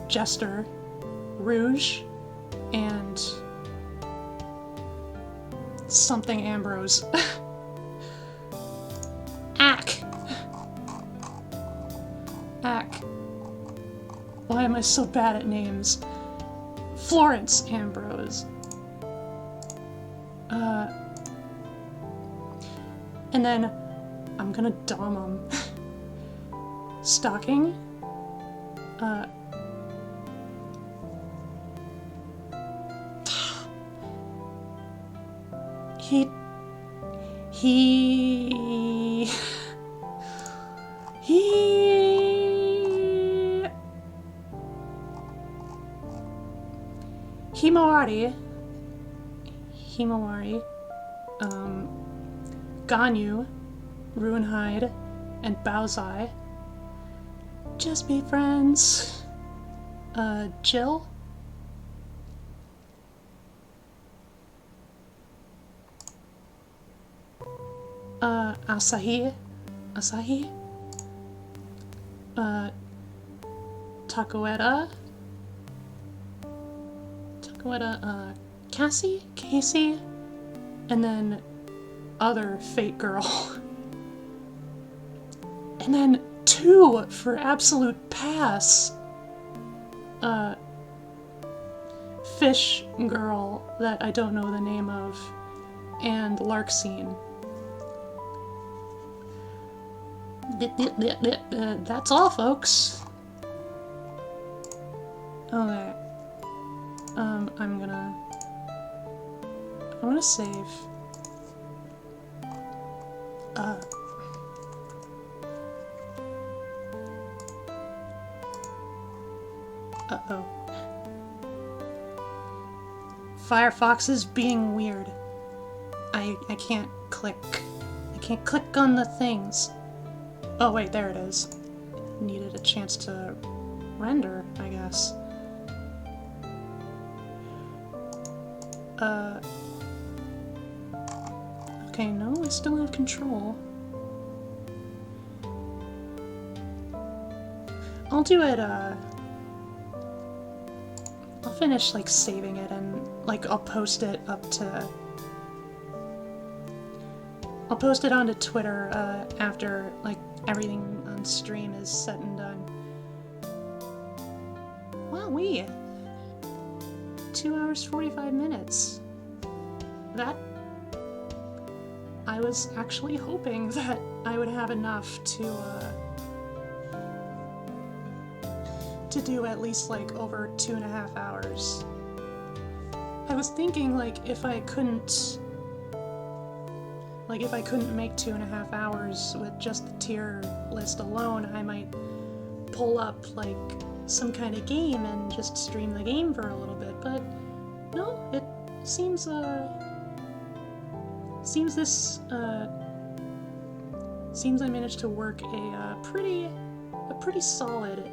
Speaker 1: Jester, Rouge, and something Ambrose. Ack. Why am I so bad at names? Florence Ambrose. And then I'm gonna dom him. Stocking. Himawari, Ganyu, Ruinhide, and Baozai. Just be friends. Jill? Asahi? Takoeda, Casey, and then other Fate Girl. And then 2 for absolute pass. Fish Girl that I don't know the name of, and Larkscene. That's all, folks. Okay. I wanna save. Uh-oh. Firefox is being weird. I can't click. I can't click on the things. Oh wait, there it is. Needed a chance to render, I guess. Okay, no, I still have control. I'll do it, I'll finish, like, saving it and, like, I'll post it onto Twitter, after, like, everything on stream is said and done. Wow, 2 hours, 45 minutes. I was actually hoping that I would have enough to do at least like over 2.5 hours. I was thinking like if I couldn't make 2.5 hours with just the tier list alone, I might pull up like some kind of game and just stream the game for a little bit, but no, it seems I managed to work a pretty solid,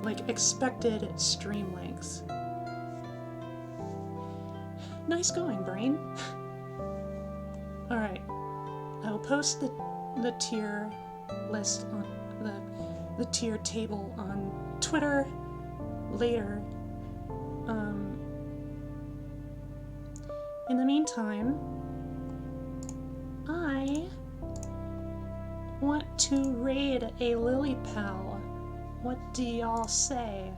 Speaker 1: like, expected stream length. Nice going, brain. Alright, I will post the tier list on the tier table on Twitter later. In the meantime, I want to raid a lily pal. What do y'all say?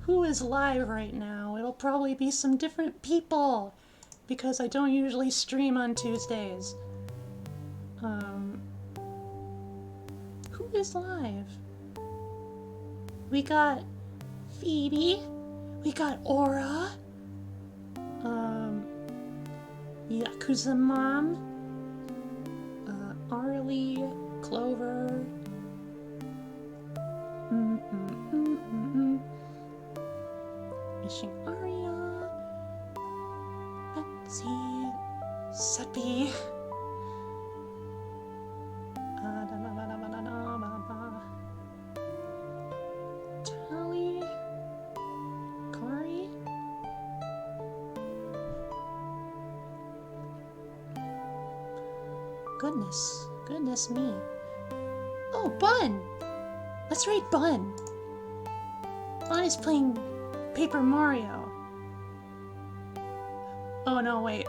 Speaker 1: Who is live right now? It'll probably be some different people, because I don't usually stream on Tuesdays. Who is live? We got Phoebe, we got Aura, Yakuza Mom, Arlie, Clover, Missing Aria, Betsy, Seppi, Tally, Kari, goodness me. Oh, Bun! Let's raid Bun! Bun is playing Paper Mario. Oh no, wait.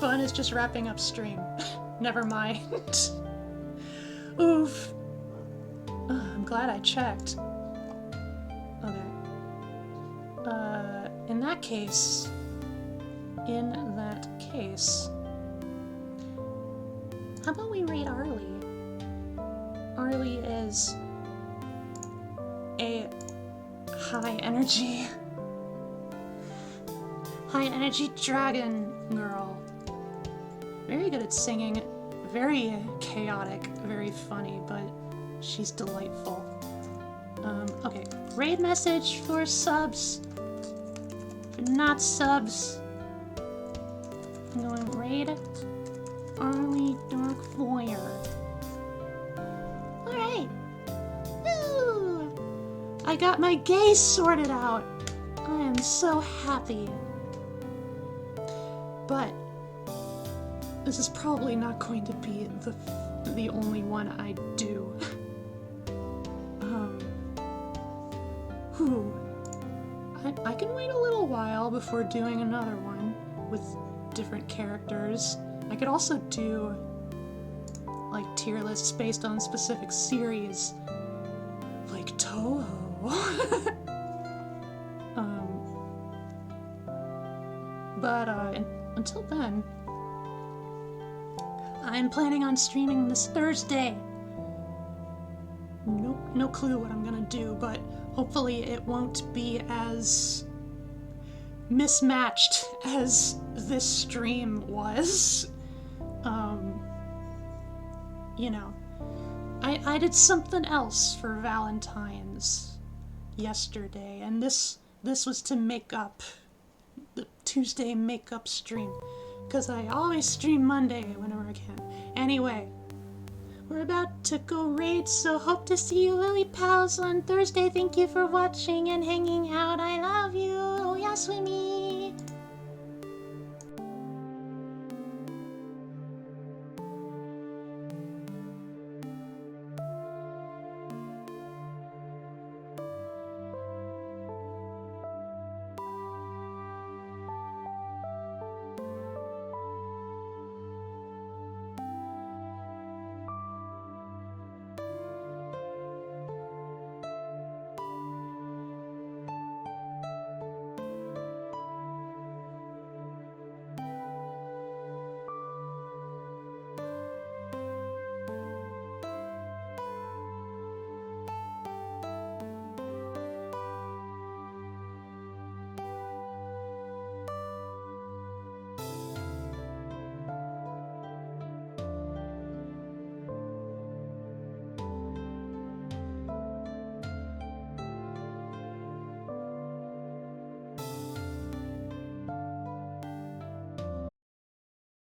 Speaker 1: Bun is just wrapping up stream. Never mind. Oof. I'm glad I checked. Okay. In that case, how about we raid Arlie? Arlie is a high energy dragon girl. Very good at singing, very chaotic, very funny, but she's delightful. Okay, raid message for subs, for not subs. I'm going raid Arlie Dark Foyer. Alright. Woo! I got my gaze sorted out. I am so happy. But this is probably not going to be the only one I do. I can wait a little while before doing another one with different characters. I could also do like tier lists based on specific series, like Toho. But until then, I'm planning on streaming this Thursday. No clue what I'm gonna do, but hopefully it won't be as mismatched as this stream was. You know, I did something else for Valentine's yesterday, and this was to make up the Tuesday makeup stream, because I always stream Monday whenever I can. Anyway, we're about to go raid, so hope to see you Lily Pals on Thursday. Thank you for watching and hanging out. I love you. Oyasumi.